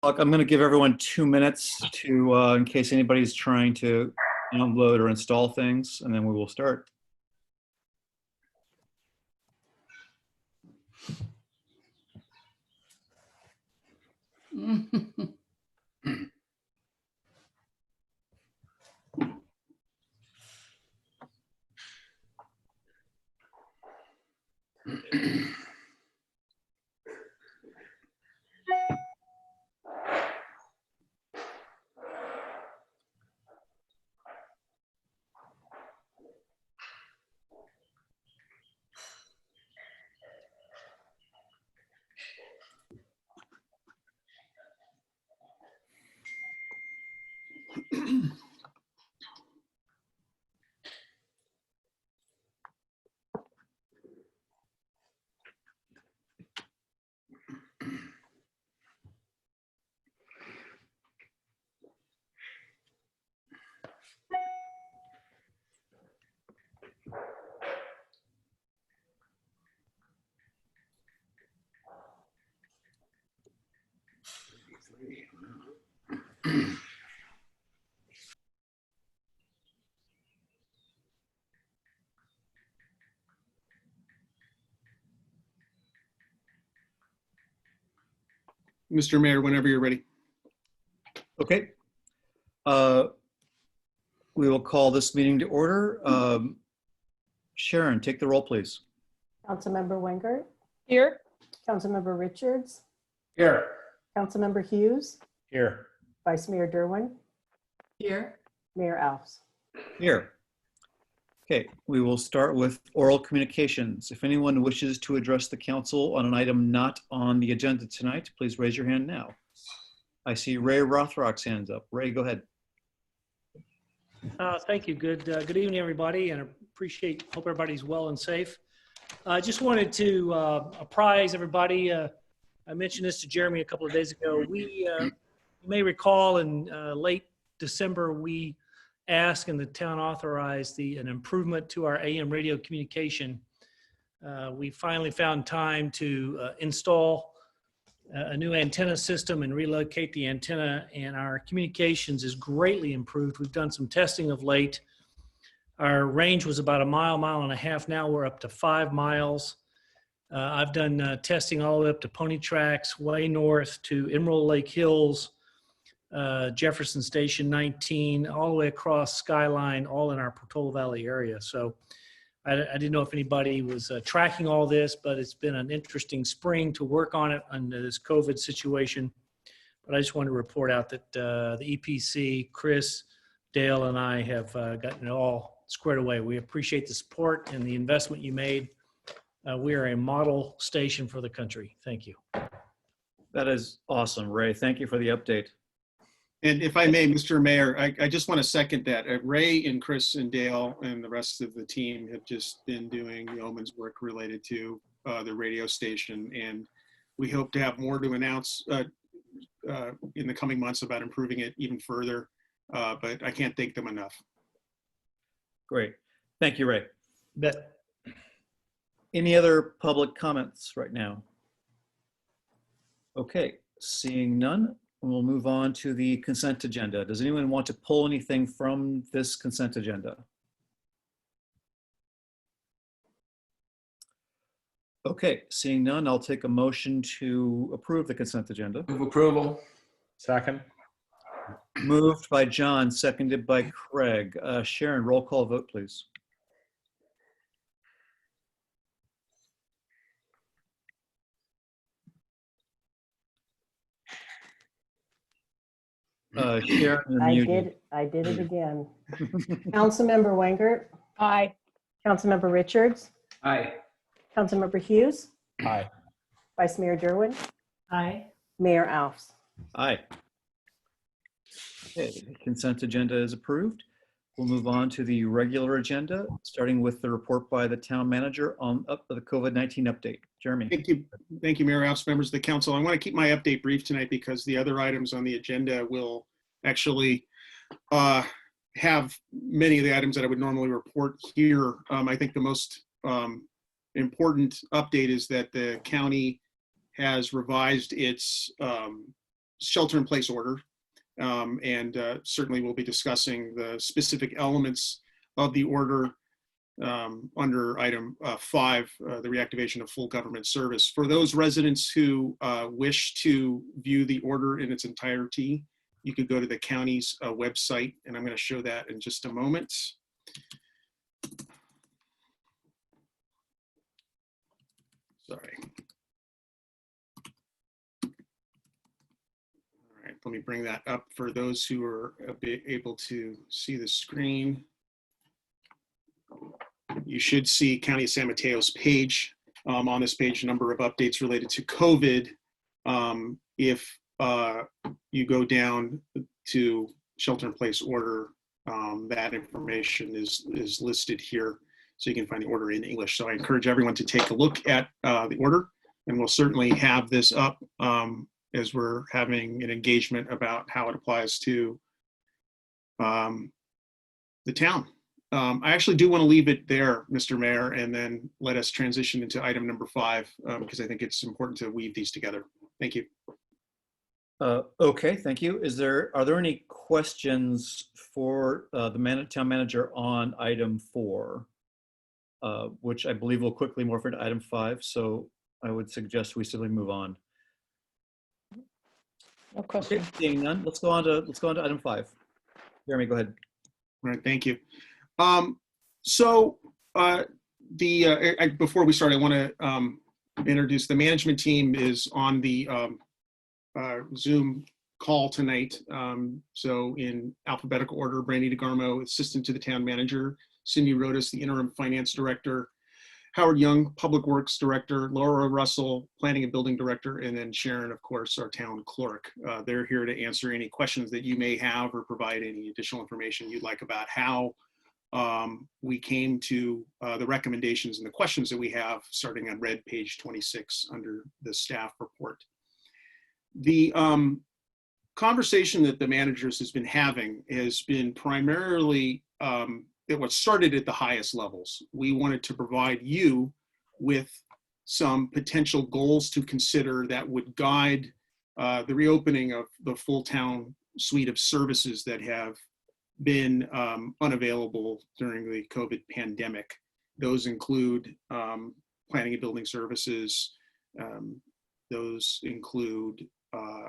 I'm going to give everyone 2 minutes to, in case anybody's trying to download or install things, and then we will start. Mr. Mayor, whenever you're ready. Okay. We will call this meeting to order. Sharon, take the roll, please. Councilmember Wenger, Here. Councilmember Richards, Here. Councilmember Hughes, Here. Vice Mayor Derwin, Here. Mayor Alves. Here. Okay, we will start with oral communications. If anyone wishes to address the council on an item not on the agenda tonight, please raise your hand now. I see Ray Rothrock's hands up. Ray, go ahead. Thank you. Good evening, everybody, and hope everybody's well and safe. I just wanted to apprise everybody. I mentioned this to Jeremy a couple of days ago. You may recall in late December, we asked and the town authorized an improvement to our AM radio communication. We finally found time to install a new antenna system and relocate the antenna, and our communications is greatly improved. We've done some testing of late. Our range was about a mile and a half. Now we're up to 5 miles. I've done testing all the way up to Pony Tracks, way north to Emerald Lake Hills, Jefferson Station 19, all the way across Skyline, all in our Portola Valley area. So I didn't know if anybody was tracking all this, but it's been an interesting spring to work on it under this COVID situation. But I just wanted to report out that the EPC, Chris, Dale, and I have gotten it all squared away. We appreciate the support and the investment you made. We are a model station for the country. Thank you. That is awesome, Ray. Thank you for the update. And if I may, Mr. Mayor, I just want to second that. Ray and Chris and Dale and the rest of the team have just been doing yeoman's work related to the radio station. And we hope to have more to announce in the coming months about improving it even further. But I can't thank them enough. Great. Thank you, Ray. Bet. Any other public comments right now? Okay, seeing none, we'll move on to the consent agenda. Does anyone want to pull anything from this consent agenda? Okay, seeing none, I'll take a motion to approve the consent agenda. Move approval. Second. Moved by John, seconded by Craig. Sharon, roll call vote, please. Sharon, you're muted. I did it again. Councilmember Wenger, Aye. Councilmember Richards, Aye. Councilmember Hughes, Aye. Vice Mayor Derwin, Aye. Mayor Alves. Aye. Okay, the consent agenda is approved. We'll move on to the regular agenda, starting with the report by the town manager on the COVID-19 update. Jeremy. Thank you, Mayor Alves, members of the council. I want to keep my update brief tonight because the other items on the agenda will actually have many of the items that I would normally report here. I think the most important update is that the county has revised its shelter-in-place order, and certainly we'll be discussing the specific elements of the order under item 5, the reactivation of full government service. For those residents who wish to view the order in its entirety, you could go to the county's website, and I'm going to show that in just a moment. Sorry. All right, let me bring that up for those who are able to see the screen. You should see County of San Mateo's page. On this page, a number of updates related to COVID. If you go down to shelter-in-place order, that information is listed here, so you can find the order in English. So I encourage everyone to take a look at the order, and we'll certainly have this up as we're having an engagement about how it applies to the town. I actually do want to leave it there, Mr. Mayor, and then let us transition into item number 5, because I think it's important to weave these together. Thank you. Okay, thank you. Are there any questions for the town manager on item 4, which I believe will quickly morph into item 5. So I would suggest we simply move on. No question. Okay, seeing none, let's go on to item 5. Jeremy, go ahead. All right, thank you. Before we start, I want to introduce the management team is on the Zoom call tonight. So in alphabetical order, Brandy DeGarmo, assistant to the town manager, Cindy Rodas, the interim finance director, Howard Young, public works director, Laura Russell, planning and building director, and then Sharon, of course, our town clerk. They're here to answer any questions that you may have or provide any additional information you'd like about how we came to the recommendations and the questions that we have, starting on red page 26 under the staff report. The conversation that the managers has been having has been primarily what started at the highest levels. We wanted to provide you with some potential goals to consider that would guide the reopening of the full town suite of services that have been unavailable during the COVID pandemic. Those include planning and building services. Those include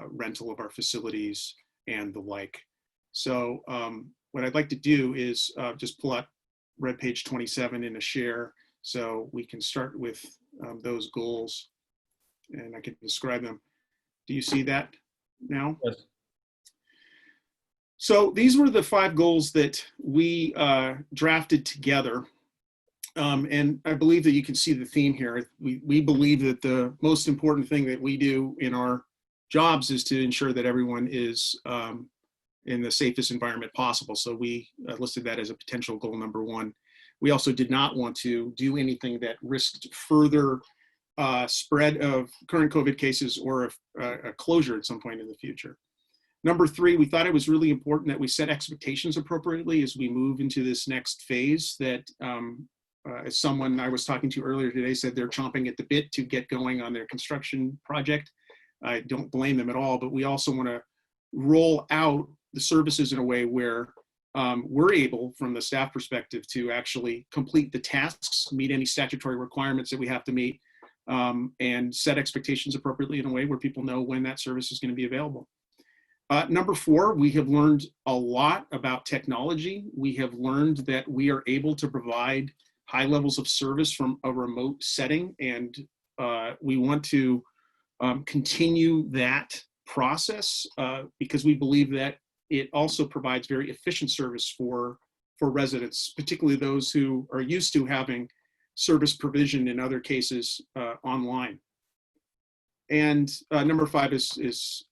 rental of our facilities and the like. So what I'd like to do is just pull out red page 27 in a share so we can start with those goals and I can describe them. Do you see that now? Yes. So these were the 5 goals that we drafted together. And I believe that you can see the theme here. We believe that the most important thing that we do in our jobs is to ensure that everyone is in the safest environment possible. So we listed that as a potential goal number 1. We also did not want to do anything that risked further spread of current COVID cases or a closure at some point in the future. Number 3, we thought it was really important that we set expectations appropriately as we move into this next phase that as someone I was talking to earlier today said they're chomping at the bit to get going on their construction project. I don't blame them at all, but we also want to roll out the services in a way where we're able, from the staff perspective, to actually complete the tasks, meet any statutory requirements that we have to meet, and set expectations appropriately in a way where people know when that service is going to be available. Number 4, we have learned a lot about technology. We have learned that we are able to provide high levels of service from a remote setting, and we want to continue that process because we believe that it also provides very efficient service for residents, particularly those who are used to having service provision in other cases online. And number 5 is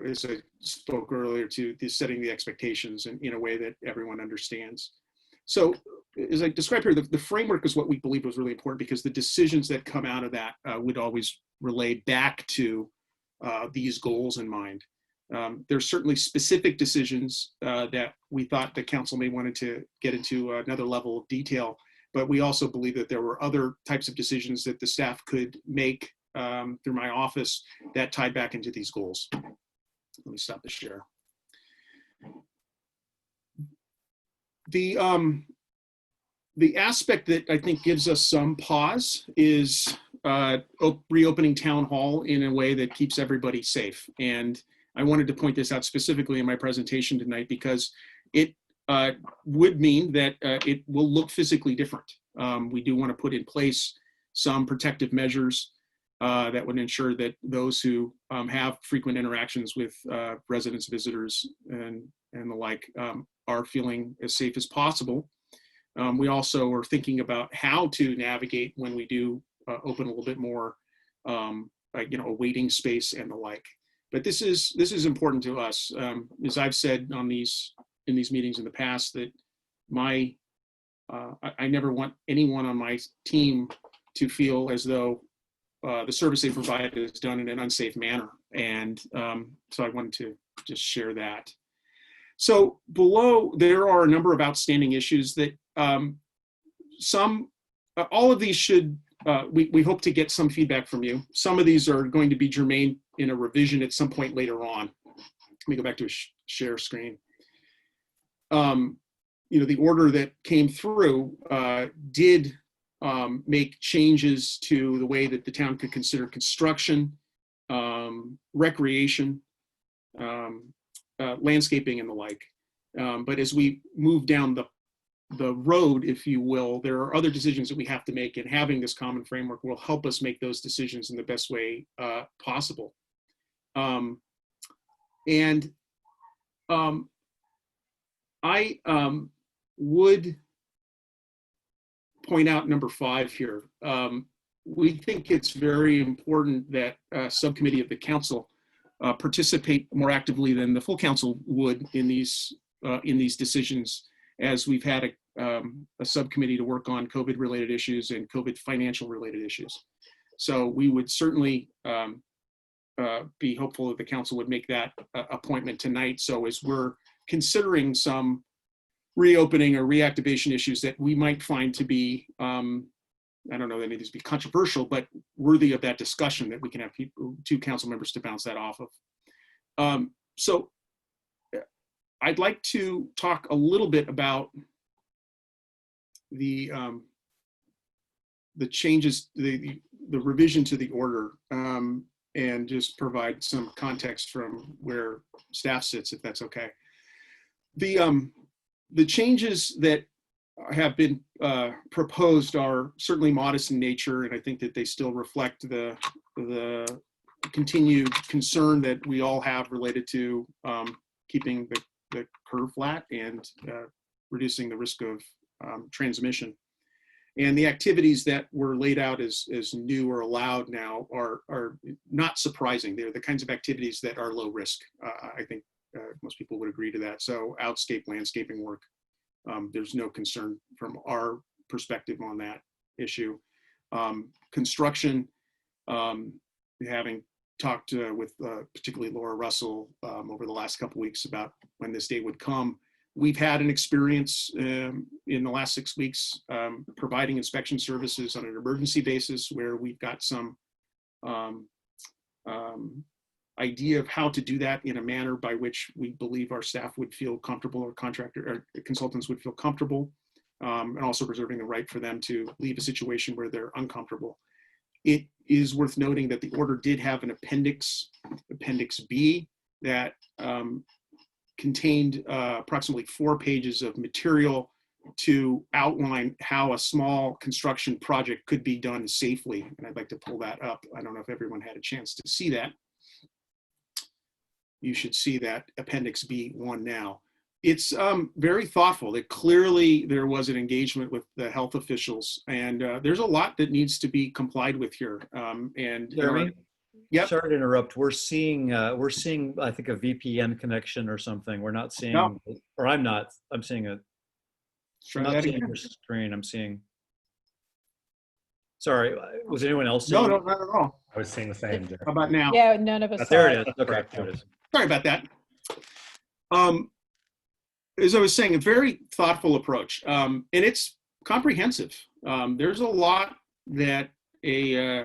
as I spoke earlier, to setting the expectations in a way that everyone understands. So as I described here, the framework is what we believe was really important because the decisions that come out of that would always relay back to these goals in mind. There's certainly specific decisions that we thought the council may wanted to get into another level of detail, but we also believe that there were other types of decisions that the staff could make through my office that tied back into these goals. Let me stop the share. The aspect that I think gives us some pause is reopening town hall in a way that keeps everybody safe. And I wanted to point this out specifically in my presentation tonight because it would mean that it will look physically different. We do want to put in place some protective measures that would ensure that those who have frequent interactions with residents, visitors, and the like are feeling as safe as possible. We also are thinking about how to navigate when we do open a little bit more, like, a waiting space and the like. But this is important to us. As I've said in these meetings in the past, that I never want anyone on my team to feel as though the service they provide is done in an unsafe manner. And so I wanted to just share that. So below, there are a number of outstanding issues that all of these should, we hope to get some feedback from you. Some of these are going to be germane in a revision at some point later on. Let me go back to a share screen. The order that came through did make changes to the way that the town could consider construction, recreation, landscaping, and the like. But as we move down the road, if you will, there are other decisions that we have to make, and having this common framework will help us make those decisions in the best way possible. I would point out number 5 here. We think it's very important that a subcommittee of the council participate more actively than the full council would in these decisions, as we've had a subcommittee to work on COVID-related issues and COVID financial-related issues. So we would certainly be hopeful that the council would make that appointment tonight. So as we're considering some reopening or reactivation issues that we might find to be, I don't know, they need to be controversial, but worthy of that discussion, that we can have two council members to bounce that off of. So I'd like to talk a little bit about the changes, the revision to the order, and just provide some context from where staff sits, if that's okay. The changes that have been proposed are certainly modest in nature, and I think that they still reflect the continued concern that we all have related to keeping the curve flat and reducing the risk of transmission. And the activities that were laid out as new or allowed now are not surprising. They're the kinds of activities that are low risk. I think most people would agree to that. So outscape landscaping work, there's no concern from our perspective on that issue. Construction, having talked with particularly Laura Russell over the last couple of weeks about when this day would come, we've had an experience in the last 6 weeks providing inspection services on an emergency basis, where we've got some idea of how to do that in a manner by which we believe our staff would feel comfortable, or consultants would feel comfortable, and also reserving the right for them to leave a situation where they're uncomfortable. It is worth noting that the order did have an appendix B, that contained approximately 4 pages of material to outline how a small construction project could be done safely. And I'd like to pull that up. I don't know if everyone had a chance to see that. You should see that Appendix B1 now. It's very thoughtful. That clearly there was an engagement with the health officials, and there's a lot that needs to be complied with here. And Jeremy? Yep. Sorry to interrupt. We're seeing, I think, a VPN connection or something. We're not seeing, No. or I'm not. I'm seeing a. Try I'm not that seeing again. your screen. I'm seeing. Sorry, was anyone else No, seeing? no, not at all. I was saying the same. Jeff. How about now? Yeah, none of us. There saw it is. Okay, there it is. Sorry about that. As I was saying, a very thoughtful approach, and it's comprehensive. There's a lot that a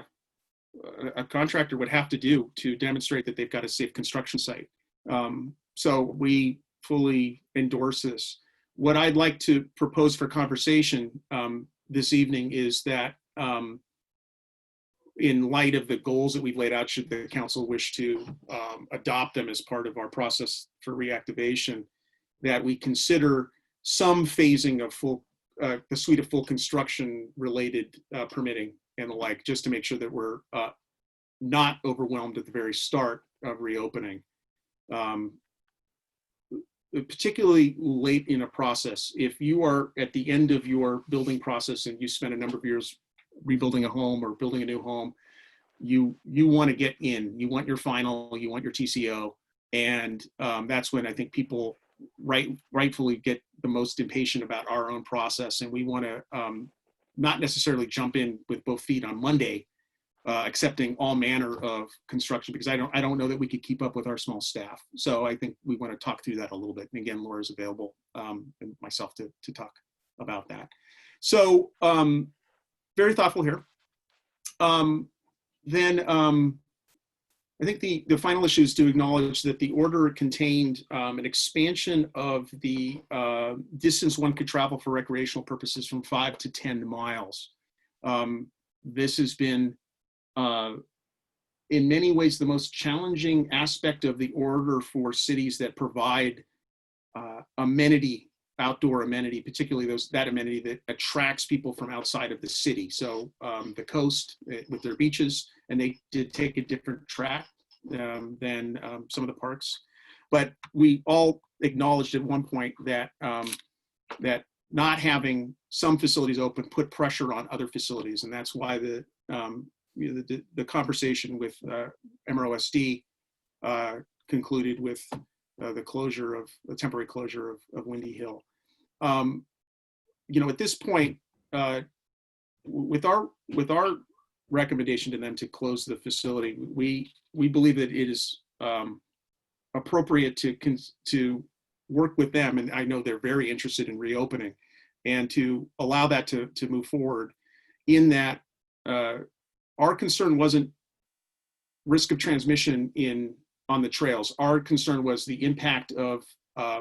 a contractor would have to do to demonstrate that they've got a safe construction site. So we fully endorse this. What I'd like to propose for conversation this evening is that in light of the goals that we've laid out, should the council wish to adopt them as part of our process for reactivation, that we consider some phasing of the suite of full construction related permitting and the like, just to make sure that we're not overwhelmed at the very start of reopening. Particularly late in a process. If you are at the end of your building process and you spend a number of years rebuilding a home or building a new home, you want to get in. You want your final, you want your TCO, and that's when I think people rightfully get the most impatient about our own process, and we want to not necessarily jump in with both feet on Monday, accepting all manner of construction, because I don't know that we could keep up with our small staff. So I think we want to talk through that a little bit. And again, Laura's available and myself to talk about that. So very thoughtful here. Then I think the final issue is to acknowledge that the order contained an expansion of the distance one could travel for recreational purposes from 5 to 10 miles. This has been in many ways the most challenging aspect of the order for cities that provide outdoor amenity, particularly that amenity that attracts people from outside of the city. So the coast with their beaches, and they did take a different track than some of the parks. But we all acknowledged at one point that that not having some facilities open put pressure on other facilities, and that's why the conversation with MROSD concluded with the temporary closure of Windy Hill. At this point, with our recommendation to them to close the facility, we believe that it is appropriate to work with them, and I know they're very interested in reopening, and to allow that to move forward. In that, our concern wasn't risk of transmission on the trails. Our concern was the impact of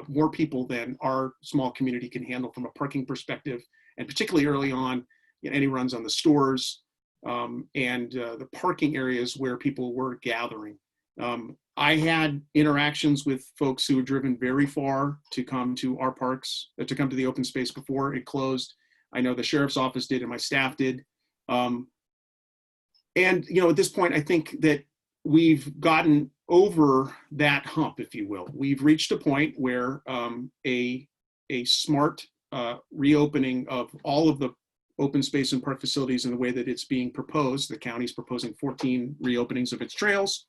more people than our small community can handle from a parking perspective, and particularly early on, any runs on the stores and the parking areas where people were gathering. I had interactions with folks who had driven very far to come to our parks, to come to the open space before it closed. I know the sheriff's office did and my staff did. And at this point, I think that we've gotten over that hump, if you will. We've reached a point where a smart reopening of all of the open space and park facilities in the way that it's being proposed. The county's proposing 14 reopenings of its trails.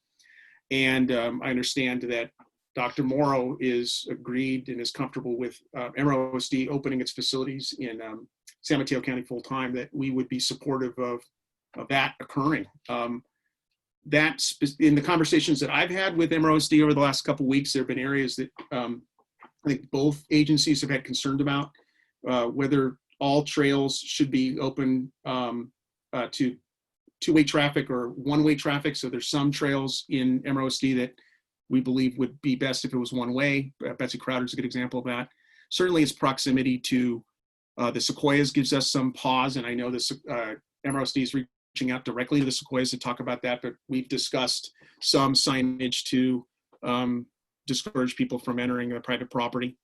And I understand that Dr. Morrow is agreed and is comfortable with MROSD opening its facilities in San Mateo County full time, that we would be supportive of that occurring. That's in the conversations that I've had with MROSD over the last couple of weeks. There have been areas that I think both agencies have had concerned about, whether all trails should be open to two-way traffic or one-way traffic. So there's some trails in MROSD that we believe would be best if it was one way. Betsy Crowder's a good example of that. Certainly its proximity to the Sequoias gives us some pause, and I know this MROSD is reaching out directly to the Sequoias to talk about that, but we've discussed some signage to discourage people from entering the private property.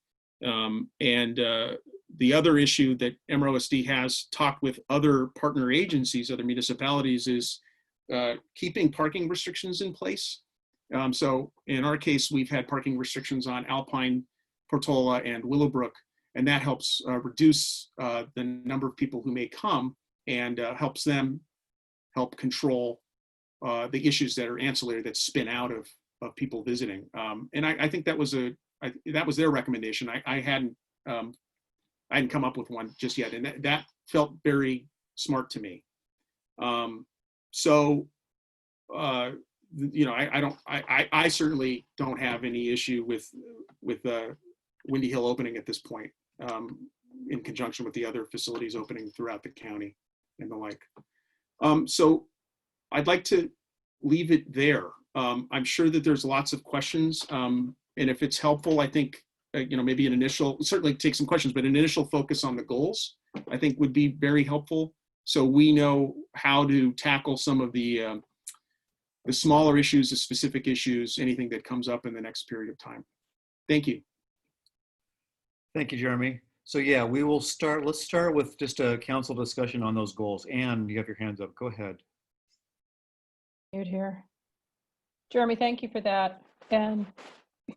The other issue that MROSD has talked with other partner agencies, other municipalities, is keeping parking restrictions in place. So in our case, we've had parking restrictions on Alpine, Portola, and Willowbrook, and that helps reduce the number of people who may come, and helps them help control the issues that are ancillary that spin out of people visiting. And I think that was their recommendation. I hadn't come up with one just yet, and that felt very smart to me. I certainly don't have any issue with Windy Hill opening at this point, in conjunction with the other facilities opening throughout the county and the like. So I'd like to leave it there. I'm sure that there's lots of questions, and if it's helpful, I think maybe an initial, certainly take some questions, but an initial focus on the goals, I think would be very helpful. So we know how to tackle some of the smaller issues, the specific issues, anything that comes up in the next period of time. Thank you. Thank you, Jeremy. So yeah, let's start with just a council discussion on those goals. Anne, you have your hands up. Go ahead. Here. Jeremy, thank you for that. And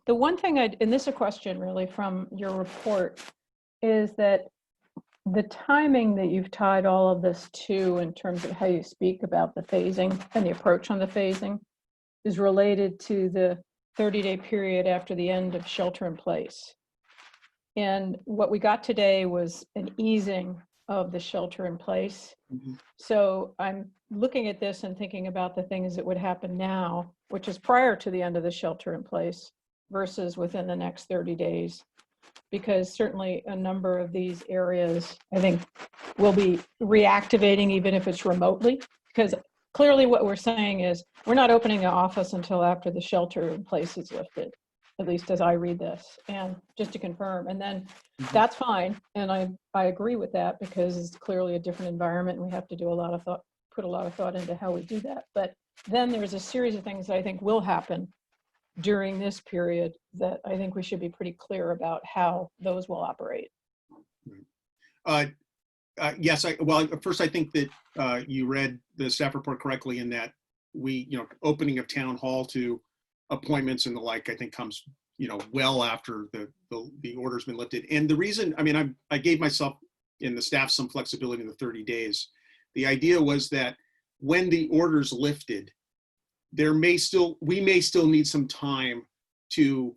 the one thing and this is a question really from your report, is that the timing that you've tied all of this to in terms of how you speak about the phasing and the approach on the phasing is related to the 30-day period after the end of shelter in place. And what we got today was an easing of the shelter in place. Mhm. So I'm looking at this and thinking about the things that would happen now, which is prior to the end of the shelter in place versus within the next 30 days. Because certainly a number of these areas, I think, will be reactivating even if it's remotely. Because clearly what we're saying is we're not opening the office until after the shelter in place is lifted, at least as I read this. And just to confirm, and then that's fine. And I agree with that because it's clearly a different environment and we have to do put a lot of thought into how we do that. But then there's a series of things that I think will happen during this period that I think we should be pretty clear about how those will operate. Yes, first I think that you read the staff report correctly in that opening of town hall to appointments and the like, I think comes, well after the order's been lifted. And the reason, I gave myself and the staff some flexibility in the 30 days. The idea was that when the order's lifted, we may still need some time to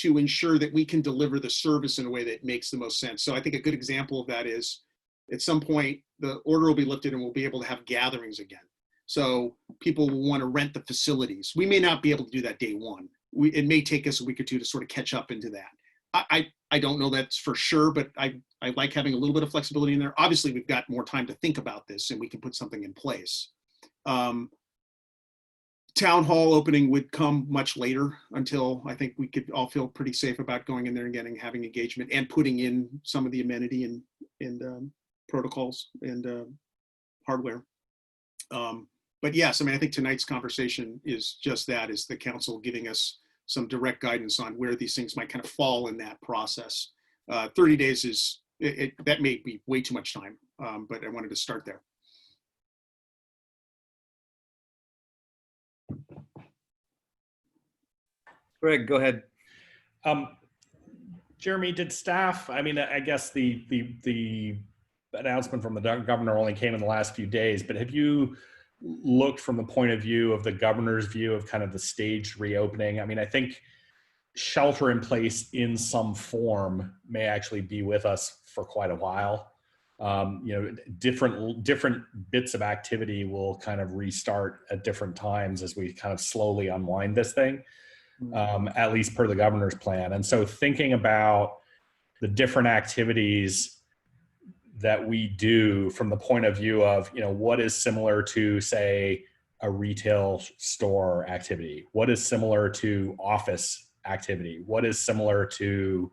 ensure that we can deliver the service in a way that makes the most sense. So I think a good example of that is at some point the order will be lifted and we'll be able to have gatherings again. So people will want to rent the facilities. We may not be able to do that day one. It may take us a week or two to sort of catch up into that. I don't know that's for sure, but I like having a little bit of flexibility in there. Obviously, we've got more time to think about this and we can put something in place. Town hall opening would come much later until I think we could all feel pretty safe about going in there and having engagement and putting in some of the amenity and protocols and hardware. But yes, I think tonight's conversation is just that, is the council giving us some direct guidance on where these things might kind of fall in that process. 30 days that may be way too much time, but I wanted to start there. Greg, go ahead. Jeremy, did staff, I guess the announcement from the governor only came in the last few days, but have you looked from the point of view of the governor's view of kind of the staged reopening? I think shelter in place in some form may actually be with us for quite a while. Different bits of activity will kind of restart at different times as we kind of slowly unwind this thing. At least per the governor's plan. And so thinking about the different activities that we do from the point of view of, what is similar to, say, a retail store activity? What is similar to office activity? What is similar to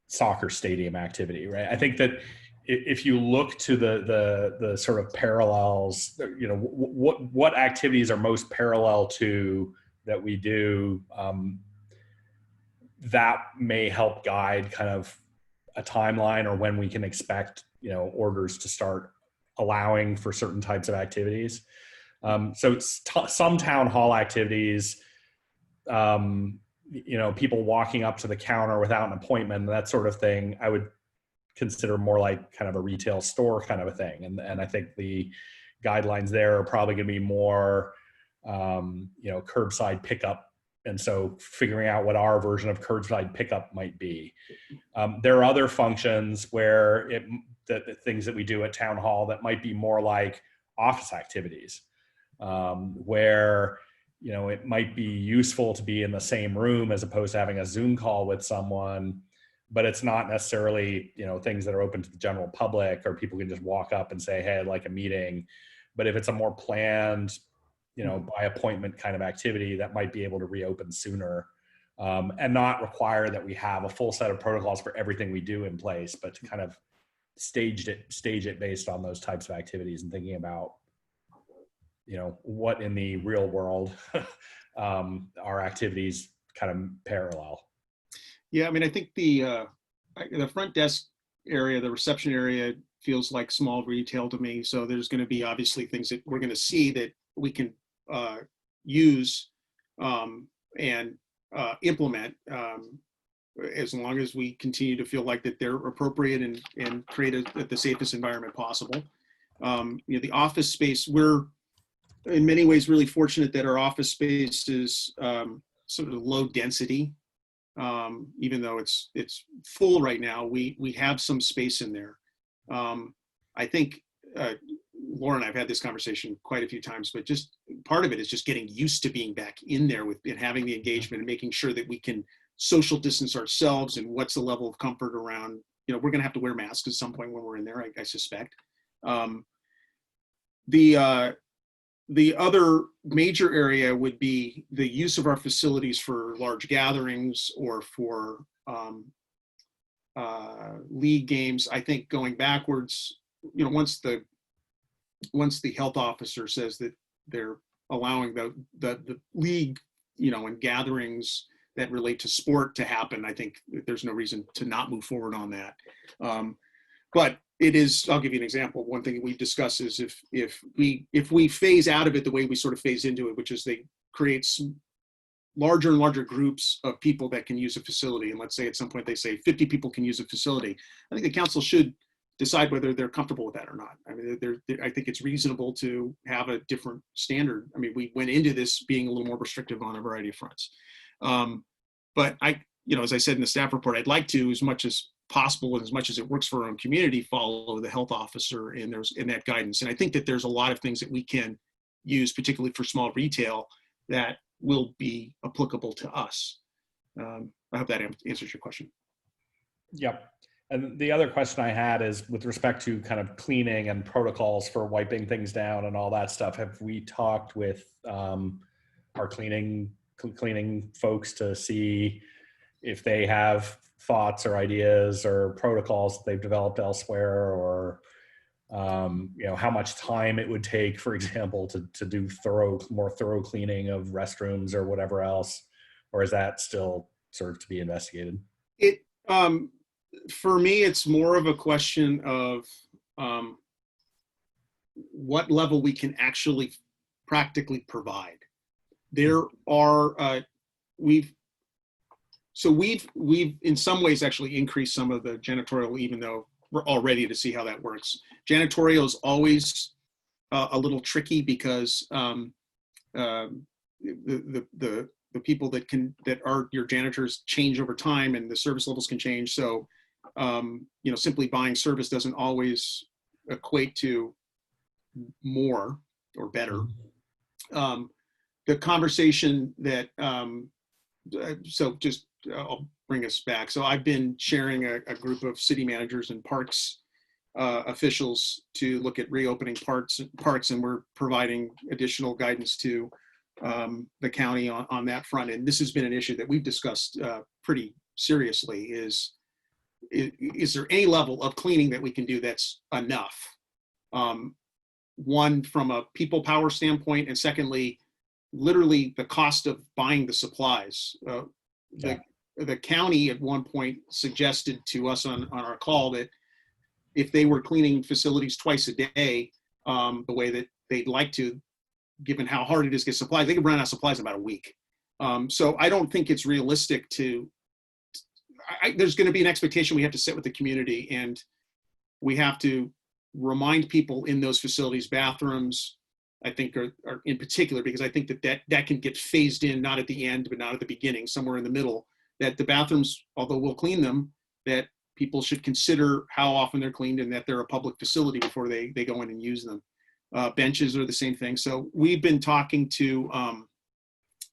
soccer stadium activity, right? I think that if you look to the sort of parallels, what activities are most parallel to that we do, that may help guide kind of a timeline or when we can expect, orders to start allowing for certain types of activities. So it's some town hall activities, people walking up to the counter without an appointment, that sort of thing, I would consider more like kind of a retail store kind of a thing. And I think the guidelines there are probably going to be more, curbside pickup. And so figuring out what our version of curbside pickup might be. There are other functions where the things that we do at town hall that might be more like office activities, where, it might be useful to be in the same room as opposed to having a Zoom call with someone, but it's not necessarily, things that are open to the general public or people can just walk up and say, hey, I'd like a meeting. But if it's a more planned, by appointment kind of activity, that might be able to reopen sooner, and not require that we have a full set of protocols for everything we do in place, but to kind of stage it based on those types of activities and thinking about, what in the real world our activities kind of parallel. Yeah, I mean, I think the front desk area, the reception area, feels like small retail to me. So there's going to be obviously things that we're going to see that we can use and implement, as long as we continue to feel like that they're appropriate and create the safest environment possible. The office space, we're in many ways really fortunate that our office space is sort of low density. Even though it's full right now, we have some space in there. I think Laura and I've had this conversation quite a few times, but just part of it is just getting used to being back in there and having the engagement and making sure that we can social distance ourselves, and what's the level of comfort around, we're going to have to wear masks at some point when we're in there, I suspect. The other major area would be the use of our facilities for large gatherings or for league games. I think going backwards, once the health officer says that they're allowing the league, and gatherings that relate to sport to happen, I think there's no reason to not move forward on that. But it is, I'll give you an example. One thing we've discussed is if we phase out of it the way we sort of phase into it, which is they create larger and larger groups of people that can use a facility. And let's say at some point they say 50 people can use a facility. I think the council should decide whether they're comfortable with that or not. I mean, I think it's reasonable to have a different standard. I mean, we went into this being a little more restrictive on a variety of fronts. But as I said in the staff report, I'd like to, as much as possible and as much as it works for our own community, follow the health officer in that guidance. And I think that there's a lot of things that we can use, particularly for small retail, that will be applicable to us. I hope that answers your question. Yep. And the other question I had is with respect to kind of cleaning and protocols for wiping things down and all that stuff. Have we talked with our cleaning folks to see if they have thoughts or ideas or protocols that they've developed elsewhere, or how much time it would take, for example, to do more thorough cleaning of restrooms or whatever else, or is that still sort of to be investigated? For me, it's more of a question of what level we can actually practically provide. There are we've in some ways actually increased some of the janitorial, even though we're all ready to see how that works. Janitorial is always a little tricky because the people that are your janitors change over time, and the service levels can change. So simply buying service doesn't always equate to more or better. The conversation that I'll bring us back. So I've been sharing a group of city managers and parks officials to look at reopening parks, and we're providing additional guidance to the county on that front. And this has been an issue that we've discussed pretty seriously. Is there any level of cleaning that we can do that's enough? One, from a people power standpoint, and secondly, literally the cost of buying the supplies. The county at one point suggested to us on our call that if they were cleaning facilities twice a day, the way that they'd like to, given how hard it is to get supplies, they could run out of supplies in about a week. So I don't think it's realistic there's going to be an expectation we have to set with the community, and we have to remind people in those facilities, bathrooms, I think are in particular, because I think that can get phased in, not at the end, but not at the beginning, somewhere in the middle, that the bathrooms, although we'll clean them, that people should consider how often they're cleaned and that they're a public facility before they go in and use them. Benches are the same thing. So we've been talking to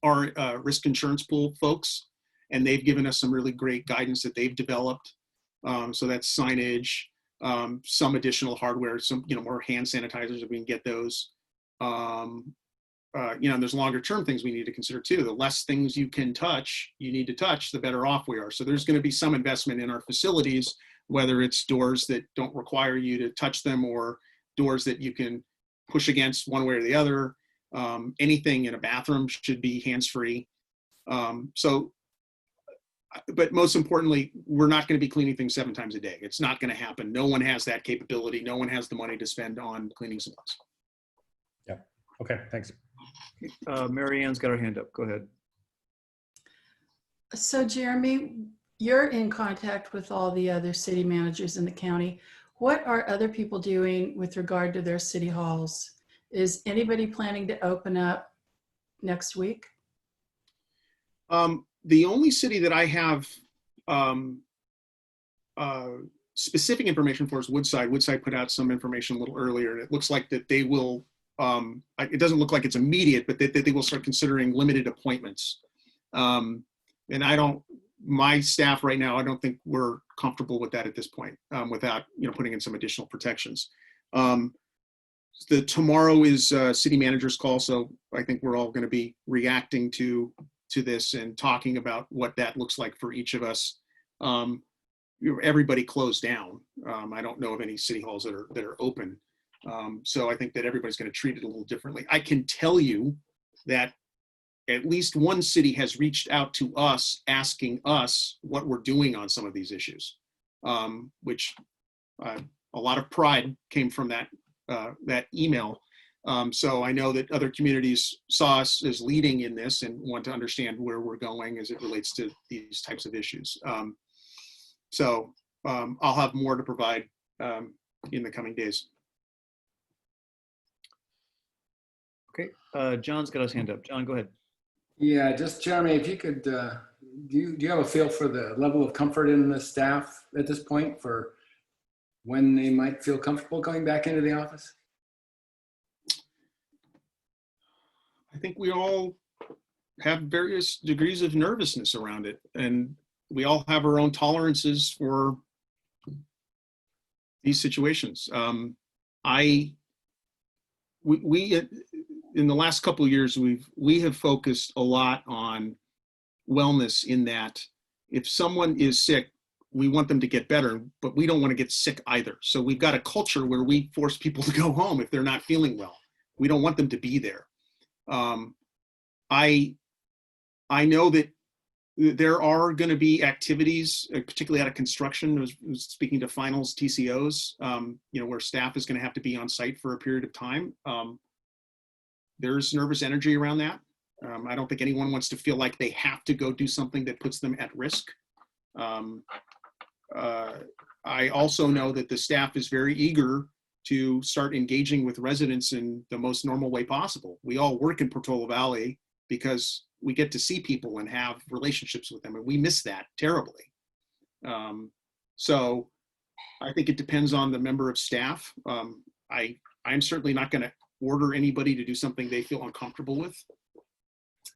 our risk insurance pool folks, and they've given us some really great guidance that they've developed. So that's signage, some additional hardware, some, more hand sanitizers if we can get those. There's longer term things we need to consider too. The less things you need to touch, the better off we are. So there's going to be some investment in our facilities, whether it's doors that don't require you to touch them or doors that you can push against one way or the other. Anything in a bathroom should be hands-free. But most importantly, we're not going to be cleaning things 7 times a day. It's not going to happen. No one has that capability. No one has the money to spend on cleaning supplies. Yeah. Okay. Thanks. Mary Ann's got her hand up. Go ahead. So Jeremy, you're in contact with all the other city managers in the county. What are other people doing with regard to their city halls? Is anybody planning to open up next week? The only city that I have specific information for is Woodside. Woodside put out some information a little earlier, and it looks like that they will, it doesn't look like it's immediate, but that they will start considering limited appointments. And my staff right now, I don't think we're comfortable with that at this point, without, putting in some additional protections. Tomorrow is city manager's call, so I think we're all going to be reacting to this and talking about what that looks like for each of us. Everybody closed down. I don't know of any city halls that are open. So I think that everybody's going to treat it a little differently. I can tell you that at least one city has reached out to us asking us what we're doing on some of these issues, which a lot of pride came from that email. So I know that other communities saw us as leading in this and want to understand where we're going as it relates to these types of issues. I'll have more to provide in the coming days. Okay. John's got his hand up. John, go ahead. Yeah, just Jeremy, if you could, do you have a feel for the level of comfort in the staff at this point for when they might feel comfortable going back into the office? I think we all have various degrees of nervousness around it, and we all have our own tolerances for these situations. We in the last couple of years, we have focused a lot on wellness, in that if someone is sick, we want them to get better, but we don't want to get sick either. So we've got a culture where we force people to go home if they're not feeling well. We don't want them to be there. I know that there are going to be activities, particularly out of construction. I was speaking to finals Tcos, where staff is going to have to be on site for a period of time. There's nervous energy around that. I don't think anyone wants to feel like they have to go do something that puts them at risk. I also know that the staff is very eager to start engaging with residents in the most normal way possible. We all work in Portola Valley because we get to see people and have relationships with them, and we miss that terribly. So I think it depends on the member of staff. I'm certainly not going to order anybody to do something they feel uncomfortable with.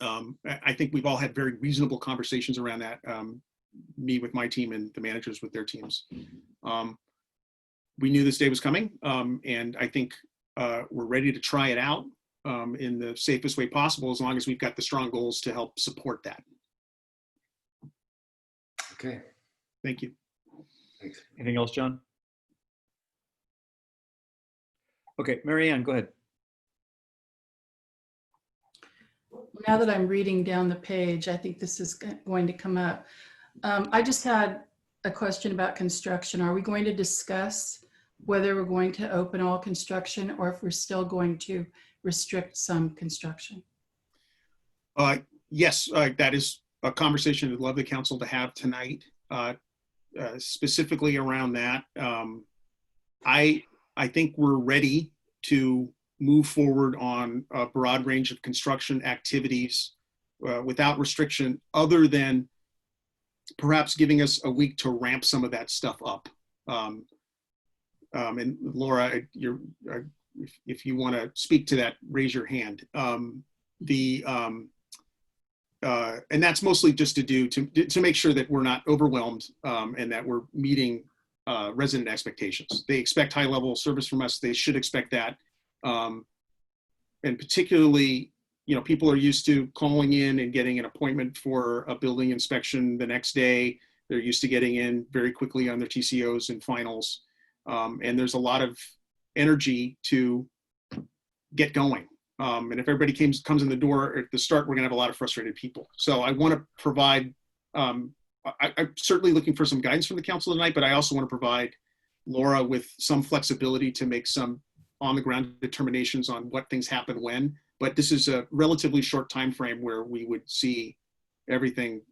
I think we've all had very reasonable conversations around that, me with my team and the managers with their teams. We knew this day was coming, and I think we're ready to try it out in the safest way possible, as long as we've got the strong goals to help support that. Okay. Thank you. Thanks. Anything else, John? Okay, Mary Ann, go ahead. Now that I'm reading down the page, I think this is going to come up. I just had a question about construction. Are we going to discuss whether we're going to open all construction or if we're still going to restrict some construction? Yes, that is a conversation I'd love the council to have tonight, specifically around that. I think we're ready to move forward on a broad range of construction activities without restriction, other than perhaps giving us a week to ramp some of that stuff up. And Laura, if you want to speak to that, raise your hand. And that's mostly just to make sure that we're not overwhelmed, and that we're meeting resident expectations. They expect high level of service from us. They should expect that. And particularly, people are used to calling in and getting an appointment for a building inspection the next day. They're used to getting in very quickly on their TCOs and finals. And there's a lot of energy to get going. And if everybody comes in the door at the start, we're gonna have a lot of frustrated people. So I wanna provide, I'm certainly looking for some guidance from the council tonight, but I also wanna provide Laura with some flexibility to make some on the ground determinations on what things happen when. But this is a relatively short time frame where we would see everything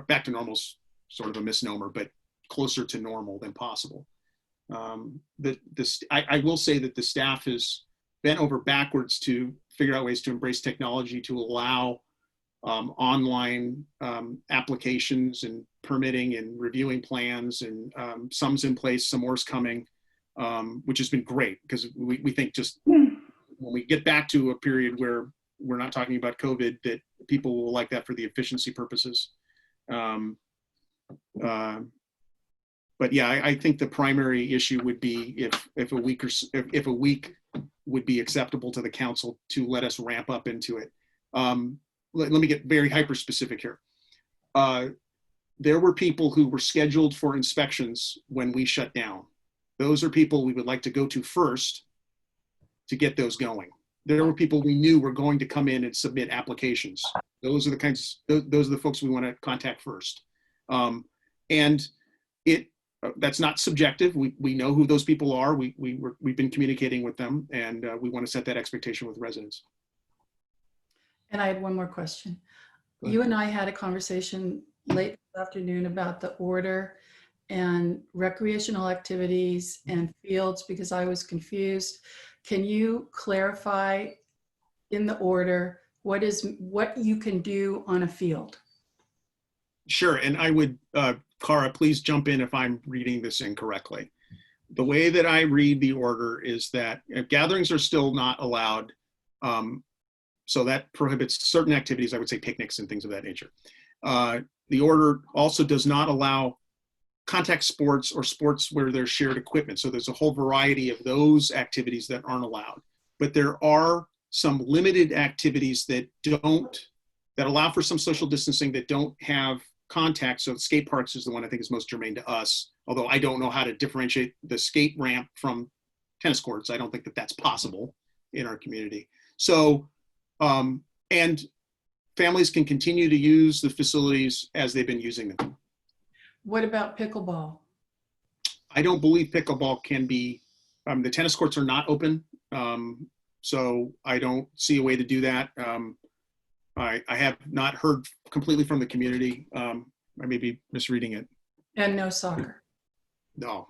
back to normal's sort of a misnomer, but closer to normal than possible. I will say that the staff has bent over backwards to figure out ways to embrace technology to allow online applications and permitting and reviewing plans, and some's in place, some more's coming, which has been great, because we think just when we get back to a period where we're not talking about COVID, that people will like that for the efficiency purposes. But yeah, I think the primary issue would be if a week would be acceptable to the council to let us ramp up into it. Let me get very hyper specific here. There were people who were scheduled for inspections when we shut down. Those are people we would like to go to first to get those going. There were people we knew were going to come in and submit applications. Those are the folks we want to contact first. And that's not subjective. We know who those people are. We've been communicating with them, and we want to set that expectation with residents. And I had one more question. You and I had a conversation late this afternoon about the order and recreational activities and fields, because I was confused. Can you clarify in the order what you can do on a field? Sure, and I would, Cara, please jump in if I'm reading this incorrectly. The way that I read the order is that gatherings are still not allowed, so that prohibits certain activities, I would say picnics and things of that nature. The order also does not allow contact sports or sports where there's shared equipment. So there's a whole variety of those activities that aren't allowed. But there are some limited activities that allow for some social distancing that don't have contact. So skate parks is the one I think is most germane to us, although I don't know how to differentiate the skate ramp from tennis courts. I don't think that that's possible in our community. So, and families can continue to use the facilities as they've been using them. What about pickleball? I don't believe pickleball can be, the tennis courts are not open. So I don't see a way to do that. I have not heard completely from the community. I may be misreading it. And no soccer? No.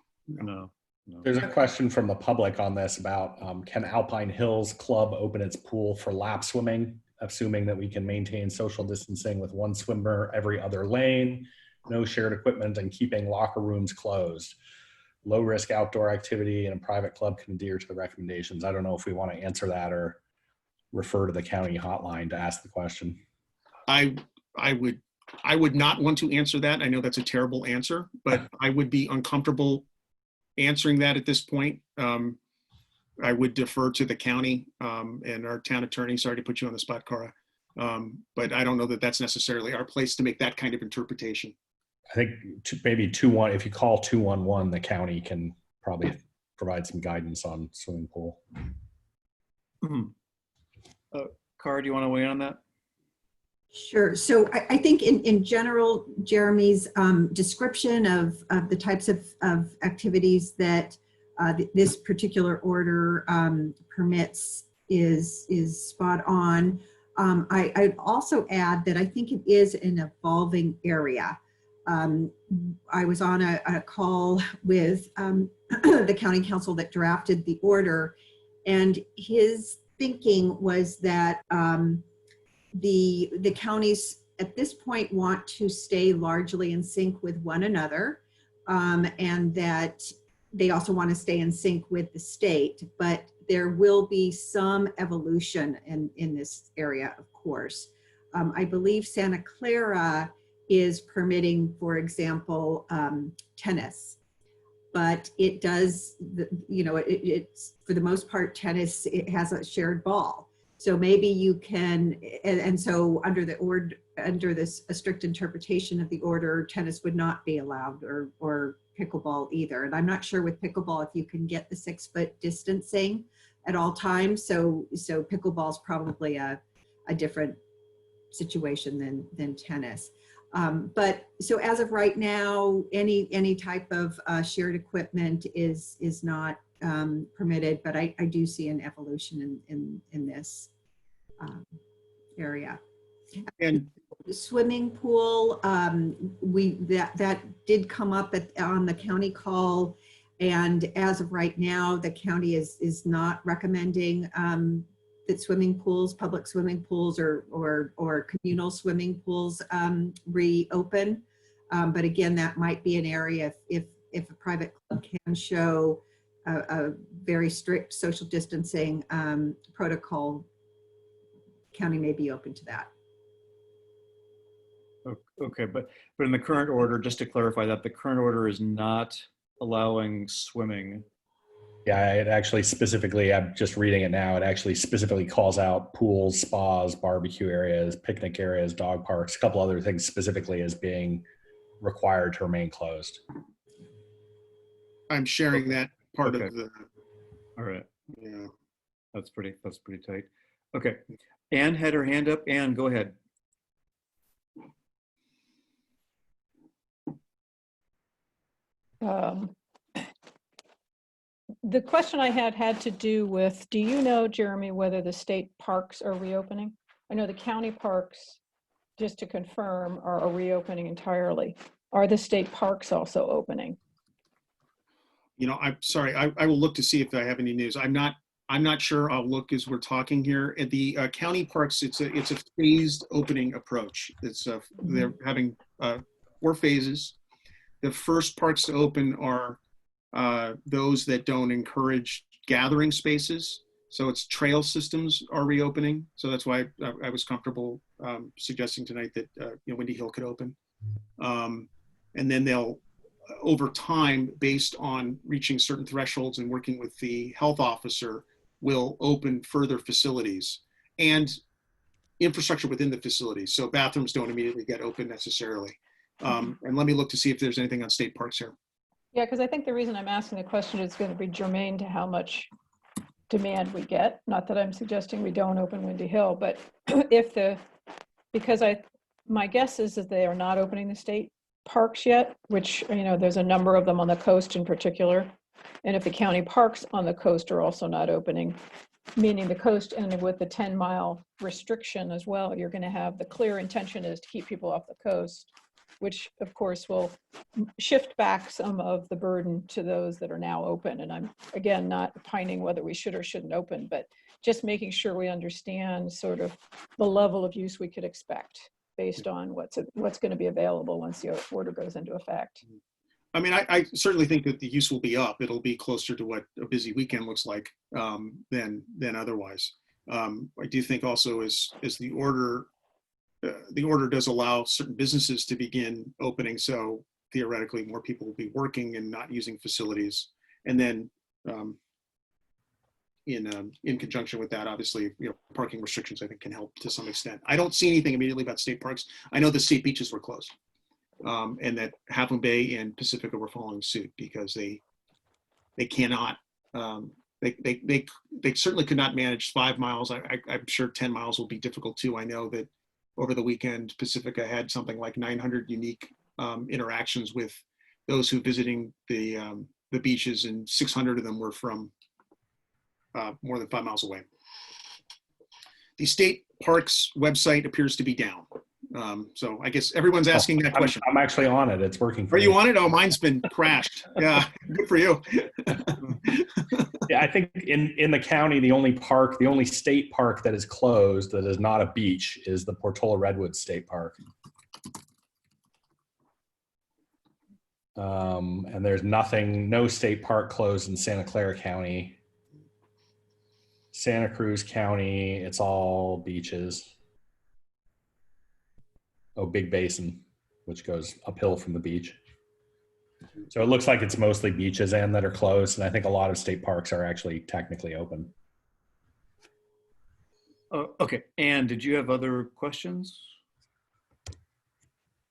There's a question from the public on this about can Alpine Hills Club open its pool for lap swimming, assuming that we can maintain social distancing with one swimmer every other lane, no shared equipment, and keeping locker rooms closed. Low risk outdoor activity and a private club can adhere to the recommendations. I don't know if we want to answer that or refer to the county hotline to ask the question. I would not want to answer that. I know that's a terrible answer, but I would be uncomfortable answering that at this point. I would defer to the county and our town attorney. Sorry to put you on the spot, Cara. But I don't know that that's necessarily our place to make that kind of interpretation. I think maybe 211, if you call 211, the county can probably provide some guidance on swimming pool. Cara, do you want to weigh in on that? Sure. So I think in general, Jeremy's description of the types of activities that this particular order permits is spot on. I'd also add that I think it is an evolving area. I was on a call with the county council that drafted the order, and his thinking was that the counties at this point want to stay largely in sync with one another, and that they also want to stay in sync with the state, but there will be some evolution in this area, of course. I believe Santa Clara is permitting, for example, tennis but it does, it's for the most part, tennis, it has a shared ball. So maybe you can, and so under this a strict interpretation of the order, tennis would not be allowed, or pickleball either. And I'm not sure with pickleball if you can get the 6-foot distancing at all times. So pickleball is probably a different situation than tennis. But so as of right now, any type of shared equipment is not permitted, but I do see an evolution in this area. And The swimming pool, that did come up on the county call, and as of right now, the county is not recommending that swimming pools, public swimming pools, or communal swimming pools reopen. But again, that might be an area if a private club can show a very strict social distancing protocol, county may be open to that. Okay, but in the current order, just to clarify that, the current order is not allowing swimming. Yeah, it actually specifically, I'm just reading it now, it actually specifically calls out pools, spas, barbecue areas, picnic areas, dog parks, a couple other things specifically as being required to remain closed. I'm sharing that part Okay. of the, All right, yeah. that's pretty tight. Okay, Anne had her hand up. Anne, go ahead. The question I had to do with, do you know, Jeremy, whether the state parks are reopening? I know the county parks, just to confirm, are reopening entirely. Are the state parks also opening? I'm sorry. I will look to see if I have any news. I'm not sure. I'll look as we're talking here. At the county parks, it's a phased opening approach. They're having 4 phases. The first parks to open are those that don't encourage gathering spaces. So it's trail systems are reopening. So that's why I was comfortable suggesting tonight that Windy Hill could open. And then they'll, over time, based on reaching certain thresholds and working with the health officer, will open further facilities and infrastructure within the facilities. So bathrooms don't immediately get open necessarily. And let me look to see if there's anything on state parks here. Yeah, because I think the reason I'm asking the question is going to be germane to how much demand we get. Not that I'm suggesting we don't open Windy Hill, but my guess is that they are not opening the state parks yet, which, there's a number of them on the coast in particular. And if the county parks on the coast are also not opening, meaning the coast, and with the 10-mile restriction as well, you're going to have, the clear intention is to keep people off the coast, which of course will shift back some of the burden to those that are now open. And I'm, again, not opining whether we should or shouldn't open, but just making sure we understand sort of the level of use we could expect based on what's going to be available once the order goes into effect. I mean, I certainly think that the use will be up. It'll be closer to what a busy weekend looks like than otherwise. I do think also as the order does allow certain businesses to begin opening, so theoretically more people will be working and not using facilities. And then in conjunction with that, obviously, parking restrictions I think can help to some extent. I don't see anything immediately about state parks. I know the state beaches were closed, and that Half Moon Bay and Pacifica were following suit because they cannot. They certainly could not manage 5 miles. I'm sure 10 miles will be difficult too. I know that over the weekend, Pacifica had something like 900 unique interactions with those who visiting the beaches, and 600 of them were from more than 5 miles away. The state parks website appears to be down. So I guess everyone's asking that question. I'm actually on it. It's working for Are me. you on it? Oh, mine's been crashed. Yeah, good for you. Yeah, I think in the county, the only state park that is closed that is not a beach is the Portola Redwood State Park. And there's no state park closed in Santa Clara County. Santa Cruz County, it's all beaches. Oh, Big Basin, which goes uphill from the beach. So it looks like it's mostly beaches and that are closed, and I think a lot of state parks are actually technically open. Okay, Anne, did you have other questions?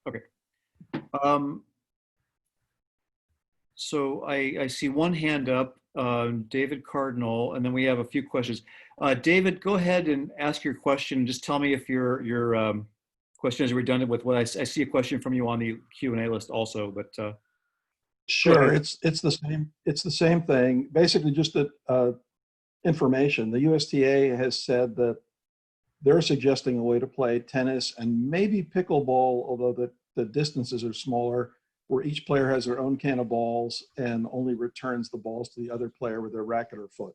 Okay. So I see one hand up, David Cardinal, and then we have a few questions. David, go ahead and ask your question. Just tell me if your question is redundant with what I see a question from you on the Q&A list also, but Sure, it's the same thing. Basically, just that information. The USTA has said that they're suggesting a way to play tennis and maybe pickleball, although the distances are smaller, where each player has their own can of balls and only returns the balls to the other player with their racket or foot.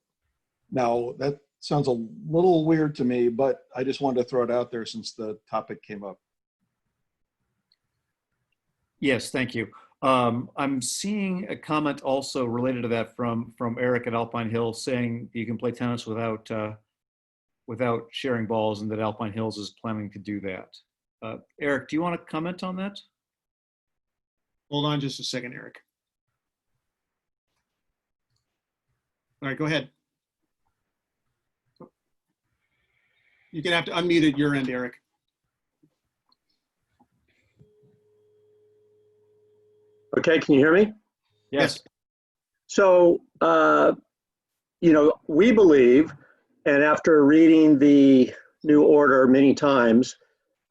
Now, that sounds a little weird to me, but I just wanted to throw it out there since the topic came up. yes, thank you. I'm seeing a comment also related to that from Eric at Alpine Hills saying you can play tennis without sharing balls, and that Alpine Hills is planning to do that. Eric, do you want to comment on that? Hold on just a second, Eric. All right, go ahead. You're gonna have to unmute at your end, Eric. Okay, can you hear me? Yes. So, we believe, and after reading the new order many times,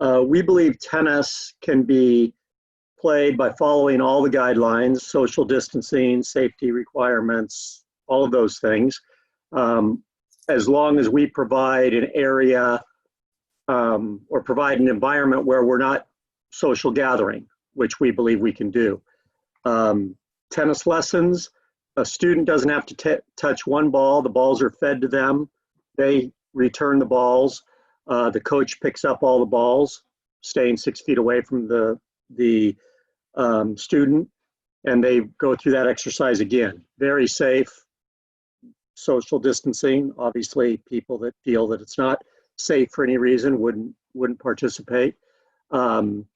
we believe tennis can be played by following all the guidelines, social distancing, safety requirements, all of those things, as long as we provide an area or provide an environment where we're not social gathering, which we believe we can do. Tennis lessons, a student doesn't have to touch one ball. The balls are fed to them. They return the balls. The coach picks up all the balls, staying 6 feet away from the student, and they go through that exercise again. Very safe, social distancing. Obviously, people that feel that it's not safe for any reason wouldn't participate.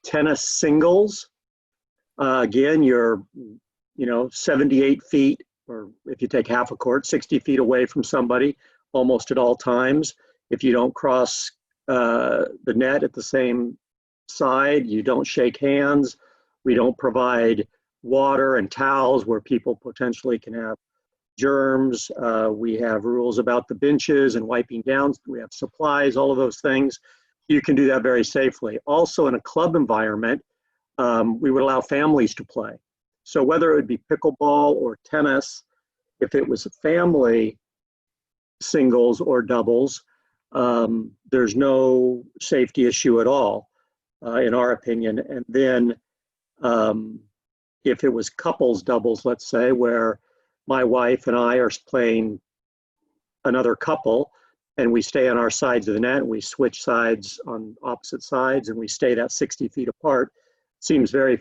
Tennis singles, again, you're 78 feet, or if you take half a court, 60 feet away from somebody almost at all times. If you don't cross the net at the same side, you don't shake hands. We don't provide water and towels where people potentially can have germs. We have rules about the benches and wiping down. We have supplies, all of those things. You can do that very safely. Also, in a club environment, we would allow families to play. So whether it would be pickleball or tennis, if it was a family singles or doubles, there's no safety issue at all, in our opinion. And then if it was couples doubles, let's say, where my wife and I are playing another couple, and we stay on our sides of the net, and we switch sides on opposite sides, and we stay that 60 feet apart, seems very,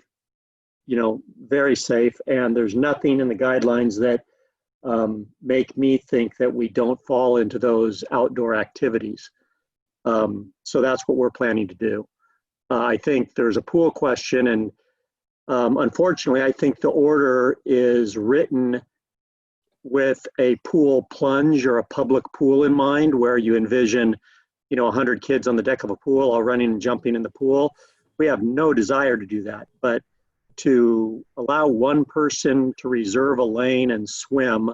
very safe. And there's nothing in the guidelines that make me think that we don't fall into those outdoor activities. So that's what we're planning to do. I think there's a pool question, and unfortunately, I think the order is written with a pool plunge or a public pool in mind, where you envision, 100 kids on the deck of a pool all running and jumping in the pool. We have no desire to do that, but to allow one person to reserve a lane and swim,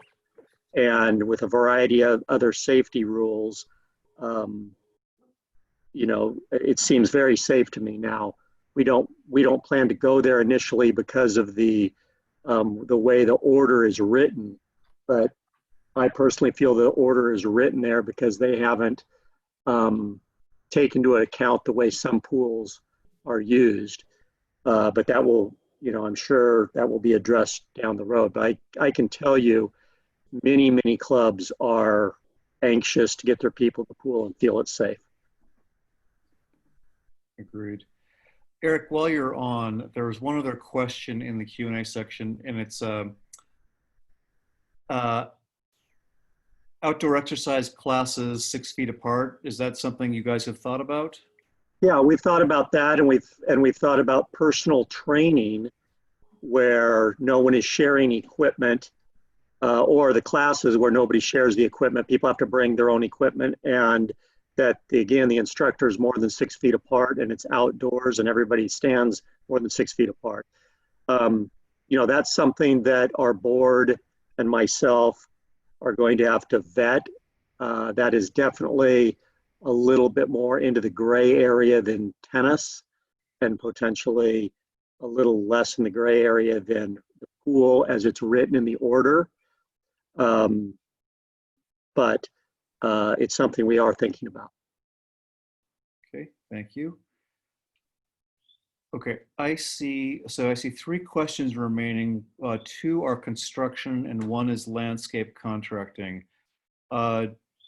and with a variety of other safety rules, it seems very safe to me now. We don't plan to go there initially because of the way the order is written, but I personally feel the order is written there because they haven't taken into account the way some pools are used. But that will, I'm sure that will be addressed down the road. But I can tell you, many, many clubs are anxious to get their people to the pool and feel it's safe. Agreed. Eric, while you're on, there was one other question in the Q&A section, and it's outdoor exercise classes 6 feet apart. Is that something you guys have thought about? Yeah, we've thought about that, and we've thought about personal training where no one is sharing equipment, or the classes where nobody shares the equipment. People have to bring their own equipment, and that again, the instructor is more than 6 feet apart, and it's outdoors, and everybody stands more than 6 feet apart. That's something that our board and myself are going to have to vet. That is definitely a little bit more into the gray area than tennis, and potentially a little less in the gray area than the pool as it's written in the order. But it's something we are thinking about. Okay, thank you. Okay, I see 3 questions remaining. 2 are construction and 1 is landscape contracting.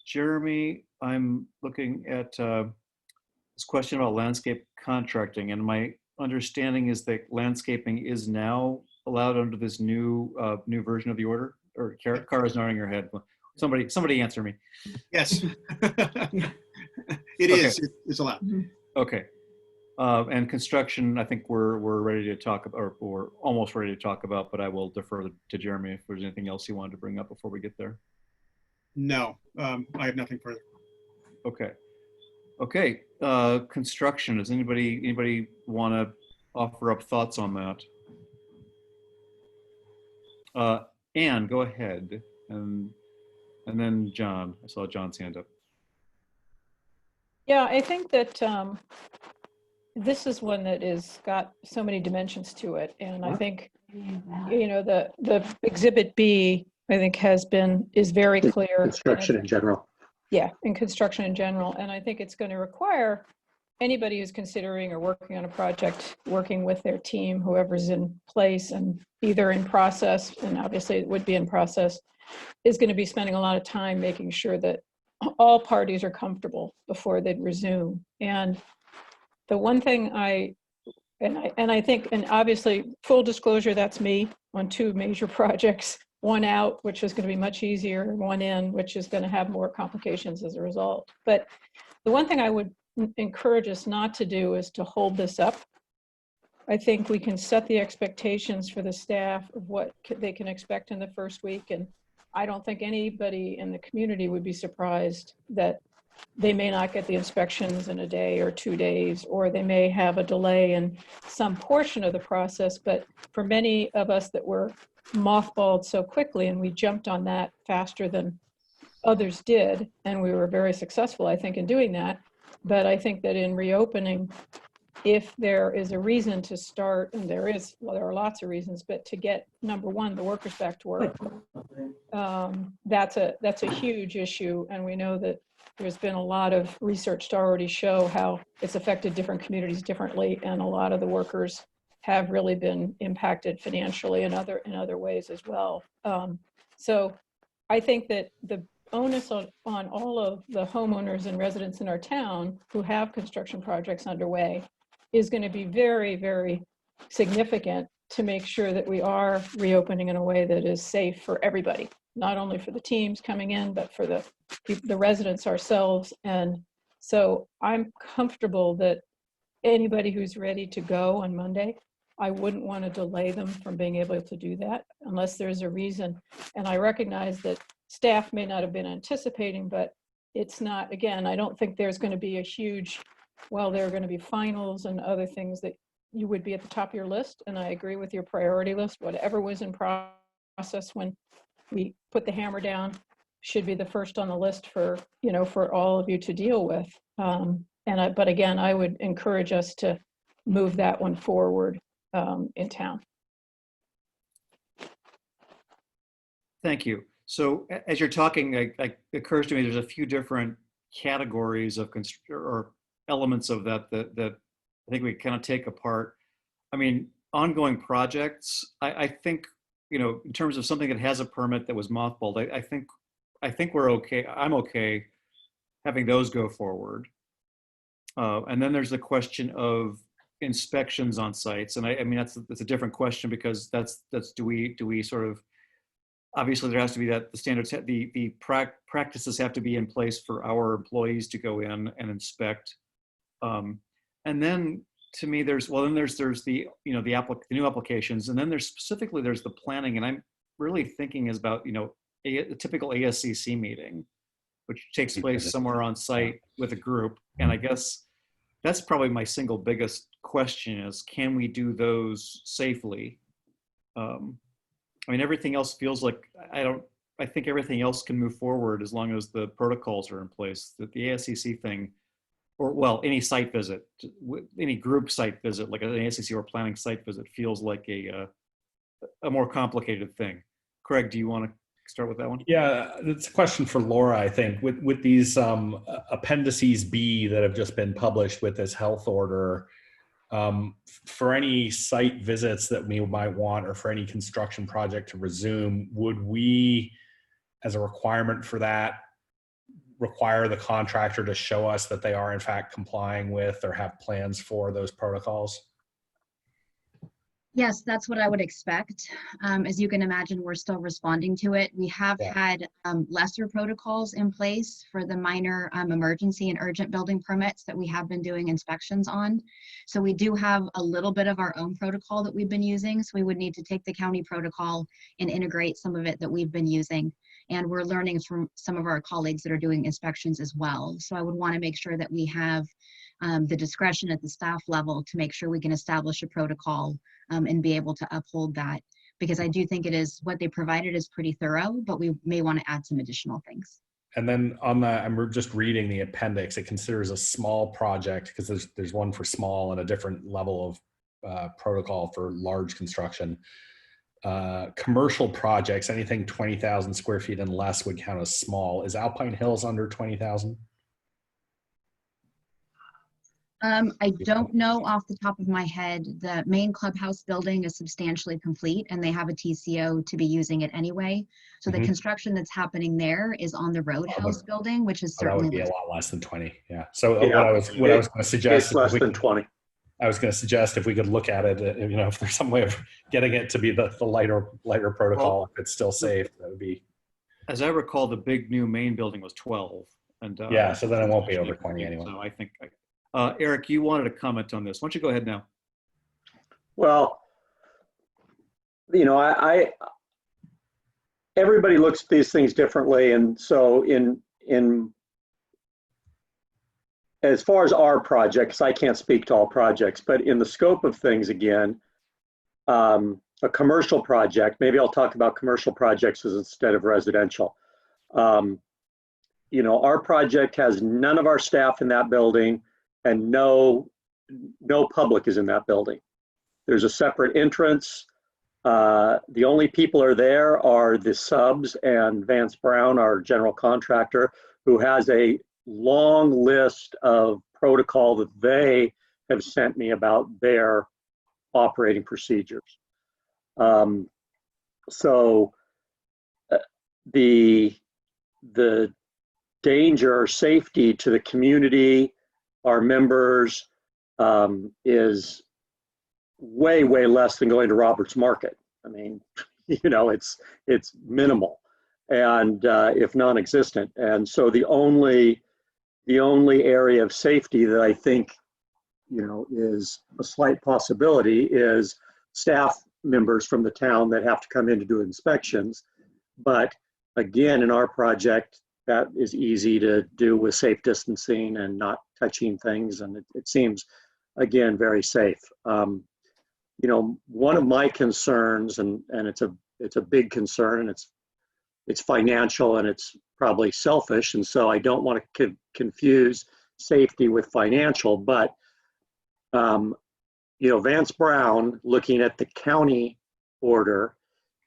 Jeremy, I'm looking at this question about landscape contracting, and my understanding is that landscaping is now allowed under this new version of the order. Or Kara's nodding her head. Somebody answer me. Yes. It is. It's allowed. Okay. And construction, I think we're ready to talk about, or we're almost ready to talk about, but I will defer to Jeremy if there's anything else you wanted to bring up before we get there. No, I have nothing further. Okay. Okay. Construction. Does anybody want to offer up thoughts on that? Anne, go ahead, and then John. I saw John's hand up. Yeah, I think that this is one that is got so many dimensions to it, and I think the Exhibit B, I think, is very clear. Construction in general. Yeah, in construction in general, and I think it's going to require anybody who's considering or working on a project, working with their team, whoever's in place and either in process, and obviously it would be in process, is going to be spending a lot of time making sure that all parties are comfortable before they'd resume. And the one thing I think, and obviously full disclosure, that's me on 2 major projects, one out, which is going to be much easier, and one in, which is going to have more complications as a result. But the one thing I would encourage us not to do is to hold this up. I think we can set the expectations for the staff of what they can expect in the first week. And I don't think anybody in the community would be surprised that they may not get the inspections in a day or 2 days, or they may have a delay in some portion of the process. But for many of us that were mothballed so quickly, and we jumped on that faster than others did, and we were very successful, I think, in doing that. But I think that in reopening, if there is a reason to start, and there are lots of reasons, but to get, number one, the workers back to work, that's a huge issue. And we know that there's been a lot of research to already show how it's affected different communities differently, and a lot of the workers have really been impacted financially in other ways as well. So I think that the onus on all of the homeowners and residents in our town who have construction projects underway is going to be very, very significant to make sure that we are reopening in a way that is safe for everybody, not only for the teams coming in, but for the residents ourselves. And so I'm comfortable that anybody who's ready to go on Monday, I wouldn't want to delay them from being able to do that unless there's a reason. And I recognize that staff may not have been anticipating, but it's not, again, I don't think there's going to be a huge, well, there are going to be finals and other things that you would be at the top of your list. And I agree with your priority list. Whatever was in process when we put the hammer down should be the first on the list for all of you to deal with. But again, I would encourage us to move that one forward in town. Thank you. So as you're talking, it occurs to me there's a few different categories of or elements of that I think we kind of take apart. I mean, ongoing projects, I think, in terms of something that has a permit that was mothballed, I think we're okay. I'm okay having those go forward. And then there's the question of inspections on sites. And I mean, that's a different question, because that's do we sort of, obviously there has to be that the standards, the practices have to be in place for our employees to go in and inspect. And then to me, there's the, the new applications, and then there's the planning, and I'm really thinking is about, a typical ASCC meeting, which takes place somewhere on site with a group. And I guess that's probably my single biggest question is, can we do those safely? Everything else feels like, I think everything else can move forward as long as the protocols are in place. That the ASCC thing, or well, any site visit, any group site visit, like an ASCC or planning site visit, feels like a more complicated thing. Craig, do you want to start with that one? Yeah, it's a question for Laura, I think. With these appendices B that have just been published with this health order, for any site visits that we might want, or for any construction project to resume, would we, as a requirement for that, require the contractor to show us that they are in fact complying with or have plans for those protocols? Yes, that's what I would expect. As you can imagine, we're still responding to it. We have had lesser protocols in place for the minor emergency and urgent building permits that we have been doing inspections on. So we do have a little bit of our own protocol that we've been using. So we would need to take the county protocol and integrate some of it that we've been using. And we're learning from some of our colleagues that are doing inspections as well. So I would want to make sure that we have the discretion at the staff level to make sure we can establish a protocol and be able to uphold that, because I do think what they provided is pretty thorough, but we may want to add some additional things. And then I'm just reading the appendix. It considers a small project, because there's one for small and a different level of protocol for large construction. Commercial projects, anything 20,000 square feet and less would count as small. Is Alpine Hills under 20,000? I don't know off the top of my head. The main clubhouse building is substantially complete, and they have a TCO to be using it anyway. So the construction that's happening there is on the roadhouse building, which is certainly that would be a lot less than 20. Yeah. So what I was going to suggest, it's less than 20. I was going to suggest if we could look at it, if there's some way of getting it to be the lighter protocol, if it's still safe, that would be. As I recall, the big new main building was 12, and yeah, so then it won't be over 20 anyway. So I think, Eric, you wanted to comment on this. Why don't you go ahead now? Well, everybody looks at these things differently, and so in as far as our projects, I can't speak to all projects, but in the scope of things, again, a commercial project, maybe I'll talk about commercial projects instead of residential. Our project has none of our staff in that building, and no public is in that building. There's a separate entrance. The only people are there are the subs and Vance Brown, our general contractor, who has a long list of protocol that they have sent me about their operating procedures. So the danger or safety to the community, our members, is way less than going to Roberts Market. I mean, it's minimal, and if non-existent. And so the only area of safety that I think is a slight possibility is staff members from the town that have to come in to do inspections. But again, in our project, that is easy to do with safe distancing and not touching things, and it seems, again, very safe. One of my concerns, and it's a big concern, and it's financial, and it's probably selfish, and so I don't want to confuse safety with financial, but Vance Brown, looking at the county order,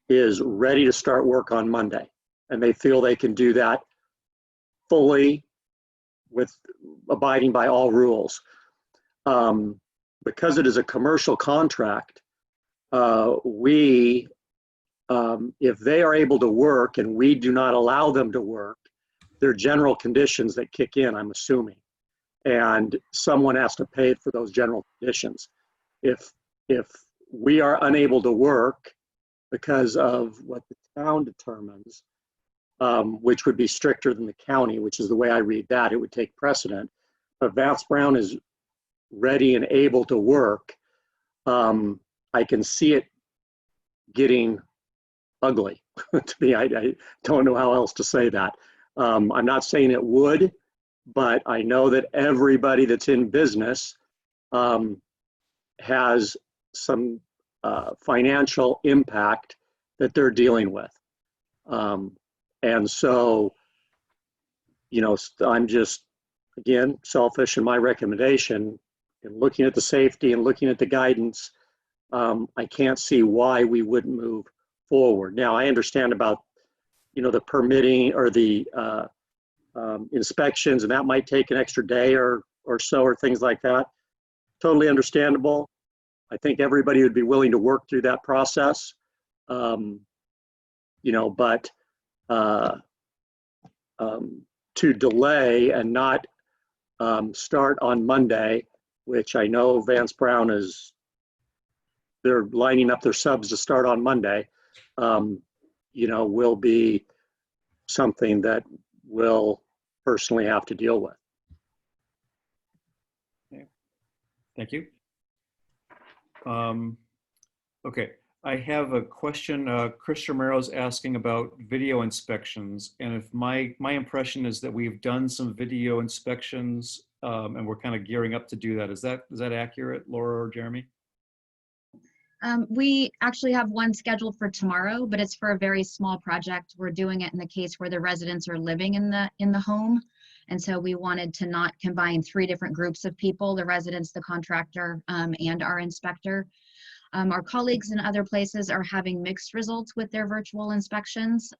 is ready to start work on Monday, and they feel they can do that fully with abiding by all rules. Because it is a commercial contract, if they are able to work and we do not allow them to work, there are general conditions that kick in, I'm assuming, and someone has to pay for those general conditions. If we are unable to work because of what the town determines, which would be stricter than the county, which is the way I read that, it would take precedent. But Vance Brown is ready and able to work, I can see it getting ugly. To me, I don't know how else to say that. I'm not saying it would, but I know that everybody that's in business has some financial impact that they're dealing with. And so, I'm just, again, selfish in my recommendation. And looking at the safety and looking at the guidance, I can't see why we wouldn't move forward. Now, I understand about, the permitting or the inspections, and that might take an extra day or so, or things like that. Totally understandable. I think everybody would be willing to work through that process. But to delay and not start on Monday, which I know Vance Brown they're lining up their subs to start on Monday, will be something that we'll personally have to deal with. Okay. Thank you. Okay, I have a question. Chris Romero's asking about video inspections, and if my impression is that we've done some video inspections, and we're kind of gearing up to do that. Is that accurate, Laura or Jeremy? We actually have one scheduled for tomorrow, but it's for a very small project. We're doing it in the case where the residents are living in the home. And so we wanted to not combine 3 different groups of people, the residents, the contractor, and our inspector. Our colleagues in other places are having mixed results with their virtual inspections.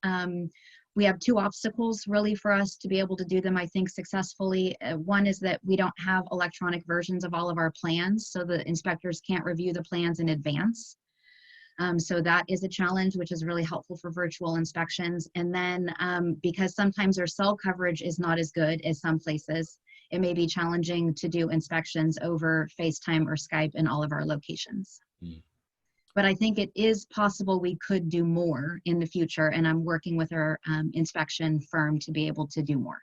We have 2 obstacles really for us to be able to do them, I think, successfully. One is that we don't have electronic versions of all of our plans, so the inspectors can't review the plans in advance. So that is a challenge, which is really helpful for virtual inspections. And then because sometimes our cell coverage is not as good as some places, it may be challenging to do inspections over FaceTime or Skype in all of our locations. But I think it is possible we could do more in the future, and I'm working with our inspection firm to be able to do more.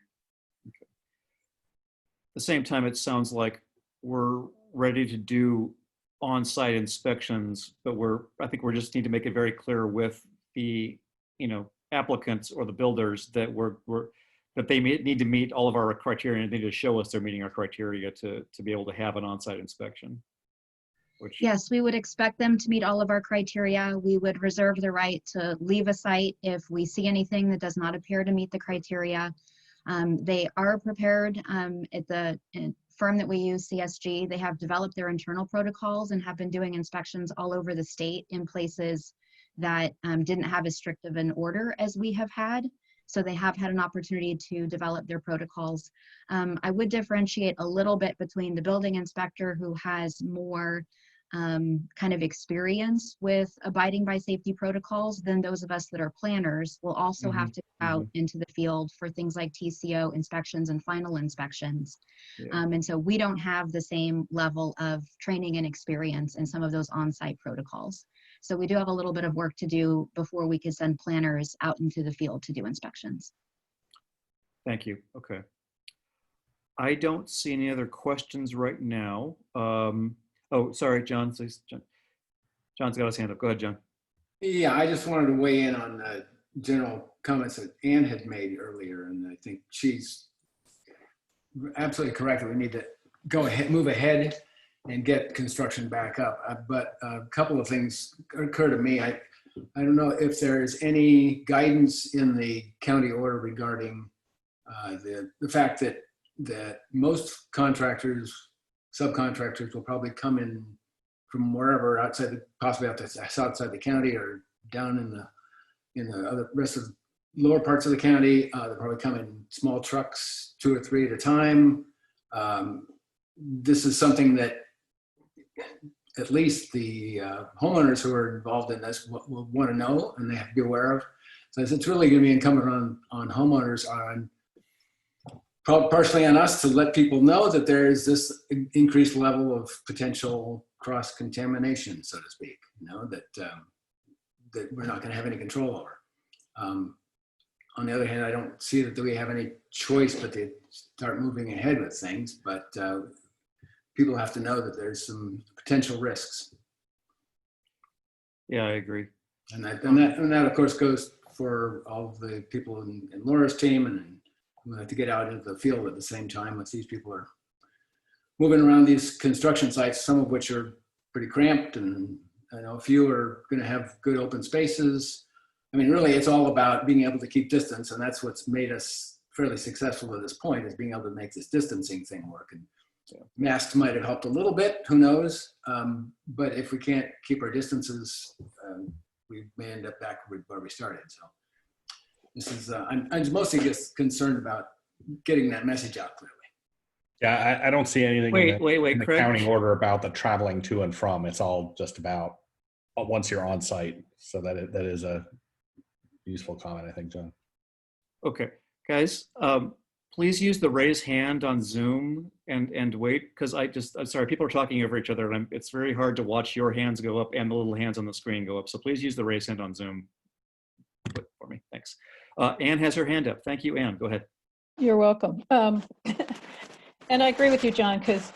Okay. At the same time, it sounds like we're ready to do on-site inspections, but I think we just need to make it very clear with the, applicants or the builders that that they need to meet all of our criteria, and they need to show us they're meeting our criteria to be able to have an on-site inspection. Yes, we would expect them to meet all of our criteria. We would reserve the right to leave a site if we see anything that does not appear to meet the criteria. They are prepared at the firm that we use, CSG. They have developed their internal protocols and have been doing inspections all over the state in places that didn't have as strict of an order as we have had. So they have had an opportunity to develop their protocols. I would differentiate a little bit between the building inspector, who has more kind of experience with abiding by safety protocols, than those of us that are planners will also have to go out into the field for things like TCO inspections and final inspections. Yeah. And so we don't have the same level of training and experience in some of those on-site protocols. So we do have a little bit of work to do before we can send planners out into the field to do inspections. Thank you. Okay. I don't see any other questions right now. Oh, sorry, John. John's got his hand up. Go ahead, John. Yeah, I just wanted to weigh in on the general comments that Ann had made earlier, and I think she's absolutely correct that we need to go ahead, move ahead, and get construction back up. But a couple of things occur to me. I don't know if there is any guidance in the county order regarding the fact that most contractors, subcontractors will probably come in from wherever outside, possibly outside the county or down in the other rest of the lower parts of the county. They'll probably come in small trucks, 2 or 3 at a time. This is something that at least the homeowners who are involved in this will want to know, and they have to be aware of. So it's really going to be incumbent on homeowners, partially on us, to let people know that there is this increased level of potential cross-contamination, so to speak, that we're not going to have any control over. On the other hand, I don't see that we have any choice but to start moving ahead with things, but people have to know that there's some potential risks. Yeah, I agree. And that of course goes for all of the people in Laura's team, and we have to get out into the field at the same time with these people are moving around these construction sites, some of which are pretty cramped, and I know a few are going to have good open spaces. I mean, really, it's all about being able to keep distance, and that's what's made us fairly successful at this point, is being able to make this distancing thing work. And masks might have helped a little bit, who knows? But if we can't keep our distances, we may end up back where we started. So this is, I'm mostly just concerned about getting that message out clearly. Yeah, I don't see anything in the Craig. counting order about the traveling to and from. It's all just about once you're on site. So that is a useful comment, I think, John. Okay, guys, please use the raise hand on Zoom and wait, because I'm sorry, people are talking over each other, and it's very hard to watch your hands go up and the little hands on the screen go up. So please use the raise hand on Zoom for me. Thanks. Anne has her hand up. Thank you, Anne. Go ahead. You're welcome. And I agree with you, John, because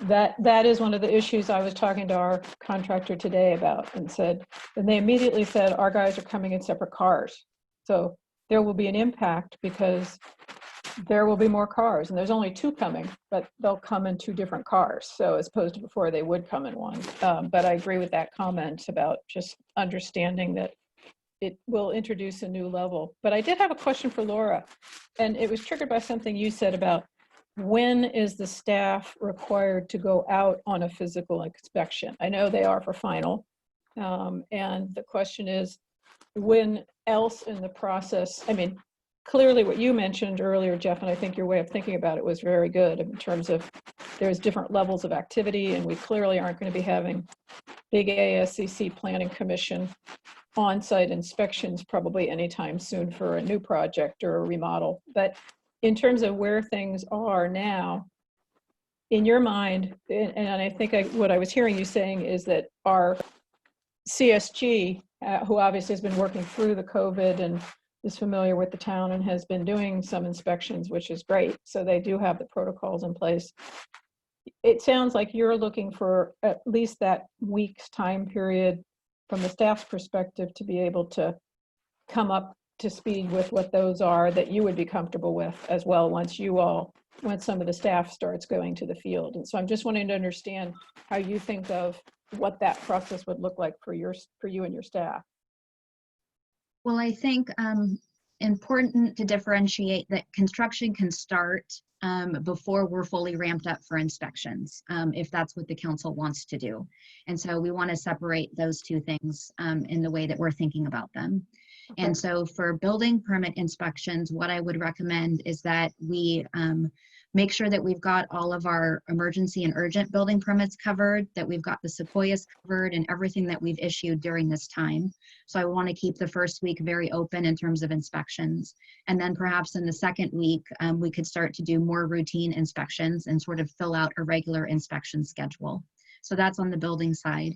that is one of the issues I was talking to our contractor today about, and they immediately said, our guys are coming in separate cars. So there will be an impact because there will be more cars, and there's only 2 coming, but they'll come in 2 different cars. So as opposed to before, they would come in one. But I agree with that comment about just understanding that it will introduce a new level. But I did have a question for Laura, and it was triggered by something you said about when is the staff required to go out on a physical inspection? I know they are for final. And the question is, when else in the process? I mean, clearly what you mentioned earlier, Jeff, and I think your way of thinking about it was very good in terms of there's different levels of activity, and we clearly aren't going to be having big ASCC Planning Commission on-site inspections probably anytime soon for a new project or a remodel. But in terms of where things are now, in your mind, and I think what I was hearing you saying is that our CSG, who obviously has been working through the COVID and is familiar with the town and has been doing some inspections, which is great. So they do have the protocols in place. It sounds like you're looking for at least that week's time period from the staff's perspective to be able to come up to speed with what those are that you would be comfortable with as well once some of the staff starts going to the field. And so I'm just wanting to understand how you think of what that process would look like for you and your staff. Well, I think important to differentiate that construction can start before we're fully ramped up for inspections, if that's what the council wants to do. And so we want to separate those 2 things in the way that we're thinking about them. Okay. And so for building permit inspections, what I would recommend is that we make sure that we've got all of our emergency and urgent building permits covered, that we've got the Sequoias covered and everything that we've issued during this time. So I want to keep the first week very open in terms of inspections. And then perhaps in the second week, we could start to do more routine inspections and sort of fill out a regular inspection schedule. So that's on the building side.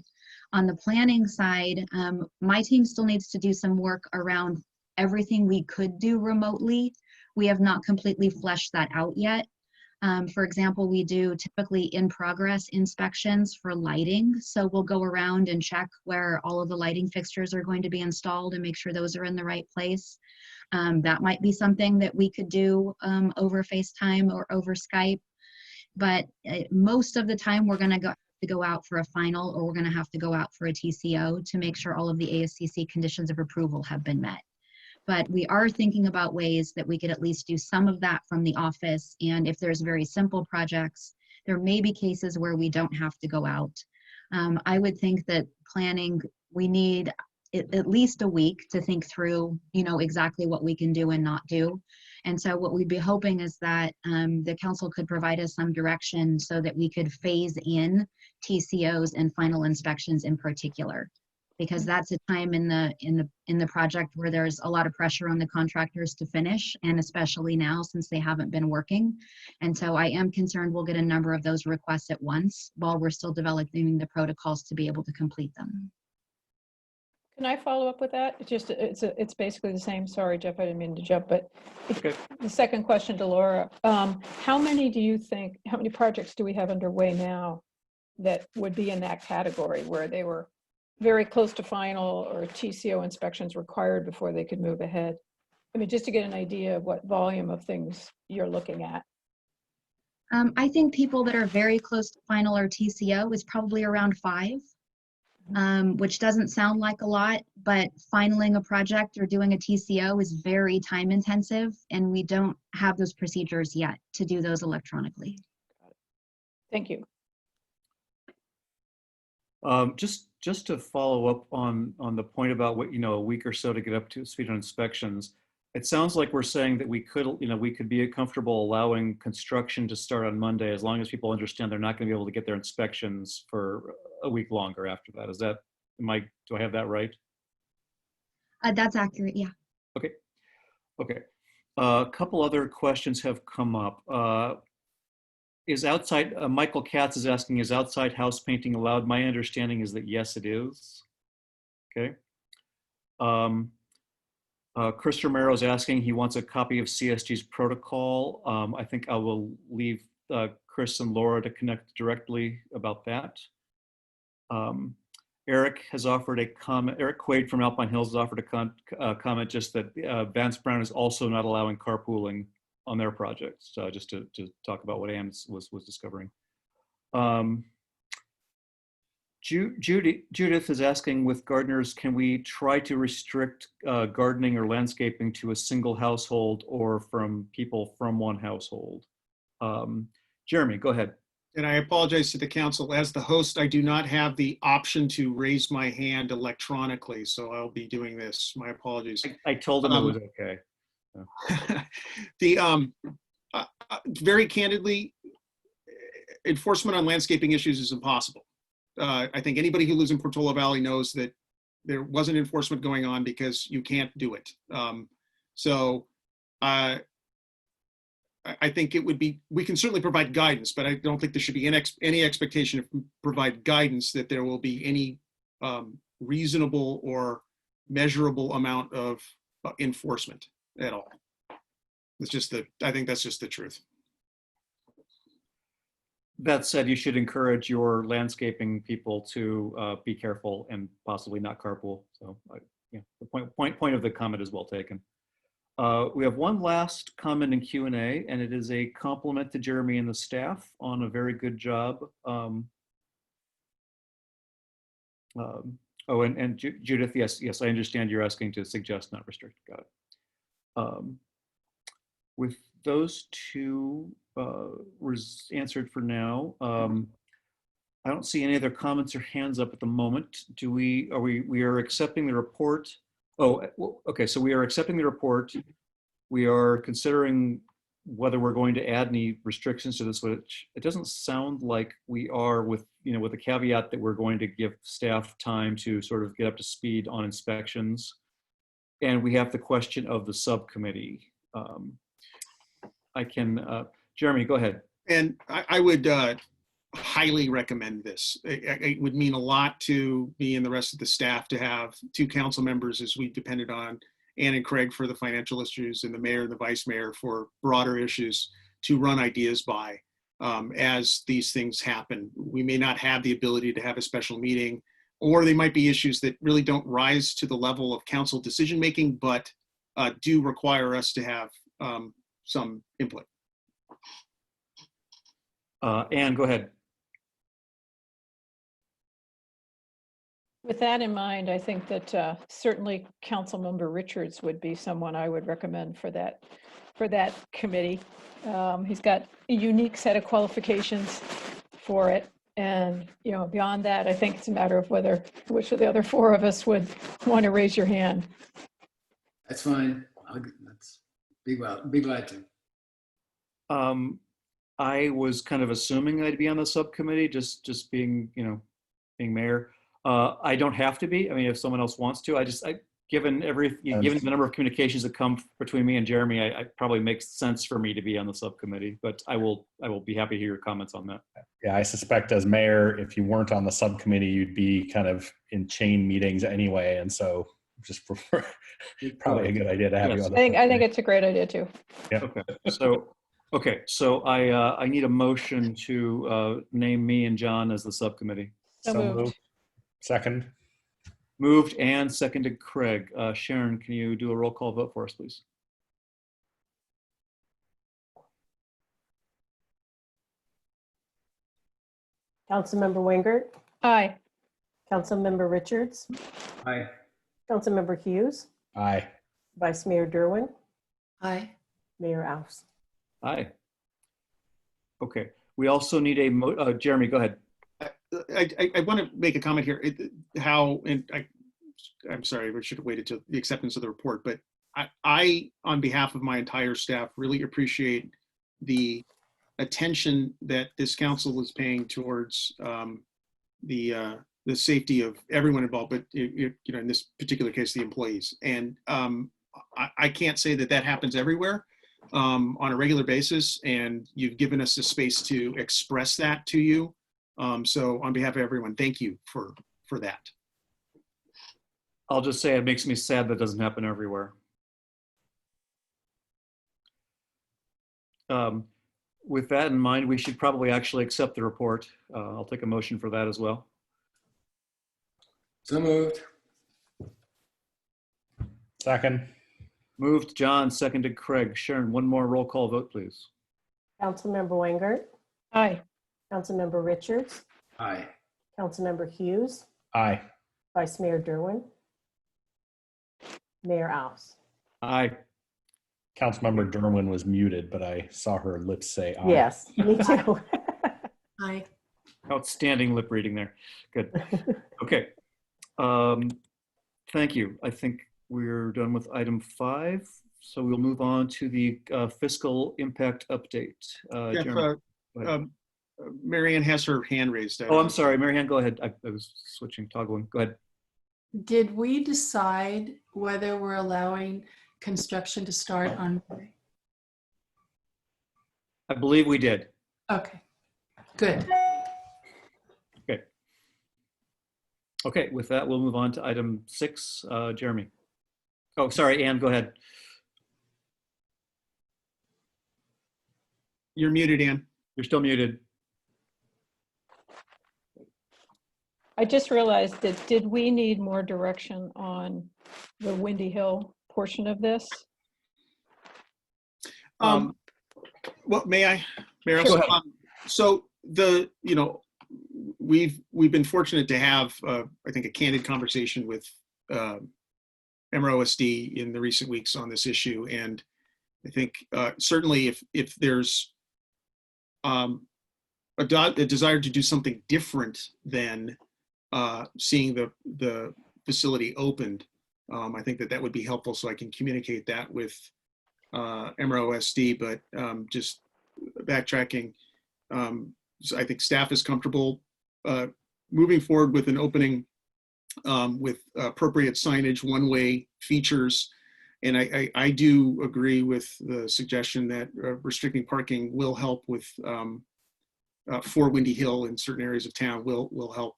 On the planning side, my team still needs to do some work around everything we could do remotely. We have not completely fleshed that out yet. For example, we do typically in-progress inspections for lighting. So we'll go around and check where all of the lighting fixtures are going to be installed and make sure those are in the right place. That might be something that we could do over FaceTime or over Skype. But most of the time we're going to go out for a final, or we're going to have to go out for a TCO to make sure all of the ASCC conditions of approval have been met. But we are thinking about ways that we could at least do some of that from the office. And if there's very simple projects, there may be cases where we don't have to go out. I would think that planning, we need at least a week to think through, exactly what we can do and not do. And so what we'd be hoping is that the council could provide us some direction so that we could phase in TCOs and final inspections in particular, because that's a time in the project where there's a lot of pressure on the contractors to finish, and especially now since they haven't been working. And so I am concerned we'll get a number of those requests at once while we're still developing the protocols to be able to complete them. Can I follow up with that? It's basically the same. Sorry, Jeff, I didn't mean to jump, but Okay. the second question to Laura, how many projects do we have underway now that would be in that category where they were very close to final or TCO inspections required before they could move ahead? I mean, just to get an idea of what volume of things you're looking at. I think people that are very close to final or TCO is probably around 5, which doesn't sound like a lot, but finaling a project or doing a TCO is very time intensive, and we don't have those procedures yet to do those electronically. Thank you. Just to follow up on the point about what, a week or so to get up to speed on inspections. It sounds like we're saying that we could be comfortable allowing construction to start on Monday as long as people understand they're not going to be able to get their inspections for a week longer after that. Do I have that right? That's accurate, yeah. Okay. A couple other questions have come up. Michael Katz is asking, is outside house painting allowed? My understanding is that yes, it is. Okay. Chris Romero is asking, he wants a copy of CSG's protocol. I think I will leave Chris and Laura to connect directly about that. Eric has offered a comment. Eric Quaid from Alpine Hills has offered a comment just that Vance Brown is also not allowing carpooling on their projects. So just to talk about what Ann was discovering. Judith is asking, with gardeners, can we try to restrict gardening or landscaping to a single household or from people from one household? Jeremy, go ahead. And I apologize to the council. As the host, I do not have the option to raise my hand electronically, so I'll be doing this. My apologies. I told him it was okay. Very candidly, enforcement on landscaping issues is impossible. I think anybody who lives in Portola Valley knows that there wasn't enforcement going on because you can't do it. I think it would be, we can certainly provide guidance, but I don't think there should be any expectation to provide guidance that there will be any reasonable or measurable amount of enforcement at all. I think that's just the truth. That said, you should encourage your landscaping people to be careful and possibly not carpool. So the point of the comment is well taken. We have one last comment in Q&A, and it is a compliment to Jeremy and the staff on a very good job. Judith, yes, I understand you're asking to suggest not restrict. Got it. With those two answered for now, I don't see any other comments or hands up at the moment. We are accepting the report. Oh, okay, so we are accepting the report. We are considering whether we're going to add any restrictions to this, which it doesn't sound like we are, with the caveat that we're going to give staff time to sort of get up to speed on inspections. And we have the question of the subcommittee. Jeremy, go ahead. And I would highly recommend this. It would mean a lot to me and the rest of the staff to have 2 council members, as we depended on Ann and Craig for the financial issues and the mayor and the vice mayor for broader issues to run ideas by as these things happen. We may not have the ability to have a special meeting, or they might be issues that really don't rise to the level of council decision making, but do require us to have some input. Ann, go ahead. With that in mind, I think that certainly Councilmember Richards would be someone I would recommend for that committee. He's got a unique set of qualifications for it. And beyond that, I think it's a matter of which of the other 4 of us would want to raise your hand. That's fine. That's be glad to. I was kind of assuming I'd be on the subcommittee, just being mayor. I don't have to be. I mean, if someone else wants to, given the number of communications that come between me and Jeremy, I probably makes sense for me to be on the subcommittee, but I will be happy to hear your comments on that. Yeah, I suspect as mayor, if you weren't on the subcommittee, you'd be kind of in chain meetings anyway. And so just prefer, probably a good idea to have you on the I think it's a great idea too. Yeah. So I need a motion to name me and John as the subcommittee. So moved. Second. Moved and seconded Craig. Sharon, can you do a roll call vote for us, please? Councilmember Wingert, Aye. Councilmember Richards, Aye. Councilmember Hughes, Aye. Vice Mayor Derwin, Aye. Mayor Aus. Aye. Okay. We also need a Jeremy, go ahead. I want to make a comment here. I'm sorry, I should have waited till the acceptance of the report, but I, on behalf of my entire staff, really appreciate the attention that this council is paying towards the safety of everyone involved, but in this particular case, the employees. And I can't say that happens everywhere on a regular basis, and you've given us a space to express that to you. So on behalf of everyone, thank you for that. I'll just say it makes me sad that doesn't happen everywhere. With that in mind, we should probably actually accept the report. I'll take a motion for that as well. So moved. Second. Moved John, seconded Craig. Sharon, one more roll call vote, please. Councilmember Wingert, Aye. Councilmember Richards, Aye. Councilmember Hughes, Aye. Vice Mayor Derwin, Mayor Aus. Aye. Councilmember Derwin was muted, but I saw her lips say aye. Yes, me too. Aye. Outstanding lip reading there. Good. Okay. Thank you. I think we're done with item 5. So we'll move on to the fiscal impact update. Jeremy, Mary Ann has her hand raised. oh, I'm sorry. Mary Ann, go ahead. I was toggling. Go ahead. Did we decide whether we're allowing construction to start on Monday? I believe we did. Okay, good. Okay, with that, we'll move on to item 6. Jeremy. Oh, sorry, Ann, go ahead. You're muted, Ann. You're still muted. I just realized that, did we need more direction on the Windy Hill portion of this? Well, may I? Mayor, Go ahead. so we've been fortunate to have I think a candid conversation with MROSD in the recent weeks on this issue, and I think certainly if there's a desire to do something different than seeing the facility opened, I think that would be helpful, so I can communicate that with MROSD. But just backtracking, so I think staff is comfortable moving forward with an opening with appropriate signage, one-way features. And I do agree with the suggestion that restricting parking will help with for Windy Hill in certain areas of town will help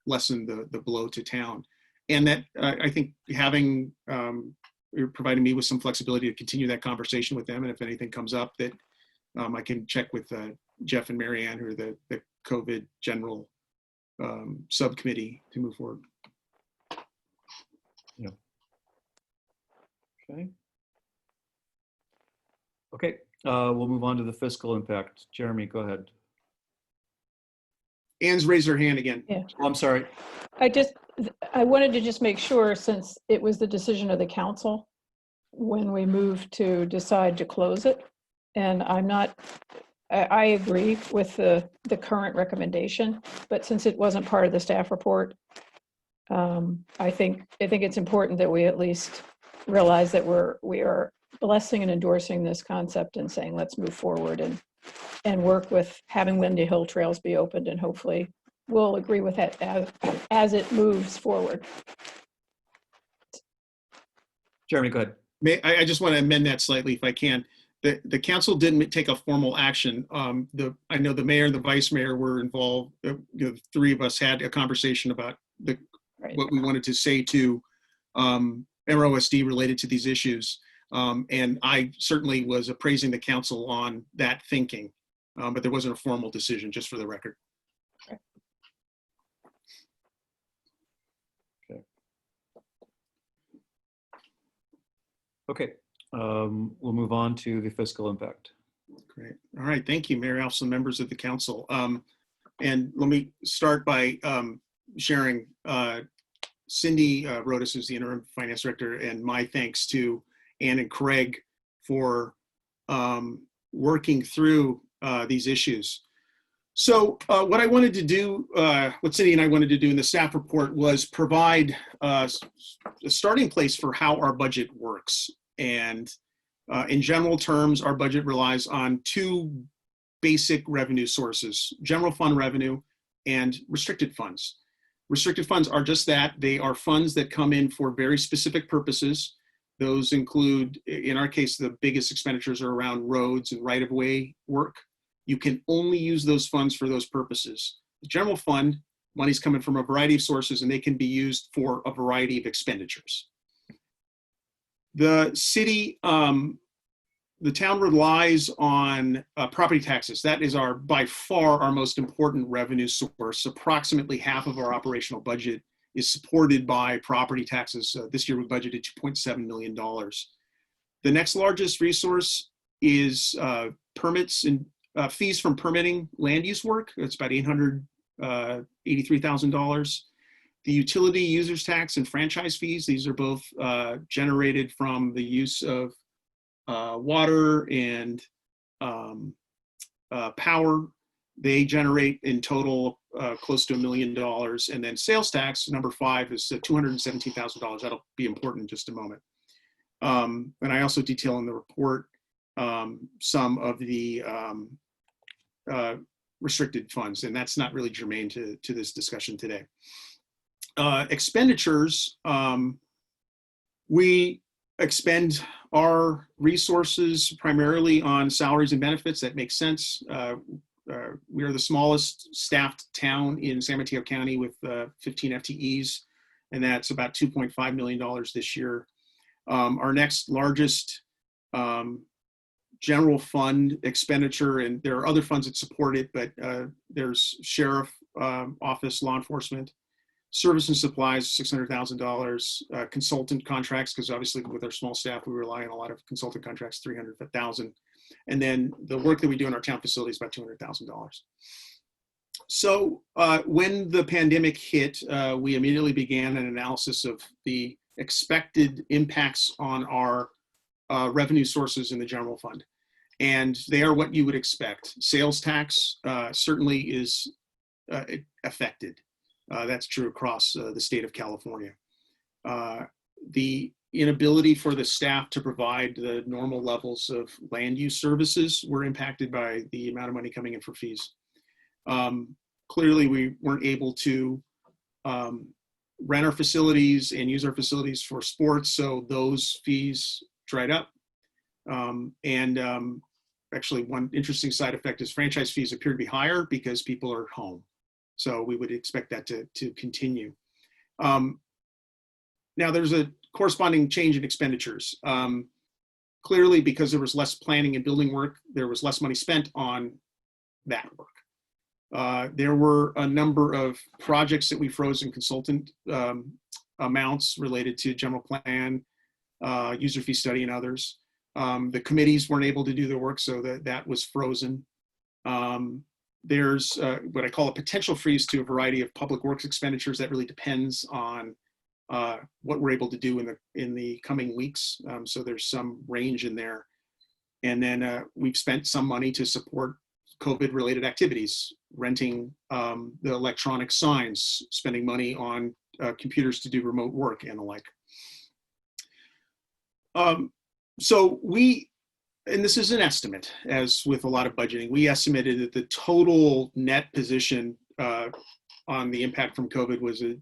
lessen the blow to town. And that I think having providing me with some flexibility to continue that conversation with them, and if anything comes up, that I can check with Jeff and Mary Ann, who are the COVID general subcommittee, to move forward. Yeah. Okay. Okay. We'll move on to the fiscal impact. Jeremy, go ahead. Ann's raised her hand again. Yeah. Oh, I'm sorry. I wanted to just make sure, since it was the decision of the council when we moved to decide to close it, and I agree with the current recommendation, but since it wasn't part of the staff report, I think it's important that we at least realize that we are blessing and endorsing this concept and saying, let's move forward and work with having Windy Hill trails be opened, and hopefully we'll agree with that as it moves forward. Jeremy, go ahead. I just want to amend that slightly if I can. The council didn't take a formal action. I know the mayor and the vice mayor were involved. The three of us had a conversation about what we wanted to say to MROSD related to these issues. And I certainly was appraising the council on that thinking, but there wasn't a formal decision, just for the record. Okay, we'll move on to the fiscal impact. Great. All right. Thank you, Mayor Alpson, members of the council. And let me start by sharing Cindy Rodas, who's the interim finance director, and my thanks to Ann and Craig for working through these issues. So what I wanted to do, what Cindy and I wanted to do in the staff report was provide a starting place for how our budget works. And in general terms, our budget relies on two basic revenue sources: general fund revenue and restricted funds. Restricted funds are just that. They are funds that come in for very specific purposes. Those include, in our case, the biggest expenditures are around roads and right-of-way work. You can only use those funds for those purposes. The general fund, money's coming from a variety of sources, and they can be used for a variety of expenditures. The city, the town relies on property taxes. That is by far our most important revenue source. Approximately half of our operational budget is supported by property taxes. This year we budgeted $2.7 million. The next largest resource is permits and fees from permitting land use work. It's about $883,000. The utility users tax and franchise fees, these are both generated from the use of water and power. They generate in total close to $1 million. And then sales tax, number 5, is $217,000. That'll be important in just a moment. And I also detail in the report some of the restricted funds, and that's not really germane to this discussion today. Expenditures, we expend our resources primarily on salaries and benefits. That makes sense. We are the smallest staffed town in San Mateo County with 15 FTEs, and that's about $2.5 million this year. Our next largest general fund expenditure, and there are other funds that support it, but there's sheriff office, law enforcement, service and supplies, $600,000, consultant contracts, because obviously with our small staff, we rely on a lot of consultant contracts, $300,000. And then the work that we do in our town facility is about $200,000. So when the pandemic hit, we immediately began an analysis of the expected impacts on our revenue sources in the general fund. And they are what you would expect. Sales tax certainly is affected. That's true across the state of California. The inability for the staff to provide the normal levels of land use services were impacted by the amount of money coming in for fees. Clearly, we weren't able to rent our facilities and use our facilities for sports, so those fees dried up. Actually, one interesting side effect is franchise fees appear to be higher because people are home. So we would expect that to continue. Now there's a corresponding change in expenditures. Clearly, because there was less planning and building work, there was less money spent on that work. There were a number of projects that we froze in consultant amounts related to general plan, user fee study, and others. The committees weren't able to do their work, so that was frozen. There's what I call a potential freeze to a variety of public works expenditures. That really depends on what we're able to do in the coming weeks. So there's some range in there. And then we've spent some money to support COVID-related activities, renting the electronic signs, spending money on computers to do remote work and the like. So and this is an estimate, as with a lot of budgeting, we estimated that the total net position on the impact from COVID was a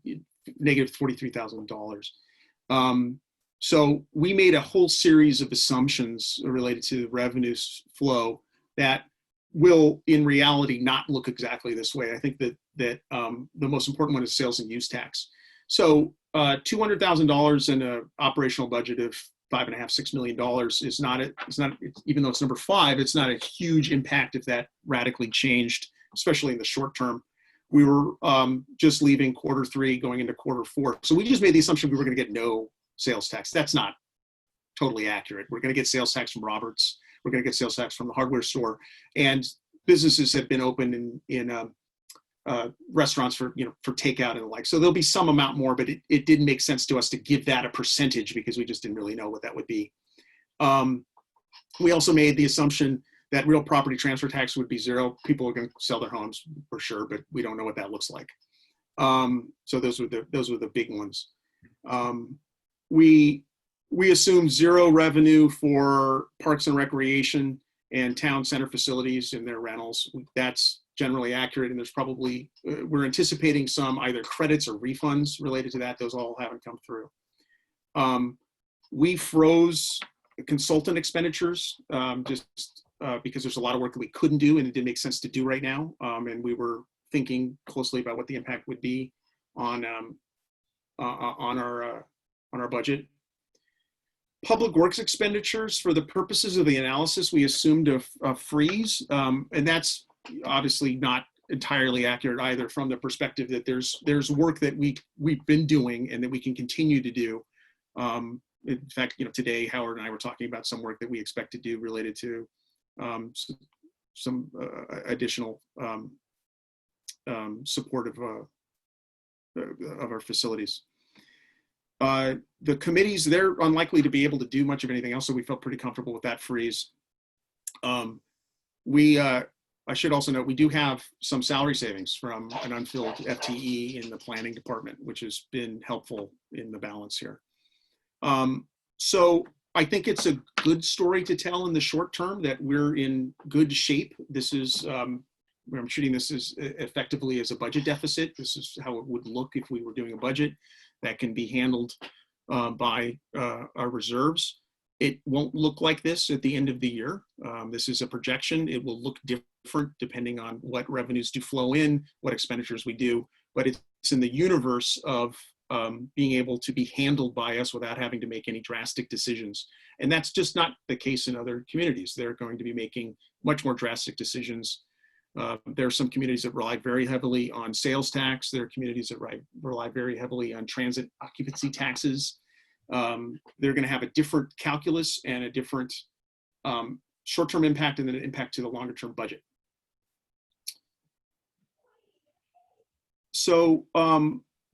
negative $43,000. So we made a whole series of assumptions related to revenue flow that will in reality not look exactly this way. I think that the most important one is sales and use tax. So $200,000 in an operational budget of $5.5–6 million is not, even though it's number 5, it's not a huge impact if that radically changed, especially in the short term. We were just leaving Q3, going into Q4. So we just made the assumption we were going to get no sales tax. That's not totally accurate. We're going to get sales tax from Roberts. We're going to get sales tax from the hardware store, and businesses have been open in restaurants for takeout and the like. So there'll be some amount more, but it didn't make sense to us to give that a percentage because we just didn't really know what that would be. We also made the assumption that real property transfer tax would be 0. People are going to sell their homes for sure, but we don't know what that looks like. So those were the big ones. We assumed 0 revenue for parks and recreation and town center facilities in their rentals. That's generally accurate, and there's probably, we're anticipating some either credits or refunds related to that. Those all haven't come through. We froze consultant expenditures because there's a lot of work that we couldn't do and it didn't make sense to do right now. And we were thinking closely about what the impact would be on our budget. Public works expenditures, for the purposes of the analysis, we assumed a freeze, and that's obviously not entirely accurate either, from the perspective that there's work that we've been doing and that we can continue to do. In fact, today Howard and I were talking about some work that we expect to do related to some additional support of our facilities. The committees, they're unlikely to be able to do much of anything else, so we felt pretty comfortable with that freeze. I should also note, we do have some salary savings from an unfilled FTE in the planning department, which has been helpful in the balance here. So I think it's a good story to tell in the short term that we're in good shape. This is, I'm treating this as effectively as a budget deficit. This is how it would look if we were doing a budget that can be handled by our reserves. It won't look like this at the end of the year. This is a projection. It will look different depending on what revenues do flow in, what expenditures we do, but it's in the universe of being able to be handled by us without having to make any drastic decisions. And that's just not the case in other communities. They're going to be making much more drastic decisions. There are some communities that rely very heavily on sales tax. There are communities that rely very heavily on transit occupancy taxes. They're going to have a different calculus and a different short-term impact and then an impact to the longer-term budget. So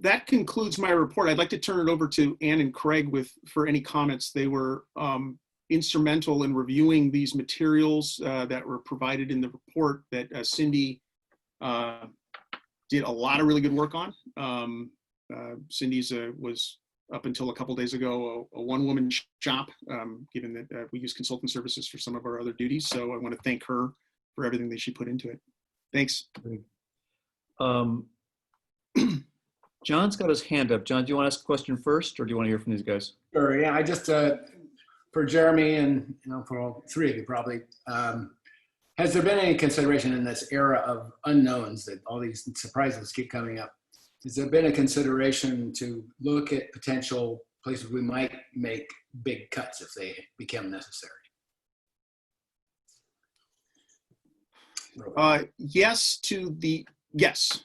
that concludes my report. I'd like to turn it over to Ann and Craig for any comments. They were instrumental in reviewing these materials that were provided in the report that Cindy did a lot of really good work on. Cindy's was, up until a couple days ago, a one-woman shop, given that we use consultant services for some of our other duties. So I want to thank her for everything that she put into it. Thanks. John's got his hand up. John, do you want to ask a question first, or do you want to hear from these guys? Sure, yeah, I just, for Jeremy and for all 3 of you probably, has there been any consideration in this era of unknowns that all these surprises keep coming up? Has there been a consideration to look at potential places we might make big cuts if they become necessary? Yes.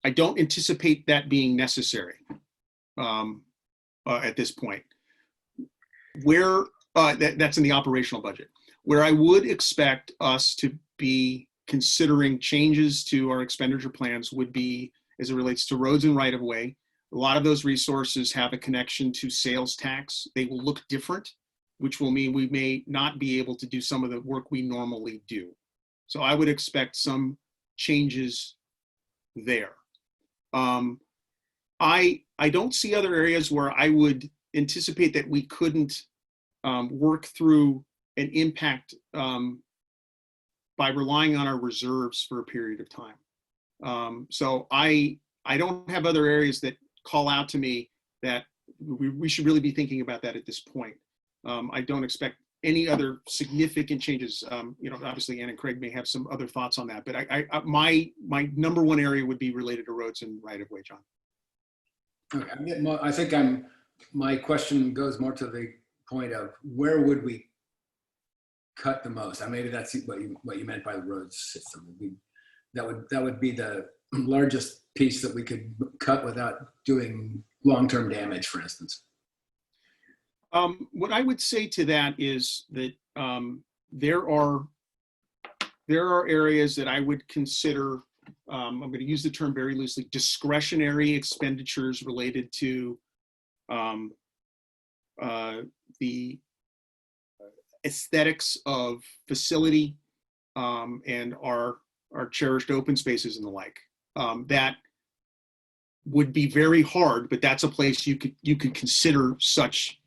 I don't anticipate that being necessary at this point. Where that's in the operational budget. Where I would expect us to be considering changes to our expenditure plans would be as it relates to roads and right-of-way. A lot of those resources have a connection to sales tax. They will look different, which will mean we may not be able to do some of the work we normally do. So I would expect some changes there. I don't see other areas where I would anticipate that we couldn't work through an impact by relying on our reserves for a period of time. So I don't have other areas that call out to me that we should really be thinking about that at this point. I don't expect any other significant changes. Obviously Ann and Craig may have some other thoughts on that, but my number one area would be related to roads and right-of-way, John. Okay. I think my question goes more to the point of where would we cut the most? Maybe that's what you meant by the road system. That would be the largest piece that we could cut without doing long-term damage, for instance. What I would say to that is that there are areas that I would consider, I'm going to use the term very loosely, discretionary expenditures related to the aesthetics of facility and our cherished open spaces and the like. That would be very hard, but that's a place you could consider such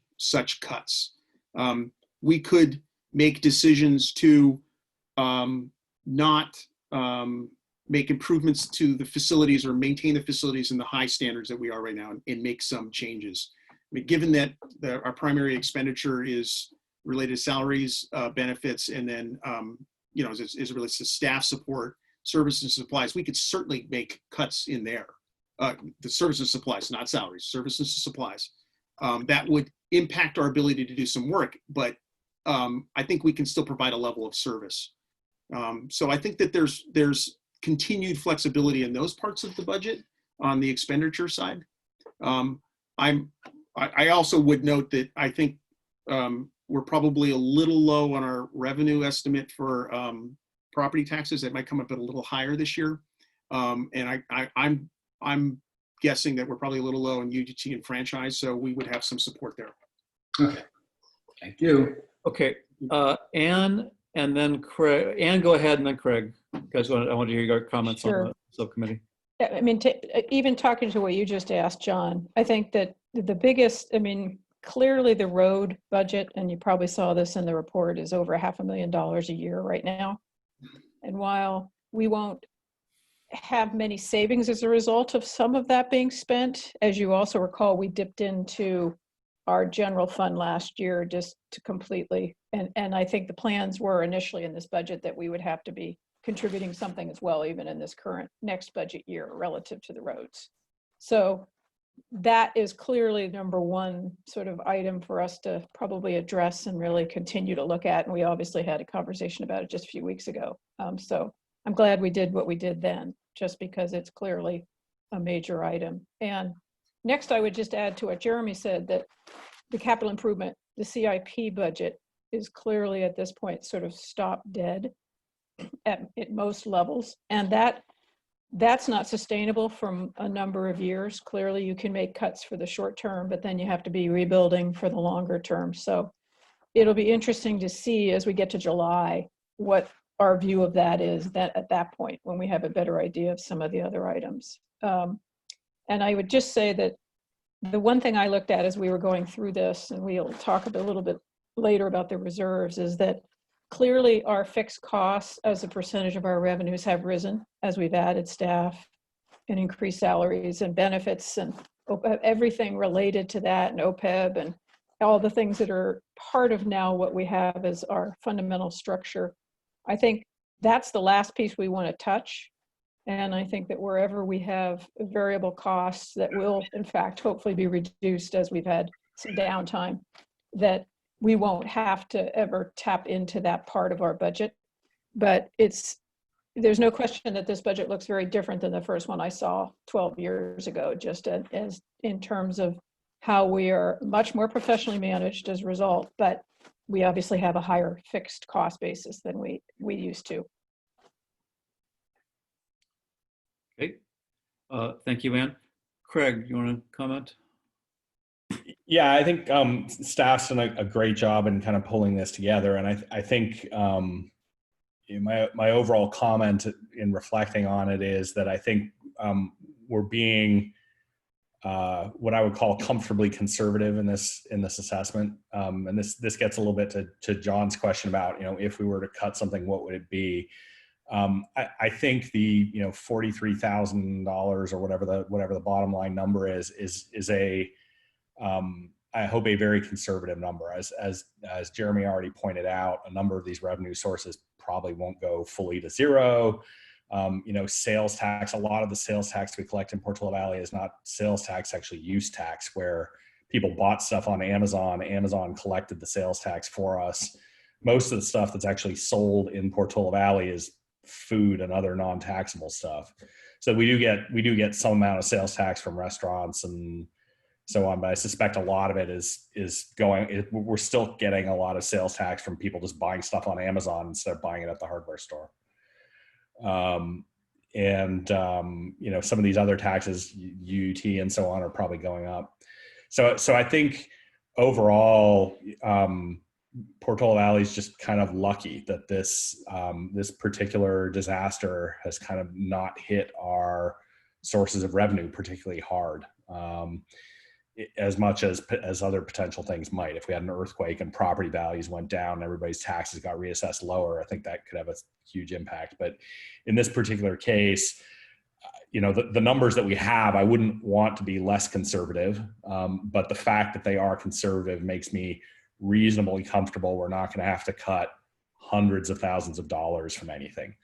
cuts. We could make decisions to not make improvements to the facilities or maintain the facilities in the high standards that we are right now and make some changes. Given that our primary expenditure is related to salaries, benefits, and then as it relates to staff support, services and supplies, we could certainly make cuts in there. The services and supplies, not salaries, services and supplies. That would impact our ability to do some work, but I think we can still provide a level of service. So I think that there's continued flexibility in those parts of the budget on the expenditure side. I also would note that I think we're probably a little low on our revenue estimate for property taxes. That might come up a little higher this year. And I'm guessing that we're probably a little low in UGT and franchise, so we would have some support there. Okay, thank you. Okay, Ann, and then Craig. Ann, go ahead, and then Craig. Guys, I want to hear your comments Sure. on the subcommittee. I mean, even talking to what you just asked, John, I think that the biggest, clearly the road budget, and you probably saw this in the report, is over $500,000 a year right now. And while we won't have many savings as a result of some of that being spent, as you also recall, we dipped into our general fund last year just to completely, and I think the plans were initially in this budget that we would have to be contributing something as well, even in this next budget year relative to the roads. So that is clearly number one sort of item for us to probably address and really continue to look at. And we obviously had a conversation about it just a few weeks ago. So I'm glad we did what we did then, just because it's clearly a major item. And next, I would just add to what Jeremy said, that the capital improvement, the CIP budget, is clearly at this point sort of stop dead at most levels. And that's not sustainable from a number of years. Clearly, you can make cuts for the short term, but then you have to be rebuilding for the longer term. So it'll be interesting to see as we get to July what our view of that is at that point, when we have a better idea of some of the other items. And I would just say that the one thing I looked at as we were going through this, and we'll talk a little bit later about the reserves, is that clearly our fixed costs as a percentage of our revenues have risen as we've added staff and increased salaries and benefits and everything related to that, and OPEB and all the things that are part of now what we have as our fundamental structure. I think that's the last piece we want to touch. And I think that wherever we have variable costs that will, in fact, hopefully be reduced as we've had some downtime, that we won't have to ever tap into that part of our budget. But there's no question that this budget looks very different than the first one I saw 12 years ago, just as in terms of how we are much more professionally managed as a result, but we obviously have a higher fixed cost basis than we used to. Okay, thank you, Ann. Craig, you want to comment? Yeah, I think staff's done a great job in kind of pulling this together, and I think my overall comment in reflecting on it is that I think we're being what I would call comfortably conservative in this assessment, and this gets a little bit to John's question about, if we were to cut something, what would it be? I think the $43,000 or whatever the bottom line number is I hope a very conservative number. As Jeremy already pointed out, a number of these revenue sources probably won't go fully to zero. Sales tax, a lot of the sales tax we collect in Portola Valley is not sales tax, actually use tax, where people bought stuff on Amazon. Amazon collected the sales tax for us. Most of the stuff that's actually sold in Portola Valley is food and other non-taxable stuff. So we do get some amount of sales tax from restaurants and so on, but I suspect a lot of it we're still getting a lot of sales tax from people just buying stuff on Amazon instead of buying it at the hardware store. Some of these other taxes, UT and so on, are probably going up. So I think overall, Portola Valley is just kind of lucky that this particular disaster has kind of not hit our sources of revenue particularly hard, as much as other potential things might. If we had an earthquake and property values went down and everybody's taxes got reassessed lower, I think that could have a huge impact. But in this particular case, the numbers that we have, I wouldn't want to be less conservative, but the fact that they are conservative makes me reasonably comfortable we're not going to have to cut hundreds of thousands of dollars from anything.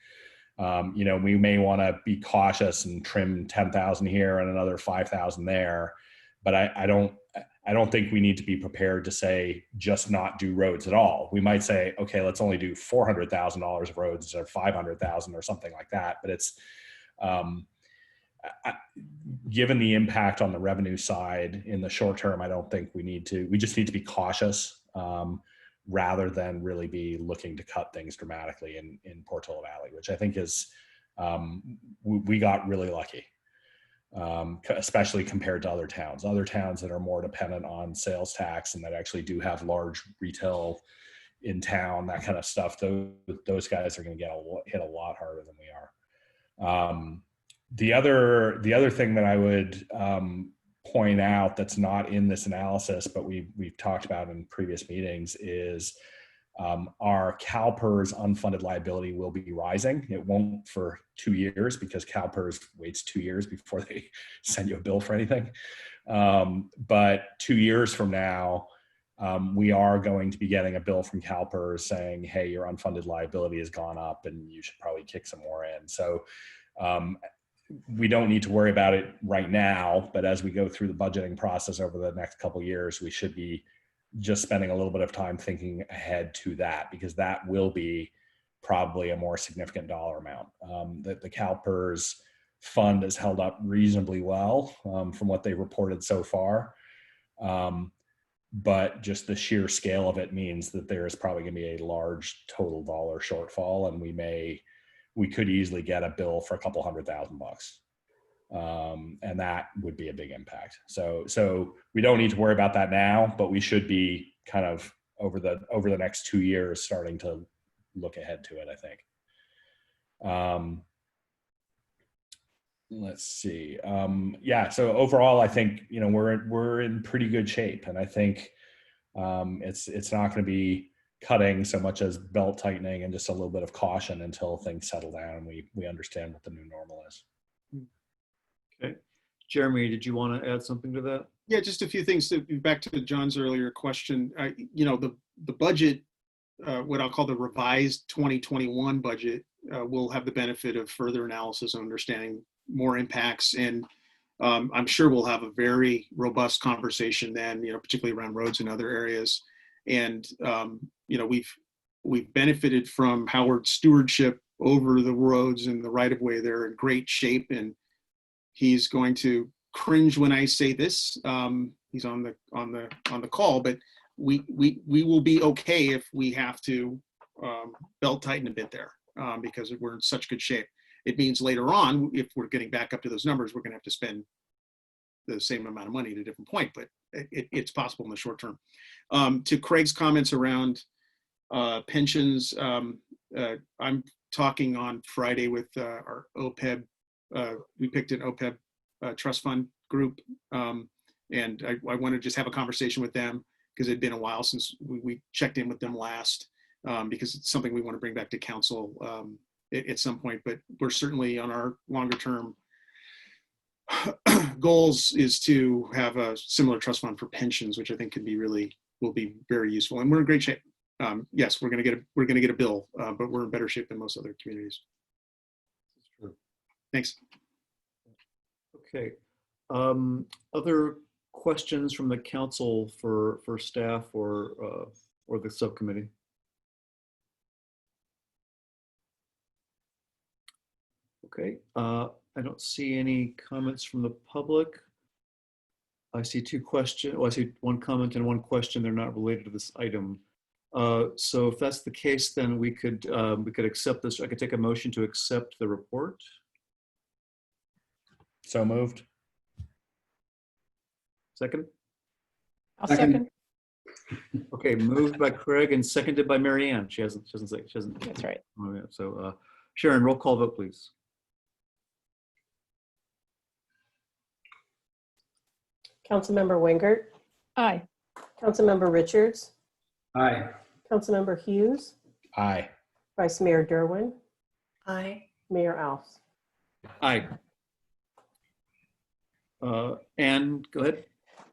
We may want to be cautious and trim 10,000 here and another 5,000 there, but I don't think we need to be prepared to say just not do roads at all. We might say, okay, let's only do $400,000 of roads instead of 500,000 or something like that. But it's given the impact on the revenue side in the short term, I don't think we just need to be cautious rather than really be looking to cut things dramatically in Portola Valley, which I think is, we got really lucky. Especially compared to other towns that are more dependent on sales tax and that actually do have large retail in town, that kind of stuff. Those guys are going to get hit a lot harder than we are. The other thing that I would point out that's not in this analysis, but we've talked about in previous meetings, is our CalPERS unfunded liability will be rising. It won't for 2 years because CalPERS waits 2 years before they send you a bill for anything. But 2 years from now, we are going to be getting a bill from CalPERS saying, hey, your unfunded liability has gone up and you should probably kick some more in. So we don't need to worry about it right now, but as we go through the budgeting process over the next couple of years, we should be just spending a little bit of time thinking ahead to that, because that will be probably a more significant dollar amount. The CalPERS fund has held up reasonably well from what they reported so far. But just the sheer scale of it means that there is probably going to be a large total dollar shortfall, and we could easily get a bill for a couple $100,000. And that would be a big impact. So we don't need to worry about that now, but we should be kind of over the next 2 years starting to look ahead to it, I think. Let's see. So overall, I think, we're in pretty good shape, and I think it's not going to be cutting so much as belt tightening and just a little bit of caution until things settle down and we understand what the new normal is. Okay. Jeremy, did you want to add something to that? Yeah, just a few things back to John's earlier question. The budget, what I'll call the revised 2021 budget, will have the benefit of further analysis and understanding more impacts. And I'm sure we'll have a very robust conversation then, particularly around roads and other areas. And, we've benefited from Howard's stewardship over the roads and the right of way. They're in great shape, and he's going to cringe when I say this. He's on the call, but we will be okay if we have to belt tighten a bit there because we're in such good shape. It means later on, if we're getting back up to those numbers, we're going to have to spend the same amount of money at a different point, but it's possible in the short term. To Craig's comments around pensions, I'm talking on Friday with our OPEB. We picked an OPEB trust fund group, and I want to just have a conversation with them because it'd been a while since we checked in with them last, because it's something we want to bring back to council at some point. But we're certainly on our longer term goals is to have a similar trust fund for pensions, which I think will be very useful. And we're in great shape. Yes, we're going to get a bill, but we're in better shape than most other communities. Thanks. Okay. Other questions from the council for staff or the subcommittee? Okay. I don't see any comments from the public. I see two questions. Well, I see one comment and one question. They're not related to this item. So if that's the case, then we could accept this. I could take a motion to accept the report. So moved. Second? I'll second. Okay, moved by Craig and seconded by Mary Ann. She hasn't. That's right. So Sharon, roll call vote, please. Councilmember Wingert, Aye. Councilmember Richards, Aye. Councilmember Hughes, Aye. Vice Mayor Derwin, Aye. Mayor Alves. Aye. Ann, go ahead.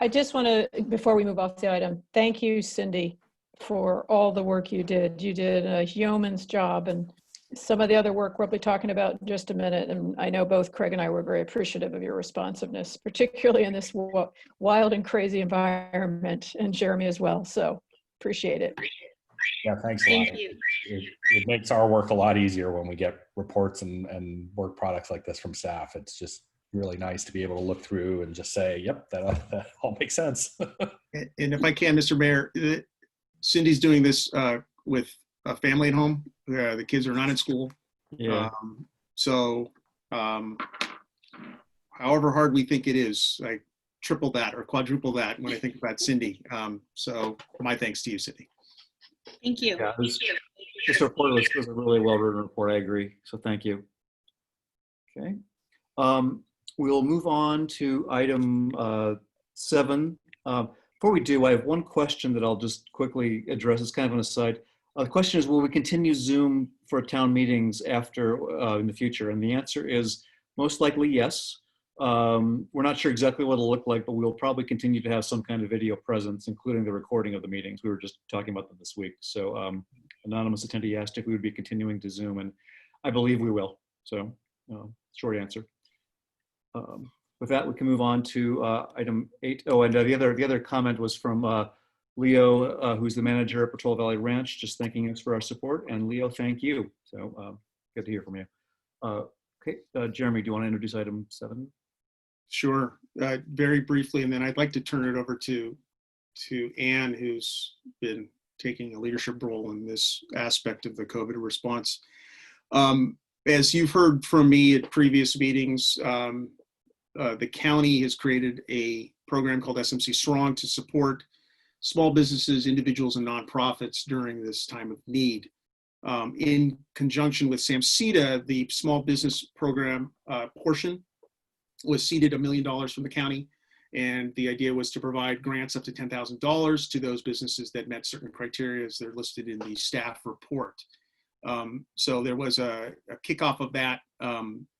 I just want to, before we move off the item, thank you, Cindy, for all the work you did. You did a yeoman's job, and some of the other work we'll be talking about in just a minute. And I know both Craig and I were very appreciative of your responsiveness, particularly in this wild and crazy environment, and Jeremy as well. So appreciate it. Yeah, thanks a lot. Thank you. It makes our work a lot easier when we get reports and work products like this from staff. It's just really nice to be able to look through and just say, yep, that all makes sense. And if I can, Mr. Mayor, Cindy's doing this with a family at home. The kids are not in school. Yeah. However hard we think it is, I triple that or quadruple that when I think about Cindy. So my thanks to you, Cindy. Thank you. Yeah, this report was a really well-written report. I agree. So thank you. Okay. We'll move on to item 7. Before we do, I have one question that I'll just quickly address. It's kind of an aside. The question is, will we continue Zoom for town meetings after in the future? And the answer is most likely yes. We're not sure exactly what it'll look like, but we'll probably continue to have some kind of video presence, including the recording of the meetings. We were just talking about them this week. So anonymous attendee asked if we would be continuing to Zoom, and I believe we will. So short answer. With that, we can move on to item 8. Oh, and the other comment was from Leo, who's the manager at Portola Valley Ranch, just thanking us for our support. And Leo, thank you. So good to hear from you. Okay, Jeremy, do you want to introduce item 7? Sure, very briefly, and then I'd like to turn it over to Ann, who's been taking a leadership role in this aspect of the COVID response. As you've heard from me at previous meetings, the county has created a program called SMC Strong to support small businesses, individuals, and nonprofits during this time of need. In conjunction with SAMCETA, the small business program portion was seeded $1 million from the county. And the idea was to provide grants up to $10,000 to those businesses that met certain criteria as they're listed in the staff report. So there was a kickoff of that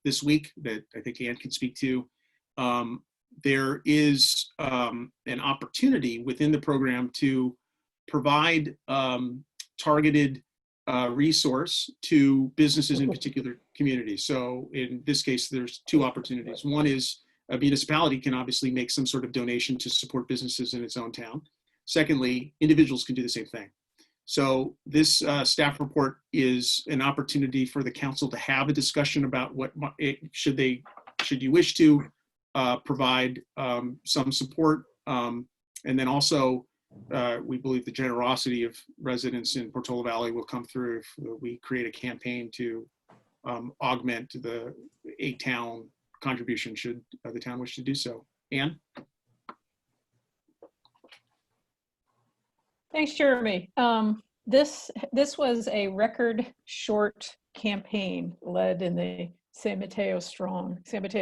this week that I think Ann can speak to. There is an opportunity within the program to provide targeted resource to businesses in particular communities. So in this case, there's 2 opportunities. One is a municipality can obviously make some sort of donation to support businesses in its own town. Secondly, individuals can do the same thing. So this staff report is an opportunity for the council to have a discussion about what should you wish to provide some support, and then also we believe the generosity of residents in Portola Valley will come through if we create a campaign to augment the 8-town contribution should the town wish to do so. Ann? Thanks, Jeremy. This was a record short campaign led in the San Mateo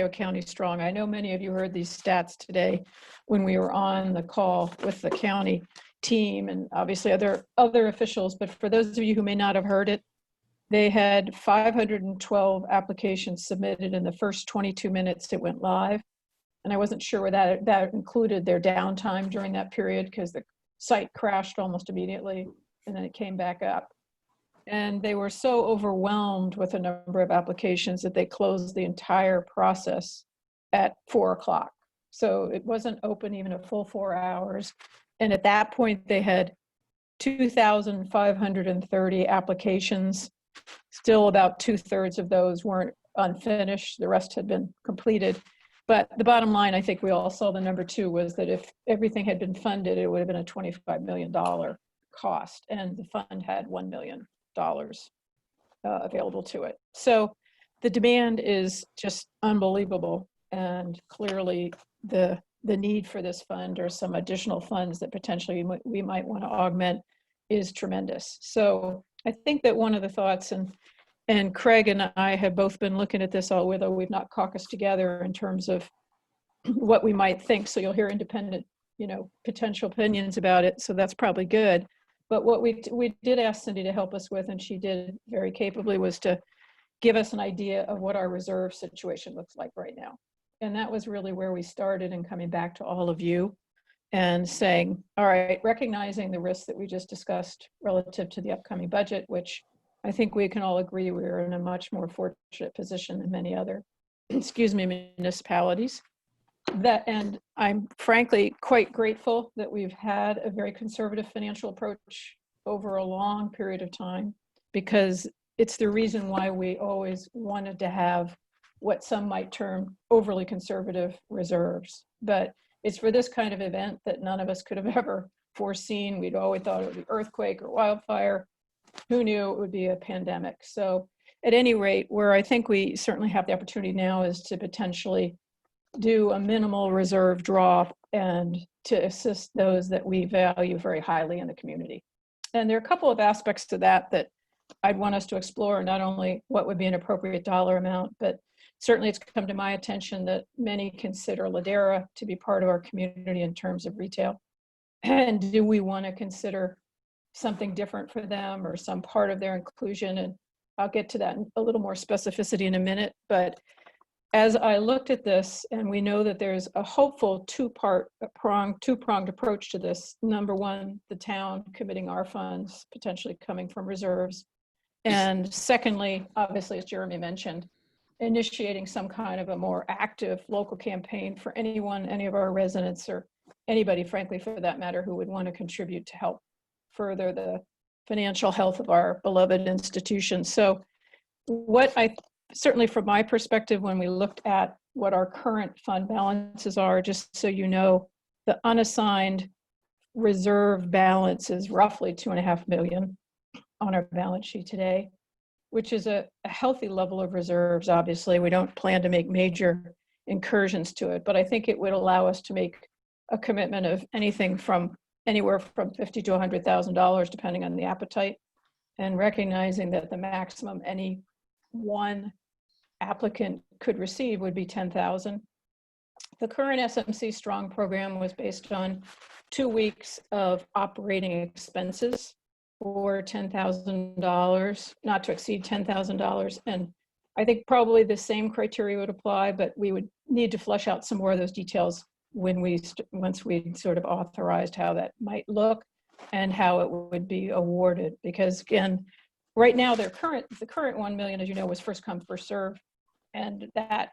County Strong. I know many of you heard these stats today when we were on the call with the county team and obviously other officials, but for those of you who may not have heard it, they had 512 applications submitted in the first 22 minutes it went live. And I wasn't sure whether that included their downtime during that period because the site crashed almost immediately and then it came back up. And they were so overwhelmed with a number of applications that they closed the entire process at 4 o'clock. So it wasn't open even a full 4 hours. And at that point, they had 2,530 applications. Still about 2/3 of those weren't unfinished. The rest had been completed. But the bottom line, I think we all saw the number 2 was that if everything had been funded, it would have been a $25 million cost. And the fund had $1 million available to it. So the demand is just unbelievable. And clearly the need for this fund or some additional funds that potentially we might want to augment is tremendous. So I think that one of the thoughts, and Craig and I have both been looking at this, although we've not caucused together in terms of what we might think. So you'll hear independent, potential opinions about it. So that's probably good. But what we did ask Cindy to help us with, and she did very capably, was to give us an idea of what our reserve situation looks like right now. And that was really where we started in coming back to all of you and saying, all right, recognizing the risks that we just discussed relative to the upcoming budget, which I think we can all agree we're in a much more fortunate position than many other, municipalities. And I'm frankly quite grateful that we've had a very conservative financial approach over a long period of time, because it's the reason why we always wanted to have what some might term overly conservative reserves. But it's for this kind of event that none of us could have ever foreseen. We'd always thought it would be earthquake or wildfire. Who knew it would be a pandemic? So at any rate, where I think we certainly have the opportunity now is to potentially do a minimal reserve draw and to assist those that we value very highly in the community. And there are a couple of aspects to that I'd want us to explore, not only what would be an appropriate dollar amount, but certainly it's come to my attention that many consider Ladera to be part of our community in terms of retail. And do we want to consider something different for them or some part of their inclusion? And I'll get to that in a little more specificity in a minute. But as I looked at this, and we know that there's a hopeful two-pronged approach to this. Number one, the town committing our funds, potentially coming from reserves. And secondly, obviously, as Jeremy mentioned, initiating some kind of a more active local campaign for anyone, any of our residents, or anybody, frankly, for that matter, who would want to contribute to help further the financial health of our beloved institution. So certainly from my perspective, when we looked at what our current fund balances are, just so you know, the unassigned reserve balance is roughly $2.5 million on our balance sheet today, which is a healthy level of reserves. Obviously, we don't plan to make major incursions to it, but I think it would allow us to make a commitment of anywhere from $50,000 to $100,000, depending on the appetite, and recognizing that the maximum any one applicant could receive would be $10,000. The current SMC Strong program was based on 2 weeks of operating expenses for $10,000, not to exceed $10,000. And I think probably the same criteria would apply, but we would need to flesh out some more of those details once we sort of authorized how that might look and how it would be awarded. Because again, right now the current $1 million, as you know, was first come, first serve, and that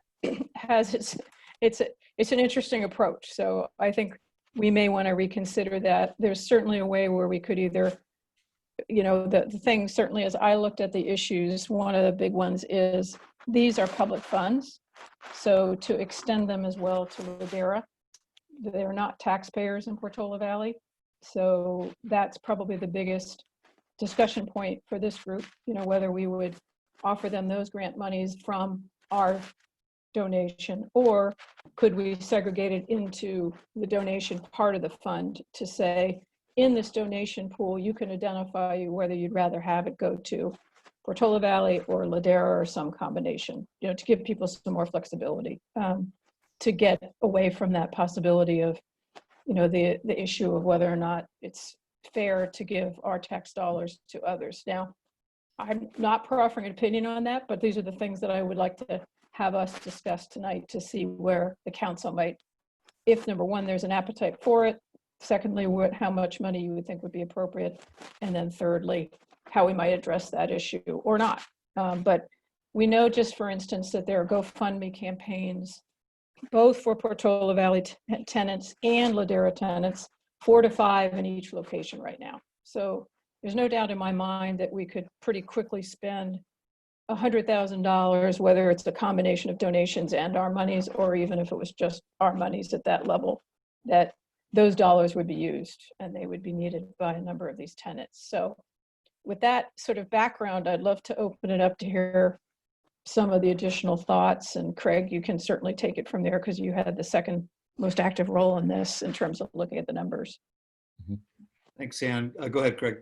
has it's an interesting approach. So I think we may want to reconsider that. There's certainly a way where we could either, the thing certainly as I looked at the issues, one of the big ones is these are public funds. So to extend them as well to Ladera, they're not taxpayers in Portola Valley. So that's probably the biggest discussion point for this group, whether we would offer them those grant monies from our donation, or could we segregate it into the donation part of the fund to say, in this donation pool, you can identify whether you'd rather have it go to Portola Valley or Ladera or some combination, to give people some more flexibility, to get away from that possibility of, the issue of whether or not it's fair to give our tax dollars to others. Now, I'm not proffering an opinion on that, but these are the things that I would like to have us discuss tonight to see where the council might, if number one, there's an appetite for it. Secondly, how much money you would think would be appropriate. And then thirdly, how we might address that issue or not. But we know, just for instance, that there are GoFundMe campaigns, both for Portola Valley tenants and Ladera tenants, 4 to 5 in each location right now. So there's no doubt in my mind that we could pretty quickly spend $100,000, whether it's a combination of donations and our monies, or even if it was just our monies at that level, that those dollars would be used and they would be needed by a number of these tenants. So with that sort of background, I'd love to open it up to hear some of the additional thoughts. And Craig, you can certainly take it from there because you had the second most active role in this in terms of looking at the numbers. Thanks, Ann. Go ahead, Craig.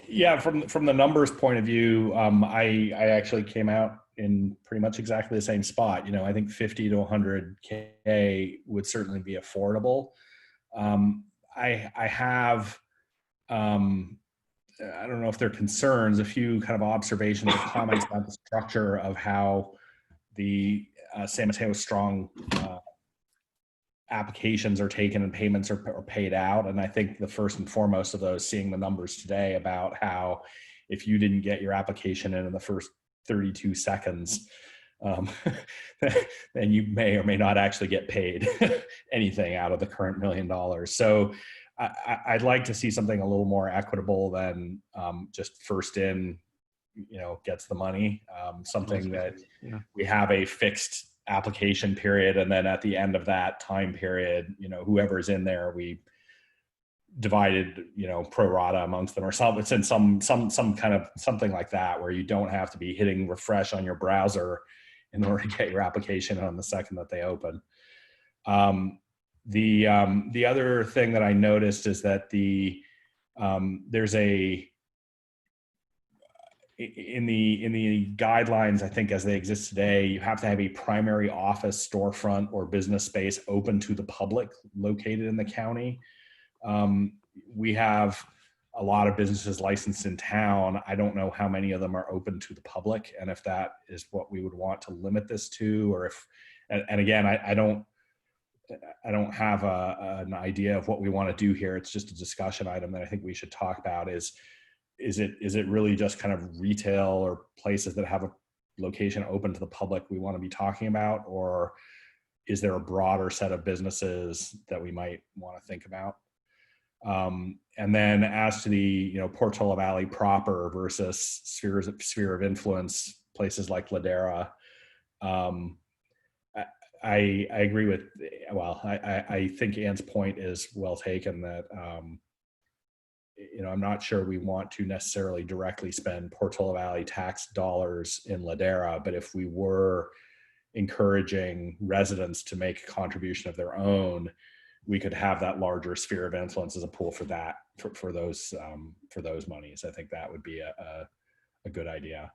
Yeah, from the numbers point of view, I actually came out in pretty much exactly the same spot. You know, I think 50 to 100K would certainly be affordable. I have, I don't know if they're concerns, a few kind of observations or comments about the structure of how the San Mateo Strong applications are taken and payments are paid out. And I think the first and foremost of those, seeing the numbers today about how if you didn't get your application in the first 32 seconds, then you may or may not actually get paid anything out of the current $1 million. So I'd like to see something a little more equitable than just first in, you know, gets the money. Something that we have a fixed application period, and then at the end of that time period, you know, whoever's in there, we divided, you know, pro rata amongst them, or some, it's in some kind of something like that, where you don't have to be hitting refresh on your browser in order to get your application on the second that they open. The other thing that I noticed is that there's in the guidelines, I think as they exist today, you have to have a primary office, storefront, or business space open to the public located in the county. We have a lot of businesses licensed in town. I don't know how many of them are open to the public, and if that is what we would want to limit this to, or if, and again, I don't have an idea of what we want to do here. It's just a discussion item that I think we should talk about. Is it really just kind of retail or places that have a location open to the public we want to be talking about, or is there a broader set of businesses that we might want to think about? And then as to the, you know, Portola Valley proper versus sphere of influence, places like Ladera, I agree with, well, I think Ann's point is well taken, that, you know, I'm not sure we want to necessarily directly spend Portola Valley tax dollars in Ladera, but if we were encouraging residents to make a contribution of their own, we could have that larger sphere of influence as a pool for that, for those monies. I think that would be a good idea.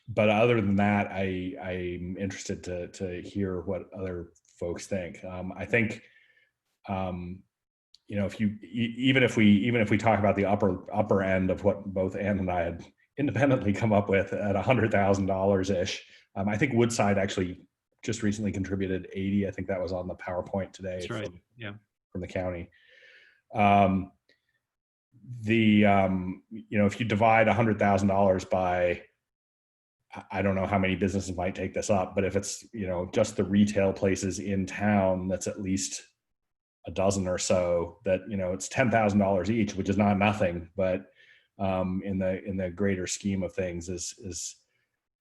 But other than that, I'm interested to hear what other folks think. I think, you know, even if we talk about the upper end of what both Ann and I had independently come up with at $100,000 ish, I think Woodside actually just recently contributed 80. I think that was on the PowerPoint today. That's right. From the county. You know, if you divide $100,000 by, I don't know how many businesses might take this up, but if it's, you know, just the retail places in town, that's at least a dozen or so, that, you know, it's $10,000 each, which is not nothing, but in the greater scheme of things is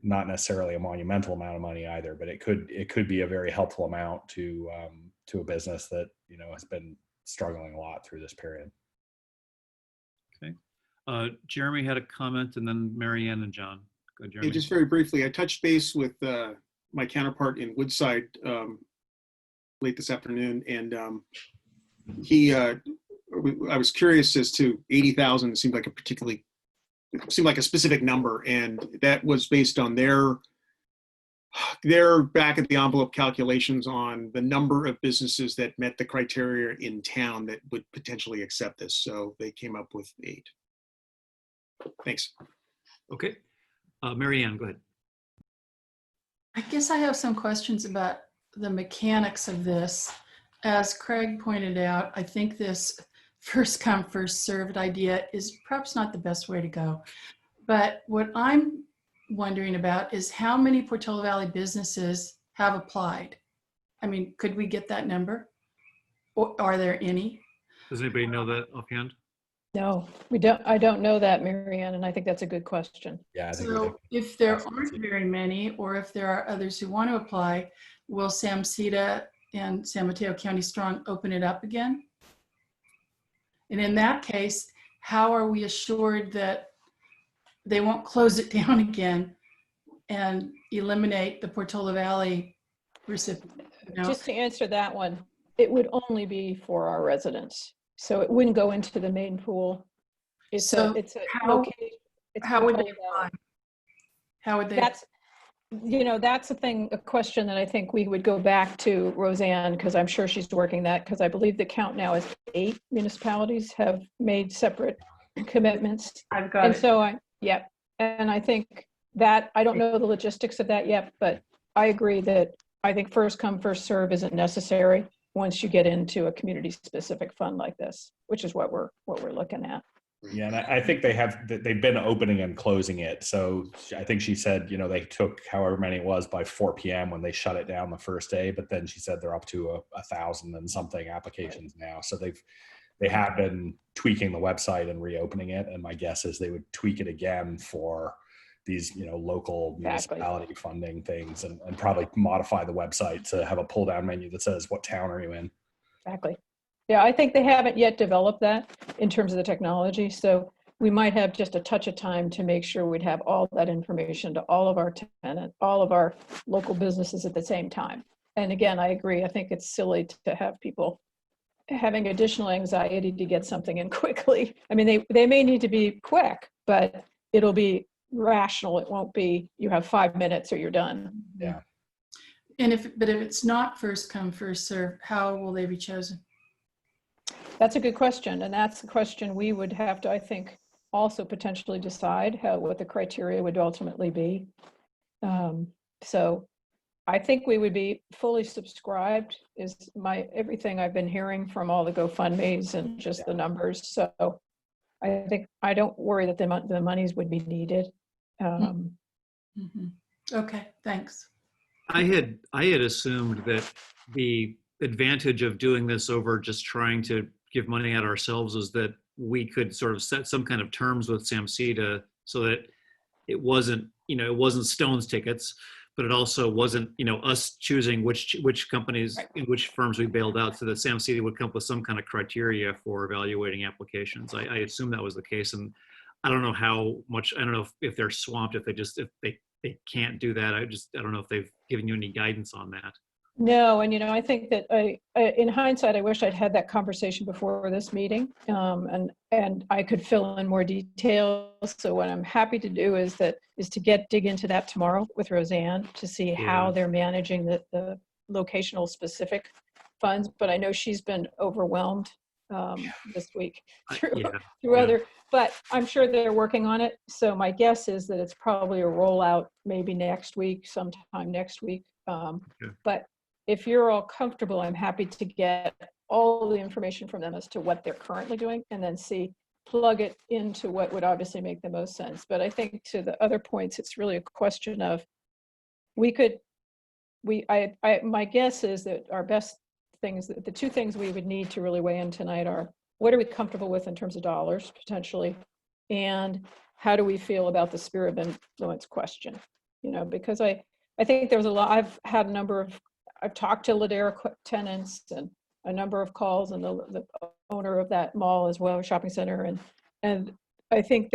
not necessarily a monumental amount of money either, but it could be a very helpful amount to a business that, you know, has been struggling a lot through this period. Okay. Jeremy had a comment, and then Mary Ann and John. Go, Jeremy. Just very briefly, I touched base with my counterpart in Woodside late this afternoon, and I was curious as to 80,000 seemed like a specific number, and that was based on their back of the envelope calculations on the number of businesses that met the criteria in town that would potentially accept this. So they came up with 8. Thanks. Okay. Mary Ann, go ahead. I guess I have some questions about the mechanics of this. As Craig pointed out, I think this first come, first served idea is perhaps not the best way to go. But what I'm wondering about is how many Portola Valley businesses have applied? I mean, could we get that number? Or are there any? Does anybody know that offhand? No, we don't. I don't know that, Marianne, and I think that's a good question. Yeah, I think we'd So have- if there Absolutely. aren't very many, or if there are others who want to apply, will Samsita and San Mateo County Strong open it up again? And in that case, how are we assured that they won't close it down again and eliminate the Portola Valley recipient? You know? Just to answer that one, it would only be for our residents. So it wouldn't go into the main pool. It's a how- location. It's How would they Portola Valley. apply? How would they? That's, that's a question that I think we would go back to Roseanne, because I'm sure she's working that, because I believe the count now is 8 municipalities have made separate commitments. I've got And it. so and I think that, I don't know the logistics of that yet, but I agree that I think first come, first serve isn't necessary once you get into a community specific fund like this, which is what we're looking at. Yeah, and I think they've been opening and closing it. So I think she said, they took however many it was by 4 p.m. when they shut it down the first day. But then she said they're up to 1,000 and something applications now. So they have been tweaking the website and reopening it. And my guess is they would tweak it again for these, local Exactly. municipality funding things, and probably modify the website to have a pull down menu that says, what town are you in? Exactly. Yeah, I think they haven't yet developed that in terms of the technology. So we might have just a touch of time to make sure we'd have all that information to all of our tenants, all of our local businesses at the same time. And again, I agree. I think it's silly to have people having additional anxiety to get something in quickly. I mean, they may need to be quick, but it'll be rational. It won't be, you have 5 minutes or you're done. Yeah. And if it's not first come, first serve, how will they be chosen? That's a good question. And that's the question we would have to, I think, also potentially decide what the criteria would ultimately be. So I think we would be fully subscribed is everything I've been hearing from all the GoFundMes and just the numbers. So I think I don't worry that the monies would be needed. Okay, thanks. I had assumed that the advantage of doing this over just trying to give money out ourselves is that we could sort of set some kind of terms with Samsita so that it wasn't Stone's tickets, but it also wasn't, us choosing which companies and which firms we bailed out, so that Samsita would come up with some kind of criteria for evaluating applications. I assume that was the case, and I don't know how much. I don't know if they're swamped, if they can't do that. I don't know if they've given you any guidance on that. No, and I think that in hindsight, I wish I'd had that conversation before this meeting, and I could fill in more details. So what I'm happy to do is to dig into that tomorrow with Roseanne to see how they're managing the locational specific funds. But I know she's been overwhelmed this week through other. But I'm sure they're working on it. So my guess is that it's probably a rollout maybe next week, sometime next week. But if you're all comfortable, I'm happy to get all the information from them as to what they're currently doing and then plug it into what would obviously make the most sense. But I think to the other points, it's really a question of my guess is that our best things, the two things we would need to really weigh in tonight are what are we comfortable with in terms of dollars potentially, and how do we feel about the sphere of influence question? Because I think there's a lot, I've talked to Ladera tenants and a number of calls, and the owner of that mall as well, shopping center. And I think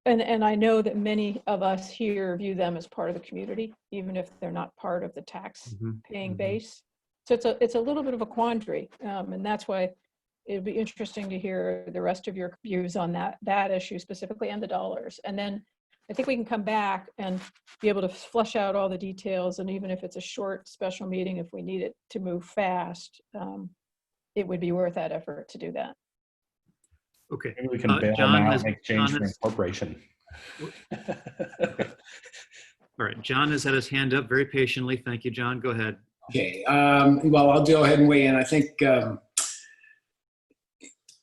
and I know that many of us here view them as part of the community, even if they're not part of the tax paying base. So it's a little bit of a quandary. And that's why it'd be interesting to hear the rest of your views on that issue specifically and the dollars. And then I think we can come back and be able to flush out all the details. And even if it's a short special meeting, if we need it to move fast, it would be worth that effort to do that. Okay. Maybe we can bail them out and exchange for incorporation. All All right, John has had his hand up very patiently. Thank you, John. Go ahead. Okay, well, I'll go ahead and weigh in. I think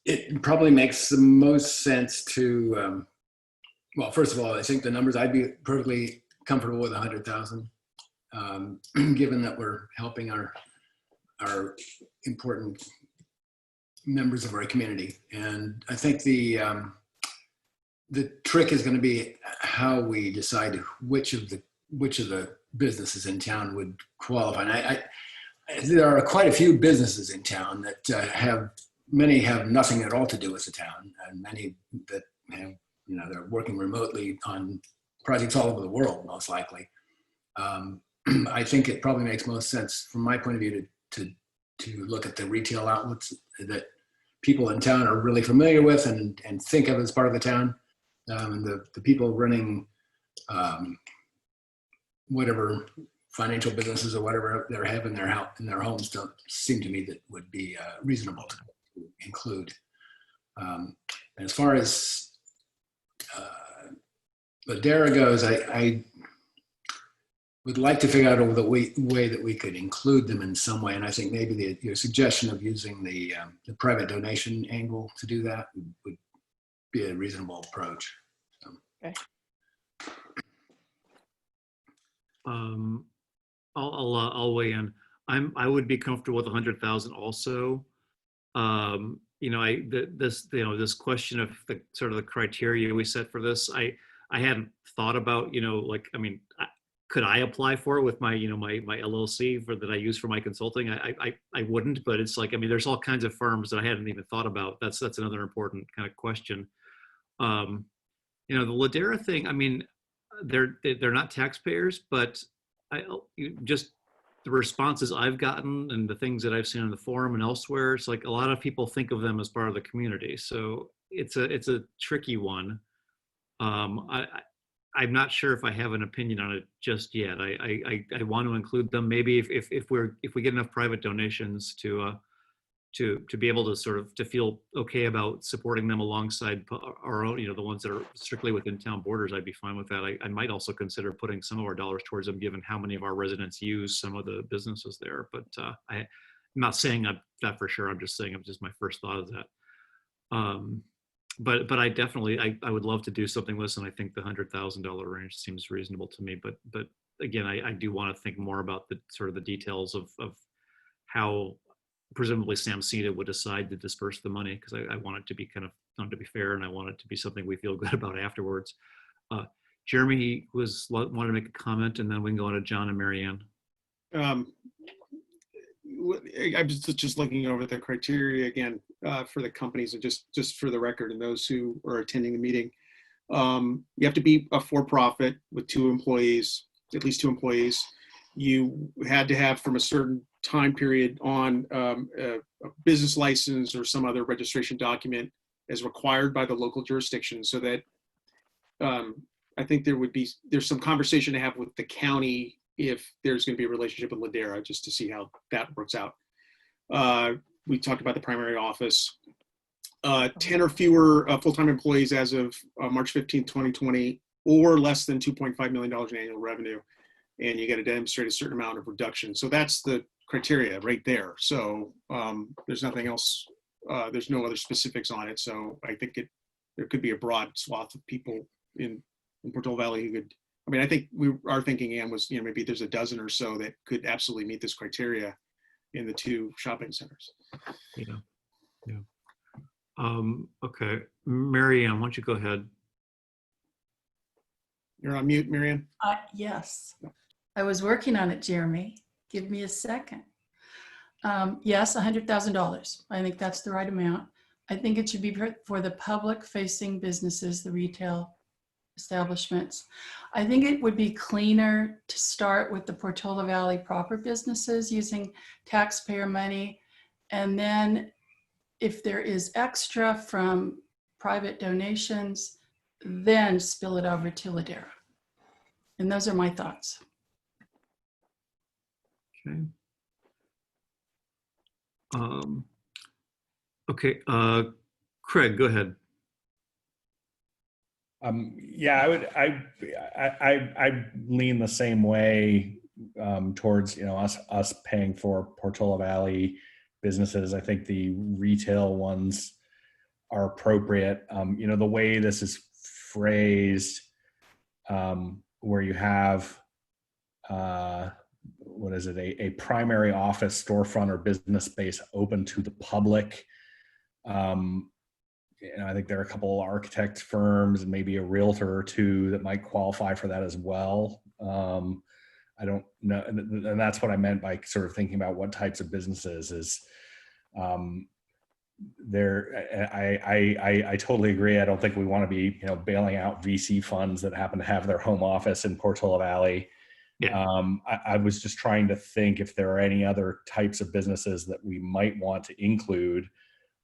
it probably makes the most sense to, well, first of all, I think the numbers, I'd be perfectly comfortable with 100,000, given that we're helping our important members of our community. And I think the trick is going to be how we decide which of the businesses in town would qualify. And there are quite a few businesses in town that many have nothing at all to do with the town, and many that have, they're working remotely on projects all over the world, most likely. I think it probably makes most sense from my point of view to look at the retail outlets that people in town are really familiar with and think of as part of the town. The people running whatever financial businesses or whatever they have in their homes don't seem to me that would be reasonable to include. And as far as Ladera goes, I would like to figure out the way that we could include them in some way. And I think maybe your suggestion of using the private donation angle to do that would be a reasonable approach. So. Okay. I'll weigh in. I would be comfortable with 100,000 also. This question of the sort of the criteria we set for this, I hadn't thought about, could I apply for it with my my LLC that I use for my consulting? I wouldn't, but it's like, there's all kinds of firms that I hadn't even thought about. That's another important kind of question. The Ladera thing, they're not taxpayers, but just the responses I've gotten and the things that I've seen on the forum and elsewhere, it's like a lot of people think of them as part of the community. So it's a tricky one. I'm not sure if I have an opinion on it just yet. I want to include them. Maybe if we get enough private donations to be able to sort of to feel okay about supporting them alongside our own, the ones that are strictly within town borders, I'd be fine with that. I might also consider putting some of our dollars towards them, given how many of our residents use some of the businesses there. But I'm not saying that for sure. I'm just saying just my first thought is that. But I definitely I would love to do something with this, and I think the $100,000 range seems reasonable to me. But again, I do want to think more about the sort of the details of how presumably Sam Cena would decide to disperse the money, because I want it to be to be fair, and I want it to be something we feel good about afterwards. Jeremy wanted to make a comment, and then we can go on to John and Marianne. I was just looking over the criteria again for the companies, and just for the record, and those who are attending the meeting, you have to be a for-profit with at least two employees. You had to have from a certain time period on a business license or some other registration document as required by the local jurisdiction, so that I think there's some conversation to have with the county if there's going to be a relationship with Ladera, just to see how that works out. We talked about the primary office. 10 or fewer full-time employees as of March 15, 2020, or less than $2.5 million in annual revenue. And you got to demonstrate a certain amount of reduction. So that's the criteria right there. So there's nothing else. There's no other specifics on it. So I think there could be a broad swath of people in Portola Valley who could. I think our thinking, Ann, was maybe there's a dozen or so that could absolutely meet this criteria in the two shopping centers. Yeah. Okay, Marianne, why don't you go ahead? You're on mute, Marianne. Yes, I was working on it, Jeremy. Give me a second. Yes, $100,000. I think that's the right amount. I think it should be for the public-facing businesses, the retail establishments. I think it would be cleaner to start with the Portola Valley proper businesses using taxpayer money. And then if there is extra from private donations, then spill it over to Ladera. And those are my thoughts. Okay. Okay, Craig, go ahead. Yeah, I lean the same way towards, us paying for Portola Valley businesses. I think the retail ones are appropriate. The way this is phrased, where you have, what is it, a primary office, storefront, or business space open to the public. I think there are a couple of architect firms and maybe a realtor or two that might qualify for that as well. I don't know, and that's what I meant by sort of thinking about what types of businesses is. I totally agree. I don't think we want to be, bailing out VC funds that happen to have their home office in Portola Valley. Yeah. I was just trying to think if there are any other types of businesses that we might want to include,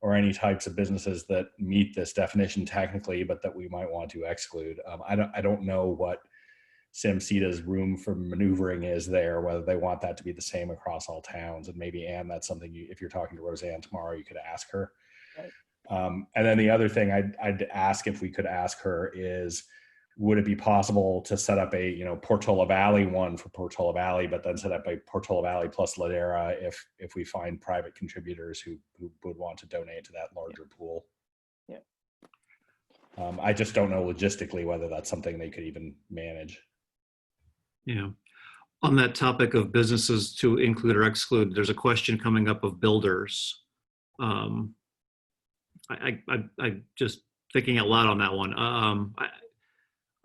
or any types of businesses that meet this definition technically, but that we might want to exclude. I don't know what SAMHSA's room for maneuvering is there, whether they want that to be the same across all towns. And maybe, Anne, that's something if you're talking to Roseanne tomorrow, you could ask her. Right. And then the other thing I'd ask if we could ask her is, would it be possible to set up a, Portola Valley one for Portola Valley, but then set up a Portola Valley plus Ladera if we find private contributors who would want to donate to that larger pool? Yeah. I just don't know logistically whether that's something they could even manage. Yeah. On that topic of businesses to include or exclude, there's a question coming up of builders. I just thinking out loud on that one.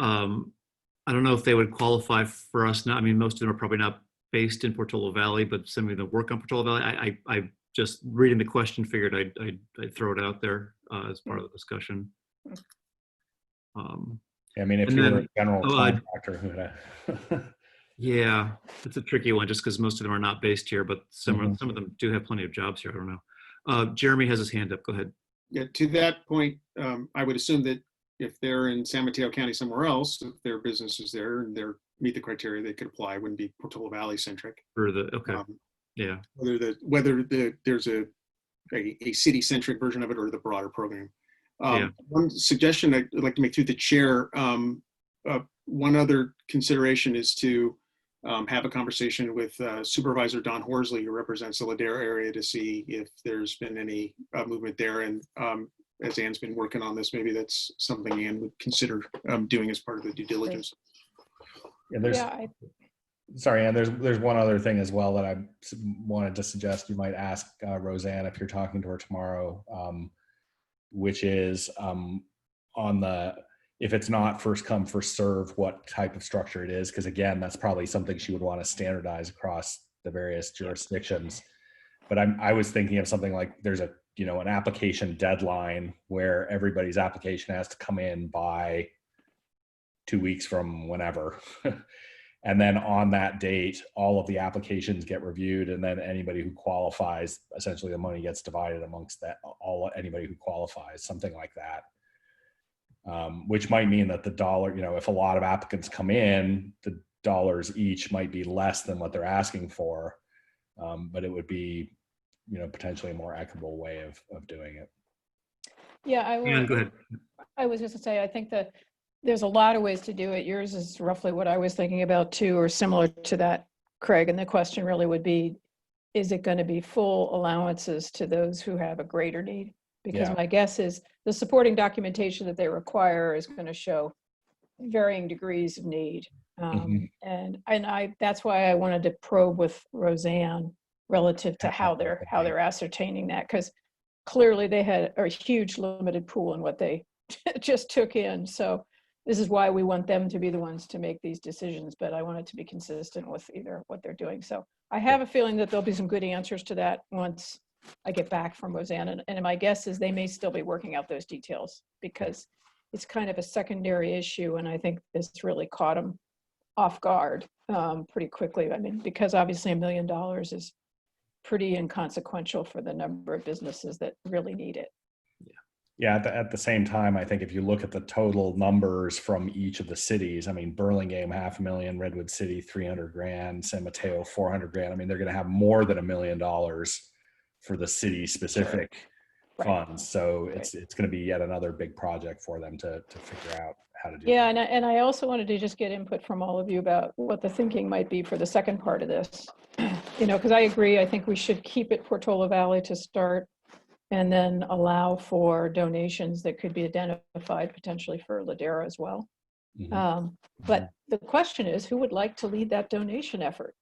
I don't know if they would qualify for us now. I mean, most of them are probably not based in Portola Valley, but some of them work on Portola Valley. I just reading the question figured I'd throw it out there as part of the discussion. I mean, if you were a general contractor, who would yeah, it's a tricky one just because most of them are not based here, but some of them do have plenty of jobs here. I don't know. Jeremy has his hand up. Go ahead. Yeah, to that point, I would assume that if they're in San Mateo County somewhere else, if their business is there and they meet the criteria, they could apply. It wouldn't be Portola Valley centric. For the yeah. Whether there's a city centric version of it or the broader program. One suggestion I'd like to make through the chair. One other consideration is to have a conversation with Supervisor Don Horsley, who represents the Ladera area, to see if there's been any movement there. And as Anne's been working on this, maybe that's something Anne would consider doing as part of the due diligence. Sorry, Anne, there's one other thing as well that I wanted to suggest you might ask Roseanne if you're talking to her tomorrow, which is if it's not first come, first serve, what type of structure it is. Because again, that's probably something she would want to standardize across the various jurisdictions. But I was thinking of something like there's an application deadline where everybody's application has to come in by 2 weeks from whenever. And then on that date, all of the applications get reviewed, and then anybody who qualifies, essentially the money gets divided amongst anybody who qualifies, something like that. Which might mean that the dollar, if a lot of applicants come in, the dollars each might be less than what they're asking for, but it would be, potentially a more equitable way of doing it. Yeah, Go ahead. I was just to say, I think that there's a lot of ways to do it. Yours is roughly what I was thinking about too, or similar to that, Craig. And the question really would be, is it going to be full allowances to those who have a greater need? Because my guess is the supporting documentation that they require is going to show varying degrees of need. And that's why I wanted to probe with Roseanne relative to how they're ascertaining that, because clearly they had a huge limited pool in what they just took in. So this is why we want them to be the ones to make these decisions, but I want it to be consistent with either what they're doing. So I have a feeling that there'll be some good answers to that once I get back from Roseanne. And my guess is they may still be working out those details because it's kind of a secondary issue. And I think this really caught them off guard pretty quickly. I mean, because obviously $1 million is pretty inconsequential for the number of businesses that really need it. Yeah, at the same time, I think if you look at the total numbers from each of the cities, I mean, Burlingame, $500,000, Redwood City, $300,000, San Mateo, $400,000. I mean, they're going to have more than $1 million for the city specific funds. So it's going to be yet another big project for them to figure out how to do Yeah, that. and I also wanted to just get input from all of you about what the thinking might be for the second part of this. Because I agree, I think we should keep it Portola Valley to start and then allow for donations that could be identified potentially for Ladera as well. Mhm. But the question is, who would like to lead that donation effort?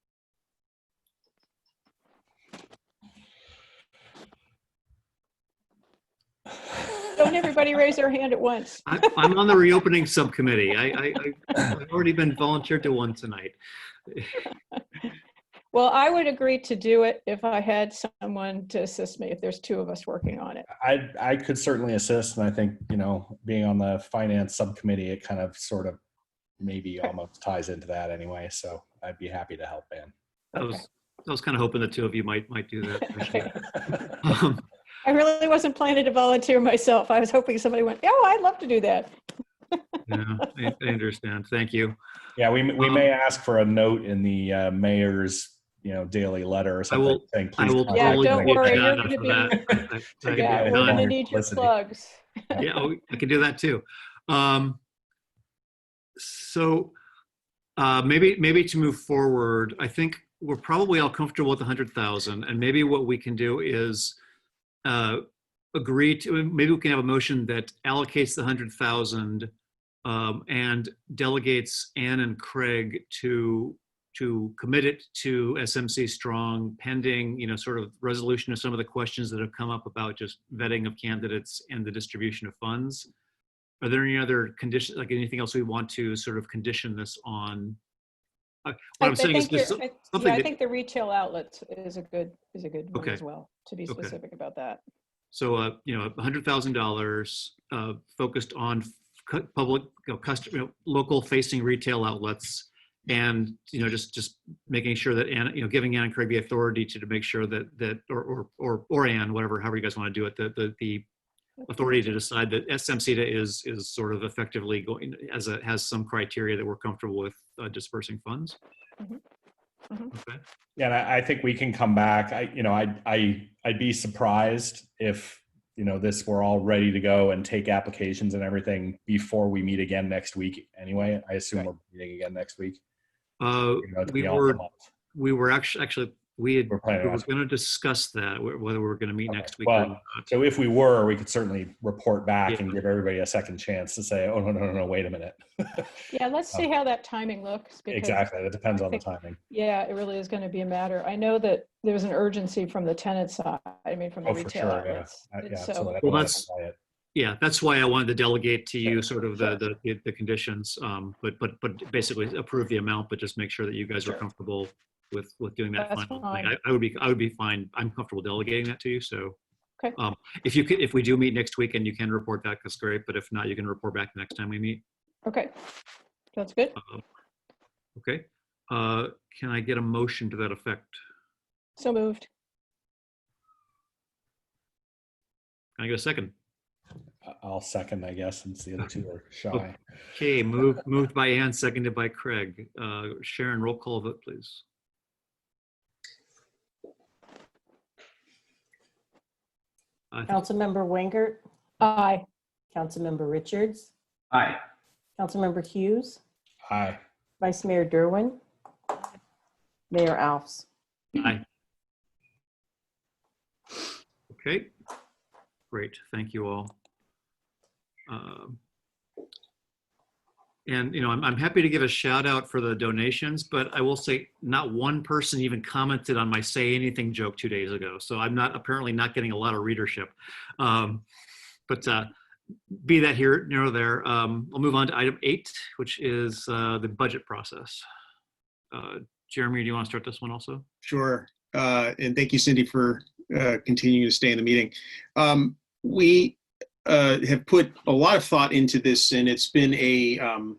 Don't everybody raise their hand at once. I'm on the reopening subcommittee. I've already been volunteered to one tonight. Well, I would agree to do it if I had someone to assist me, if there's two of us working on it. I could certainly assist, and I think, being on the finance subcommittee, it kind of sort of maybe almost ties into that anyway. So I'd be happy to help, Ann. I was kind of hoping the two of you might do that. Okay. I really wasn't planning to volunteer myself. I was hoping somebody went, oh, I'd love to do that. Yeah, I understand. Thank you. Yeah, we may ask for a note in the mayor's daily letter or something saying, please. Yeah, don't worry, you're going to be. Yeah, we're going to need your plugs. Yeah, I can do that too. So maybe to move forward, I think we're probably all comfortable with 100,000, and maybe what we can do is agree to. Maybe we can have a motion that allocates the 100,000 and delegates Ann and Craig to commit it to SMC Strong, pending sort of resolution of some of the questions that have come up about just vetting of candidates and the distribution of funds. Are there any other conditions, like anything else we want to sort of condition this on? What I'm saying is just something. I think the retail outlets is a good one as well, to be specific about that. So $100,000 focused on public, local facing retail outlets, and just making sure that Ann, giving Ann and Craig the authority to make sure that or Ann, whatever, however you guys want to do it, the authority to decide that SMCTA is sort of effectively going has some criteria that we're comfortable with dispersing funds. Mm-hmm. Mm-hmm. Okay. Yeah, and I think we can come back. I'd be surprised if this were all ready to go and take applications and everything before we meet again next week. Anyway, I assume we're meeting again next week. We were actually we were going to discuss that, whether we were going to meet next week or not. So if we were, we could certainly report back and give everybody a second chance to say, oh, no, wait a minute. Yeah, let's see how that timing looks. Exactly. It depends on the timing. Yeah, it really is going to be a matter. I know that there's an urgency from the tenant side, from the retail outlets. That's why I wanted to delegate to you sort of the conditions, but basically approve the amount, but just make sure that you guys are comfortable with doing that. That's final fine. thing. I would be fine. I'm comfortable delegating that to you. So, okay. If we do meet next week and you can report back, that's great. But if not, you can report back the next time we meet. Okay, that's good. Okay. Can I get a motion to that effect? So moved. Can I get a second? I'll second, I guess, since the other two are shy. Okay, moved by Ann, seconded by Craig. Sharon, roll call vote, please. Councilmember Weingart, Aye. Councilmember Richards, Aye. Councilmember Hughes, Aye. Vice Mayor Derwin, Mayor Alves. Aye. Okay, great. Thank you all. And I'm happy to give a shout out for the donations, but I will say not one person even commented on my say anything joke 2 days ago. So I'm apparently not getting a lot of readership. But be that here nor there, I'll move on to item 8, which is the budget process. Jeremy, do you want to start this one also? Sure. And thank you, Cindy, for continuing to stay in the meeting. We have put a lot of thought into this, and it's been an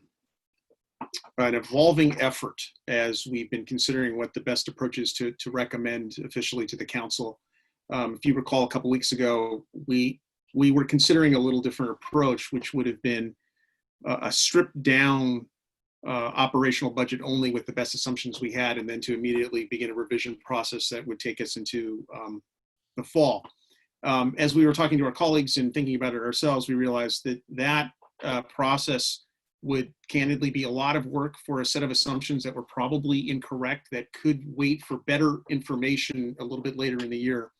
evolving effort as we've been considering what the best approach is to recommend officially to the council. If you recall, a couple weeks ago, we were considering a little different approach, which would have been a stripped down operational budget only with the best assumptions we had, and then to immediately begin a revision process that would take us into the fall. As we were talking to our colleagues and thinking about it ourselves, we realized that process would candidly be a lot of work for a set of assumptions that were probably incorrect, that could wait for better information a little bit later in the year.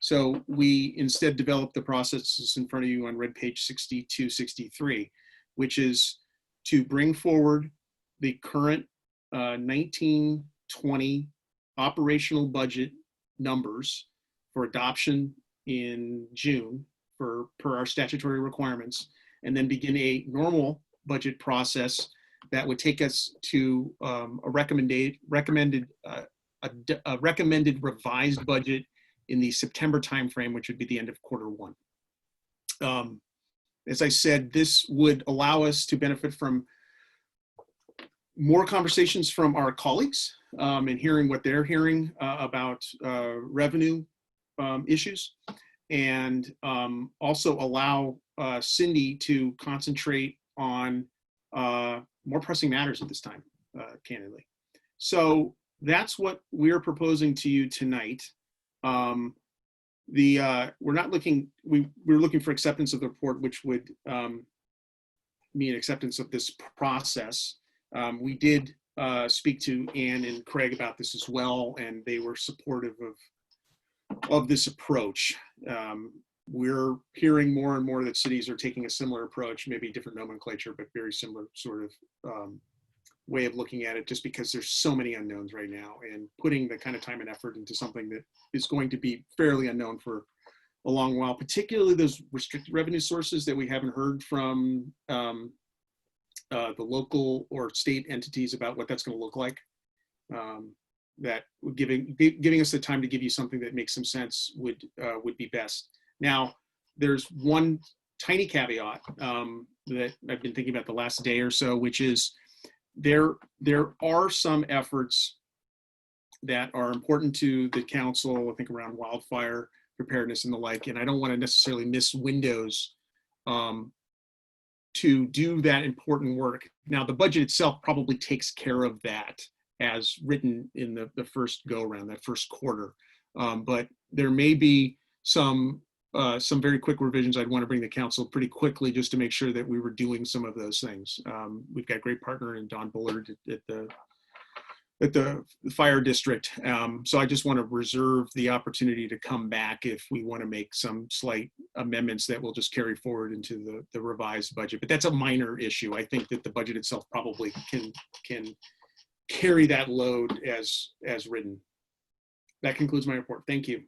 So we instead developed the processes in front of you on red page 62, 63, which is to bring forward the current 1920 operational budget numbers for adoption in June per our statutory requirements, and then begin a normal budget process that would take us to a recommended revised budget in the September timeframe, which would be the end of Q1. As I said, this would allow us to benefit from more conversations from our colleagues and hearing what they're hearing about revenue issues, and also allow Cindy to concentrate on more pressing matters at this time, candidly. So that's what we're proposing to you tonight. We're looking for acceptance of the report, which would mean acceptance of this process. We did speak to Ann and Craig about this as well, and they were supportive of this approach. We're hearing more and more that cities are taking a similar approach, maybe different nomenclature, but very similar sort of way of looking at it, just because there's so many unknowns right now, and putting the kind of time and effort into something that is going to be fairly unknown for a long while, particularly those restricted revenue sources that we haven't heard from the local or state entities about what that's going to look like. That giving us the time to give you something that makes some sense would be best. Now, there's one tiny caveat that I've been thinking about the last day or so, which is there are some efforts that are important to the council, I think around wildfire preparedness and the like, and I don't want to necessarily miss windows to do that important work. Now, the budget itself probably takes care of that as written in the first go around, that first quarter. But there may be some very quick revisions I'd want to bring the council pretty quickly, just to make sure that we were doing some of those things. We've got a great partner in Don Bullard at the fire district. So I just want to reserve the opportunity to come back if we want to make some slight amendments that will just carry forward into the revised budget. But that's a minor issue. I think that the budget itself probably can carry that load as written. That concludes my report. Thank you.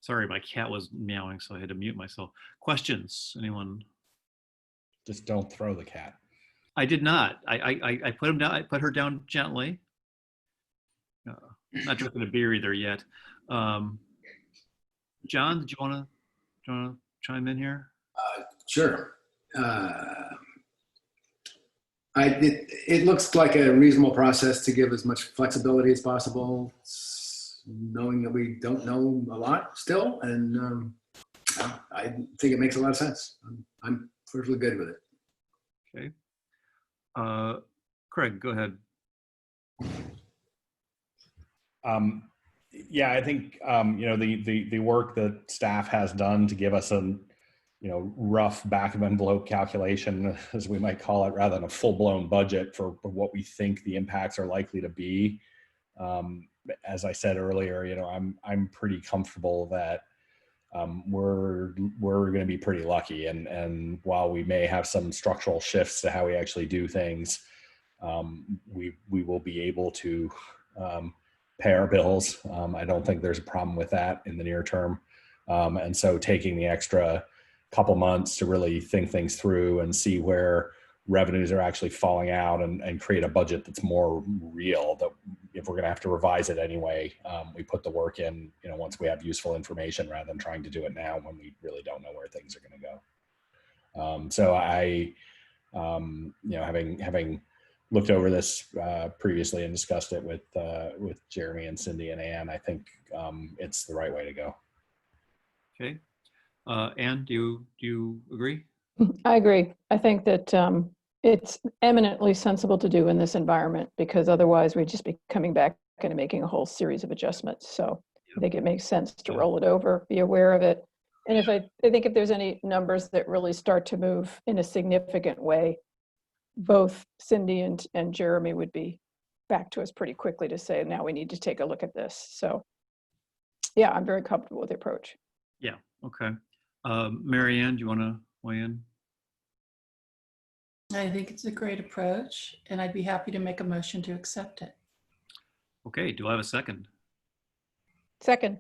Sorry, my cat was meowing, so I had to mute myself. Questions? Anyone? Just don't throw the cat. I did not. I put him down. I put her down gently. Not drinking a beer either yet. John, did you want to chime in here? Sure. It looks like a reasonable process to give as much flexibility as possible, knowing that we don't know a lot still, and I think it makes a lot of sense. I'm perfectly good with it. Okay. Craig, go ahead. Yeah, I think the work that staff has done to give us a rough back of envelope calculation, as we might call it, rather than a full-blown budget for what we think the impacts are likely to be. As I said earlier, I'm pretty comfortable that we're going to be pretty lucky, and while we may have some structural shifts to how we actually do things, we will be able to pay our bills. I don't think there's a problem with that in the near term, and so taking the extra couple months to really think things through and see where revenues are actually falling out and create a budget that's more real, that if we're going to have to revise it anyway, we put the work in, once we have useful information, rather than trying to do it now when we really don't know where things are going to go. So I, having looked over this previously and discussed it with Jeremy and Cindy and Ann, I think it's the right way to go. Okay. Ann, do you agree? I agree. I think that it's eminently sensible to do in this environment, because otherwise we'd just be coming back and making a whole series of adjustments. So I think it makes sense to roll it over, be aware of it, And I think if there's any numbers that really start to move in a significant way, both Cindy and Jeremy would be back to us pretty quickly to say, now we need to take a look at this. So yeah, I'm very comfortable with the approach. Yeah, okay. Mary Ann, do you want to weigh in? I think it's a great approach, and I'd be happy to make a motion to accept it. Okay, do I have a second? Second.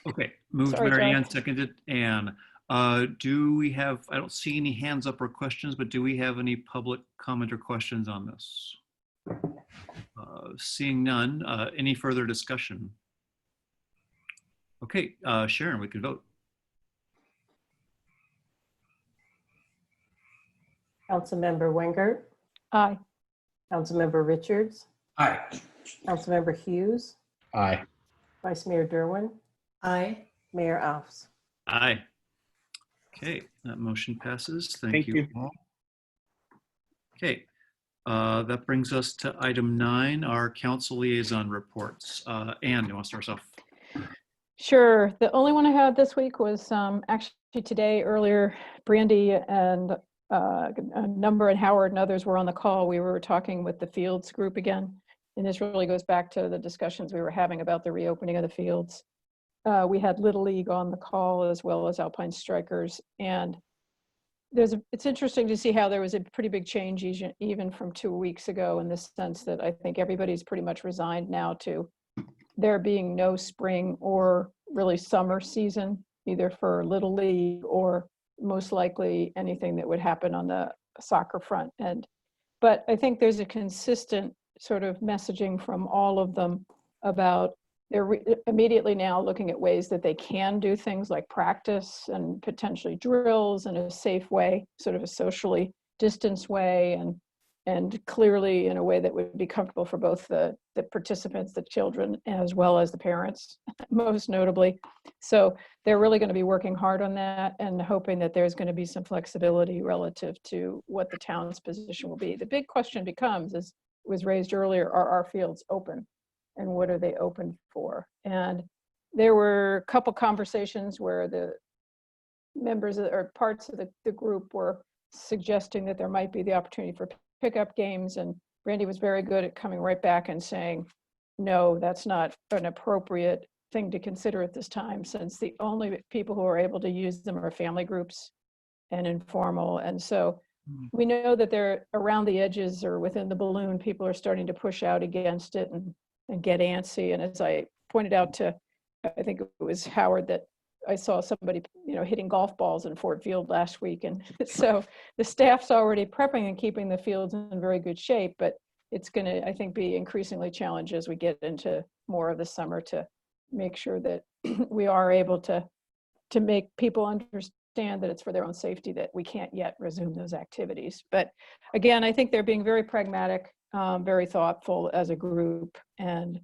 Okay, moved Sorry, Mary Ann, Joe. seconded Ann. Do we have, I don't see any hands up or questions, but do we have any public comment or questions on this? Seeing none, any further discussion? Okay, Sharon, we can vote. Councilmember Wenger, Aye. Councilmember Richards, Aye. Councilmember Hughes, Aye. Vice Mayor Derwin, Aye. Mayor Alves. Aye. Okay, that motion passes. Thank you all. Okay, that brings us to item 9, our council liaison reports. Ann, you want to start us off? Sure. The only one I had this week was actually today, earlier, Brandy and a number and Howard and others were on the call. We were talking with the Fields group again. And this really goes back to the discussions we were having about the reopening of the fields. We had Little League on the call as well as Alpine Strikers. And it's interesting to see how there was a pretty big change even from 2 weeks ago, in the sense that I think everybody's pretty much resigned now to there being no spring or really summer season, either for Little League or most likely anything that would happen on the soccer front. But I think there's a consistent sort of messaging from all of them about they're immediately now looking at ways that they can do things like practice and potentially drills in a safe way, sort of a socially distanced way, and clearly in a way that would be comfortable for both the participants, the children, as well as the parents, most notably. So they're really going to be working hard on that and hoping that there's going to be some flexibility relative to what the town's position will be. The big question becomes, as was raised earlier, are our fields open? And what are they open for? And there were a couple conversations where the members or parts of the group were suggesting that there might be the opportunity for pickup games, and Randy was very good at coming right back and saying, no, that's not an appropriate thing to consider at this time, since the only people who are able to use them are family groups and informal. And so we know that they're around the edges or within the balloon, people are starting to push out against it and get antsy. And as I pointed out to, I think it was Howard, that I saw somebody, hitting golf balls in Fort Field last week. And so the staff's already prepping and keeping the fields in very good shape, but it's going to, I think, be increasingly challenged as we get into more of the summer to make sure that we are able to make people understand that it's for their own safety that we can't yet resume those activities. But again, I think they're being very pragmatic, very thoughtful as a group, and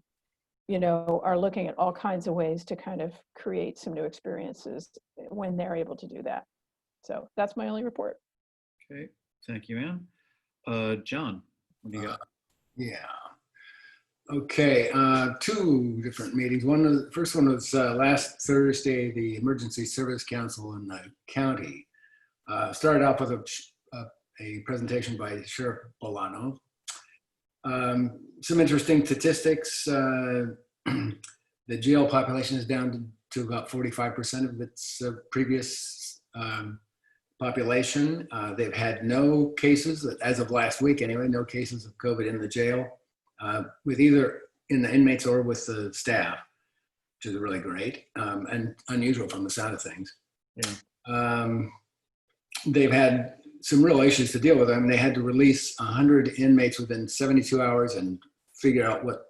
are looking at all kinds of ways to kind of create some new experiences when they're able to do that. So that's my only report. Okay, thank you, Ann. John, what do you got? Yeah. Okay, 2 different meetings. The first one was last Thursday, the Emergency Service Council in the county. Started off with a presentation by Sheriff Bolano. Some interesting statistics. The jail population is down to about 45% of its previous population. They've had no cases, as of last week anyway, no cases of COVID in the jail, with either in the inmates or with the staff, which is really great and unusual from the sound of things. Yeah. They've had some real issues to deal with. I mean, they had to release 100 inmates within 72 hours and figure out what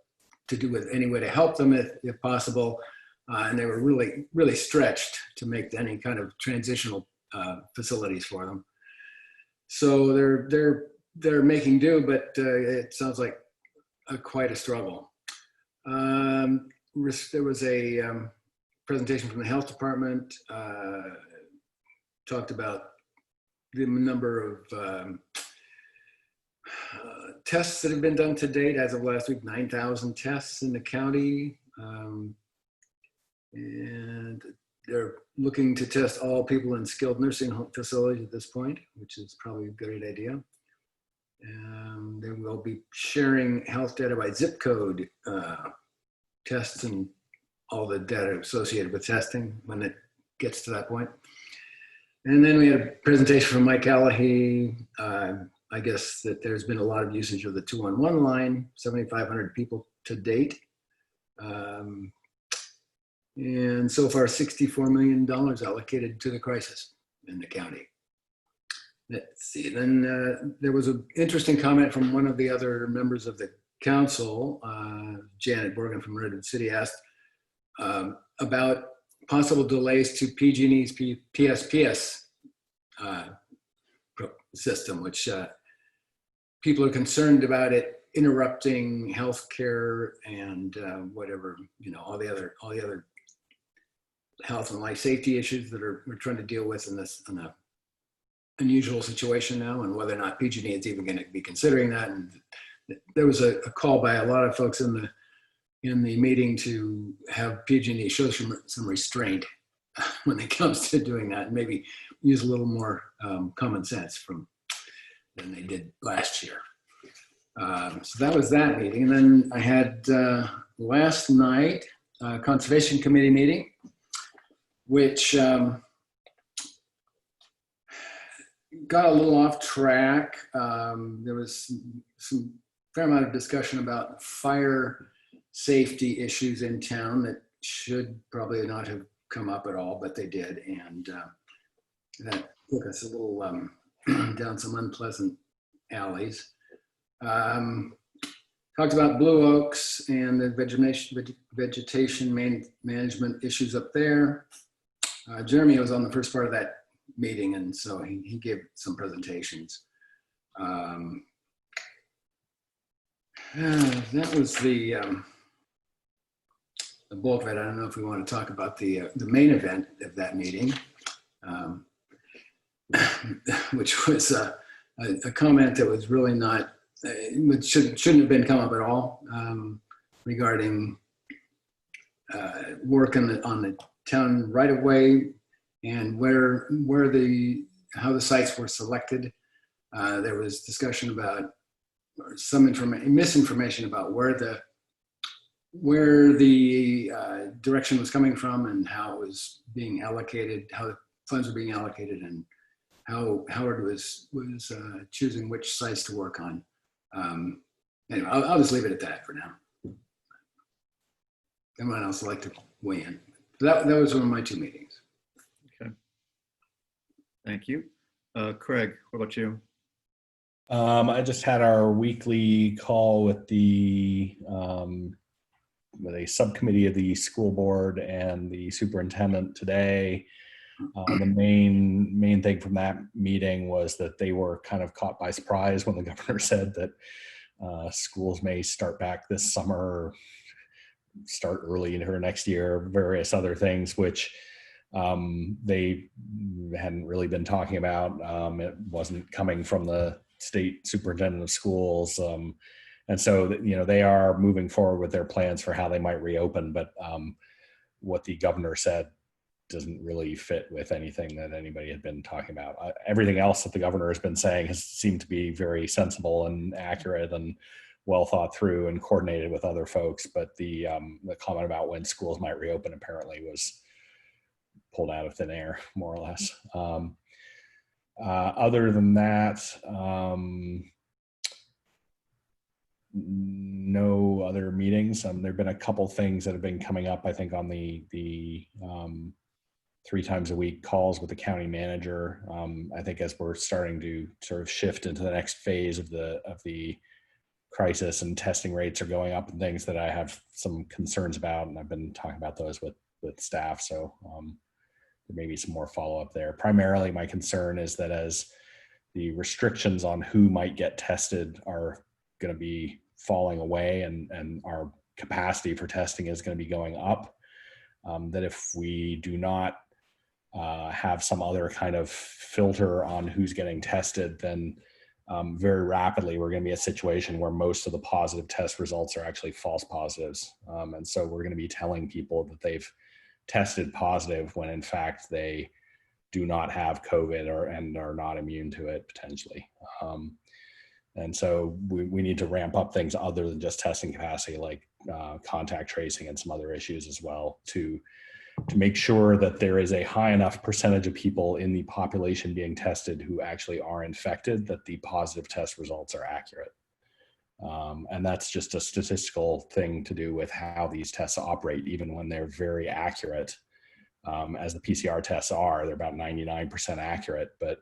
to do with any way to help them if possible. And they were really, really stretched to make any kind of transitional facilities for them. So they're making do, but it sounds like quite a struggle. There was a presentation from the health department, talked about the number of tests that have been done to date. As of last week, 9,000 tests in the county. And they're looking to test all people in skilled nursing home facilities at this point, which is probably a great idea. And then we'll be sharing health data by zip code tests and all the data associated with testing when it gets to that point. And then we had a presentation from Mike Allahy. I guess that there's been a lot of usage of the 211 line, 7,500 people to date. And so far, $64 million allocated to the crisis in the county. Let's see, then there was an interesting comment from one of the other members of the council, Janet Borgen from Redwood City, asked about possible delays to PG&E's PSPS system, which people are concerned about it interrupting healthcare and whatever, all the other health and life safety issues that we're trying to deal with in this unusual situation now, and whether or not PG&E is even going to be considering that. And there was a call by a lot of folks in the meeting to have PG&E show some restraint when it comes to doing that, and maybe use a little more common sense than they did last year. So that was that meeting. And then I had last night a Conservation Committee meeting, which got a little off track. There was some fair amount of discussion about fire safety issues in town that should probably not have come up at all, but they did. And that took us a little down some unpleasant alleys. Talked about Blue Oaks and the vegetation management issues up there. Jeremy was on the first part of that meeting, and so he gave some presentations. That was the bulk of it. I don't know if we want to talk about the main event of that meeting, which was a comment that was really not, which shouldn't have been come up at all, regarding work on the town right of way and how the sites were selected. There was discussion about some misinformation about where the direction was coming from and how it was being allocated, how the funds were being allocated, and how Howard was choosing which sites to work on. Anyway, I'll just leave it at that for now. Anyone else would like to weigh in? That was one of my two meetings. Okay. Thank you. Craig, what about you? I just had our weekly call with with a subcommittee of the school board and the superintendent today. The main thing from that meeting was that they were kind of caught by surprise when the governor said that schools may start back this summer, or start early in her next year, various other things, which they hadn't really been talking about. It wasn't coming from the state superintendent of schools. And so, they are moving forward with their plans for how they might reopen, but what the governor said doesn't really fit with anything that anybody had been talking about. Everything else that the governor has been saying has seemed to be very sensible and accurate and well thought through and coordinated with other folks. But the comment about when schools might reopen apparently was pulled out of thin air, more or less. Other than that, no other meetings. There've been a couple things that have been coming up, I think, on the 3 times a week calls with the county manager. I think as we're starting to sort of shift into the next phase of the crisis and testing rates are going up and things that I have some concerns about, and I've been talking about those with staff. So there may be some more follow-up there. Primarily, my concern is that as the restrictions on who might get tested are going to be falling away and our capacity for testing is going to be going up, that if we do not have some other kind of filter on who's getting tested, then very rapidly we're going to be a situation where most of the positive test results are actually false positives. And so we're going to be telling people that they've tested positive when in fact they do not have COVID and are not immune to it potentially. And so we need to ramp up things other than just testing capacity, like contact tracing and some other issues as well, to make sure that there is a high enough percentage of people in the population being tested who actually are infected, that the positive test results are accurate. And that's just a statistical thing to do with how these tests operate, even when they're very accurate. As the PCR tests are, they're about 99% accurate. But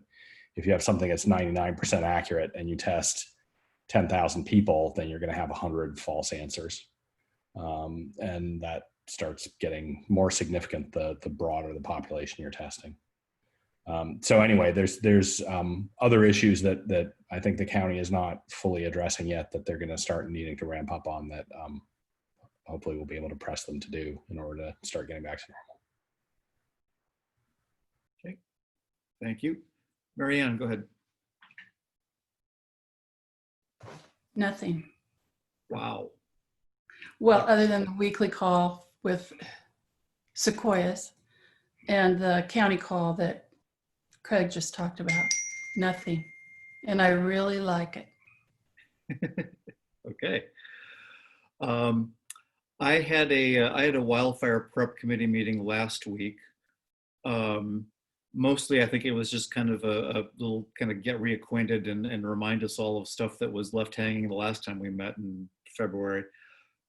if you have something that's 99% accurate and you test 10,000 people, then you're going to have 100 false answers. And that starts getting more significant the broader the population you're testing. So anyway, there's other issues that I think the county is not fully addressing yet that they're going to start needing to ramp up on, that hopefully we'll be able to press them to do in order to start getting back to normal. Okay, thank you. Marianne, go ahead. Nothing. Wow. Well, other than the weekly call with Sequoias and the county call that Craig just talked about. Nothing. And I really like it. Okay. I had a wildfire prep committee meeting last week. Mostly, I think it was just kind of a little kind of get reacquainted and remind us all of stuff that was left hanging the last time we met in February.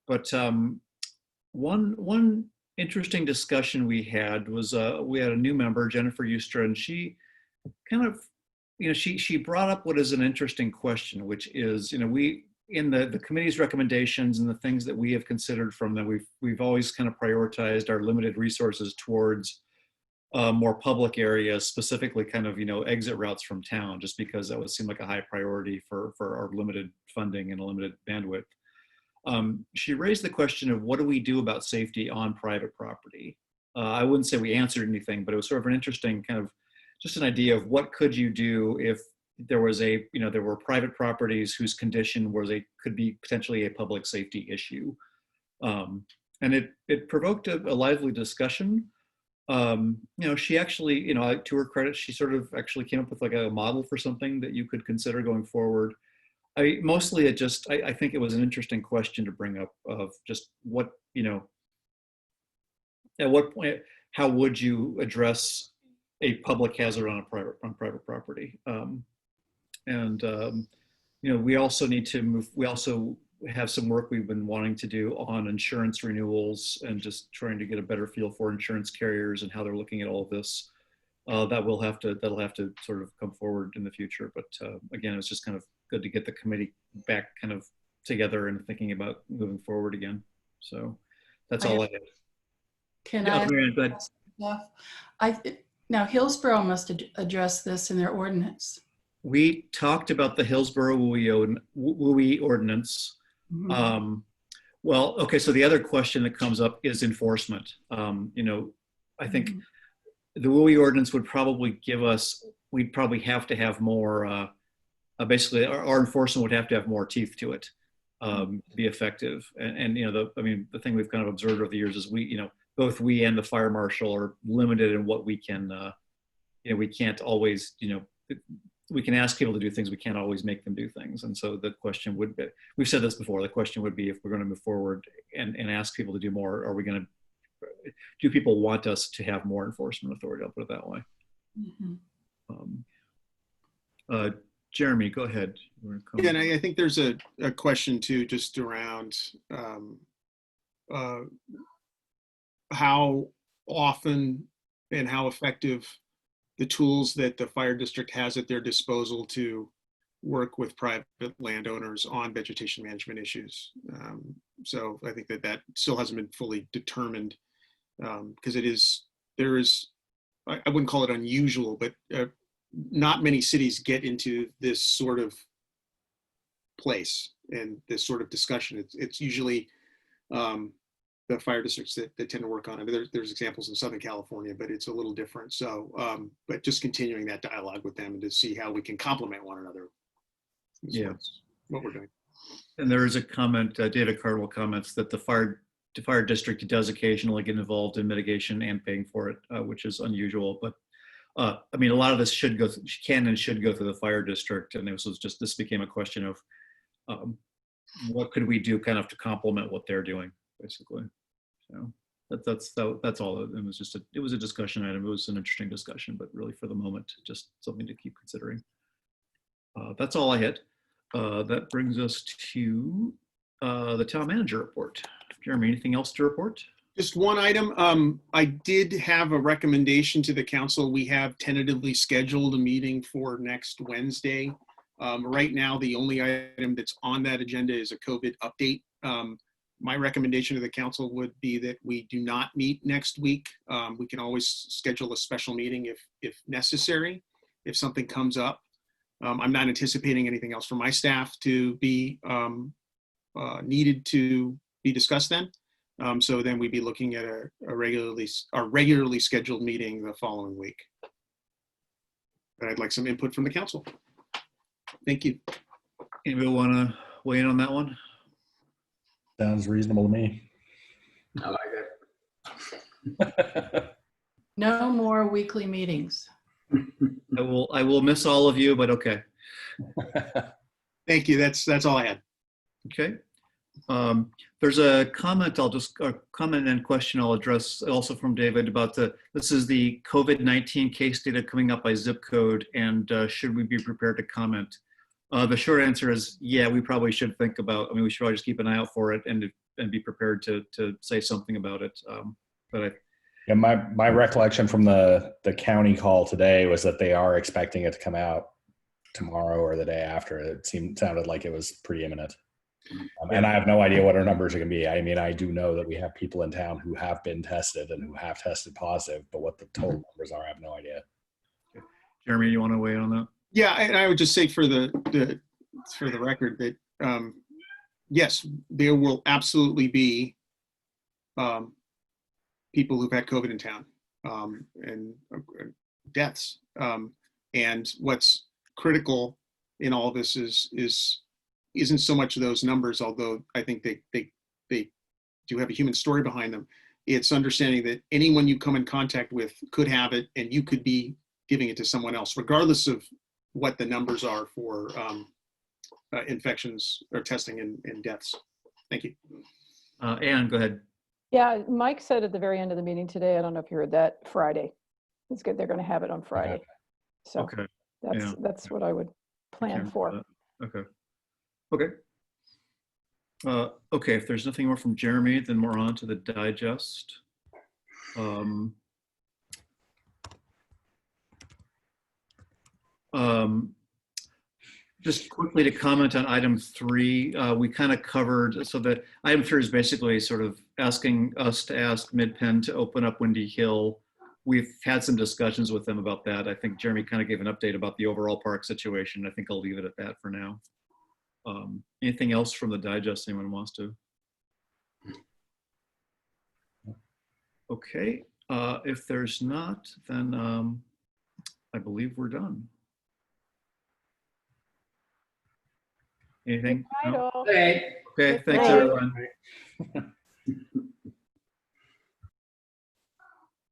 But one interesting discussion we had was we had a new member, Jennifer Eustra, and she kind of, she brought up what is an interesting question, which is, we, in the committee's recommendations and the things that we have considered from them, we've always kind of prioritized our limited resources towards more public areas, specifically kind of, exit routes from town, just because that would seem like a high priority for our limited funding and a limited bandwidth. She raised the question of what do we do about safety on private property? I wouldn't say we answered anything, but it was sort of an interesting kind of just an idea of what could you do if there was there were private properties whose condition could be potentially a public safety issue. And it provoked a lively discussion. She actually, to her credit, she sort of actually came up with like a model for something that you could consider going forward. I think it was an interesting question to bring up of just what, at what point, how would you address a public hazard on private property? We also need to move, we also have some work we've been wanting to do on insurance renewals and just trying to get a better feel for insurance carriers and how they're looking at all of this. That'll have to sort of come forward in the future. But again, it's just kind of good to get the committee back kind of together and thinking about moving forward again. So that's all I have. Can Yeah, I? Marianne, go ahead. Now Hillsborough must address this in their ordinance. We talked about the Hillsborough WUI ordinance. Mm-hmm. Well, okay, so the other question that comes up is enforcement. I think the WUI ordinance would probably we'd probably have to have more, basically our enforcement would have to have more teeth to it, to be effective. And the thing we've kind of observed over the years is both we and the fire marshal are limited in what we can, we can't always, we can ask people to do things, we can't always make them do things. And so the question would be, we've said this before, the question would be if we're going to move forward and ask people to do more, do people want us to have more enforcement authority? I'll put it that way. Mm-hmm. Jeremy, go ahead. Yeah, and I think there's a question too, just around how often and how effective the tools that the fire district has at their disposal to work with private landowners on vegetation management issues. So I think that still hasn't been fully determined because I wouldn't call it unusual, but not many cities get into this sort of place and this sort of discussion. It's usually the fire districts that tend to work on it. There's examples in Southern California, but it's a little different. So, but just continuing that dialogue with them and to see how we can complement one another. Yeah, what we're doing. And there is a comment, David Cardwell comments that the fire fire district does occasionally get involved in mitigation and paying for it, which is unusual. But I mean, a lot of this can and should go through the fire district, and this became a question of what could we do kind of to complement what they're doing, basically. So that's all. It was a discussion item. It was an interesting discussion, but really for the moment, just something to keep considering. That's all I had. That brings us to the town manager report. Jeremy, anything else to report? Just one item. I did have a recommendation to the council. We have tentatively scheduled a meeting for next Wednesday. Right now, the only item that's on that agenda is a COVID update. My recommendation to the council would be that we do not meet next week. We can always schedule a special meeting if necessary, if something comes up. I'm not anticipating anything else from my staff to be needed to be discussed then. So then we'd be looking at a regularly scheduled meeting the following week. But I'd like some input from the council. Thank you. Anybody want to weigh in on that one? Sounds reasonable to me. I like it. No more weekly meetings. I will miss all of you, but okay. Thank you. That's all I had. Okay. There's a comment comment and question I'll address also from David about this is the COVID-19 case data coming up by zip code, and should we be prepared to comment? The short answer is, yeah, we probably should think about, we should probably just keep an eye out for it and be prepared to say something about it. Yeah, my recollection from the county call today was that they are expecting it to come out tomorrow or the day after. It sounded like it was pretty imminent. And I have no idea what our numbers are going to be. I mean, I do know that we have people in town who have been tested and who have tested positive, but what the total numbers are, I have no idea. Jeremy, you want to weigh in on that? Yeah, and I would just say for the record that yes, there will absolutely be people who've had COVID in town and deaths. And what's critical in all of this isn't so much those numbers, although I think they do have a human story behind them. It's understanding that anyone you come in contact with could have it, and you could be giving it to someone else, regardless of what the numbers are for infections or testing and deaths. Thank you. Ann, go ahead. Yeah, Mike said at the very end of the meeting today, I don't know if you heard that, Friday. It's good, they're going to have it on Friday. So Okay. that's what I would plan for. Okay. Okay. Okay, if there's nothing more from Jeremy, then we're on to the digest. Just quickly to comment on item 3, we kind of covered, so that item 3 is basically sort of asking us to ask Mid-Penn to open up Windy Hill. We've had some discussions with them about that. I think Jeremy kind of gave an update about the overall park situation. I think I'll leave it at that for now. Anything else from the digest anyone wants to? Okay, if there's not, then I believe we're done. Anything? No? Hey. Okay, thanks Bye. everyone.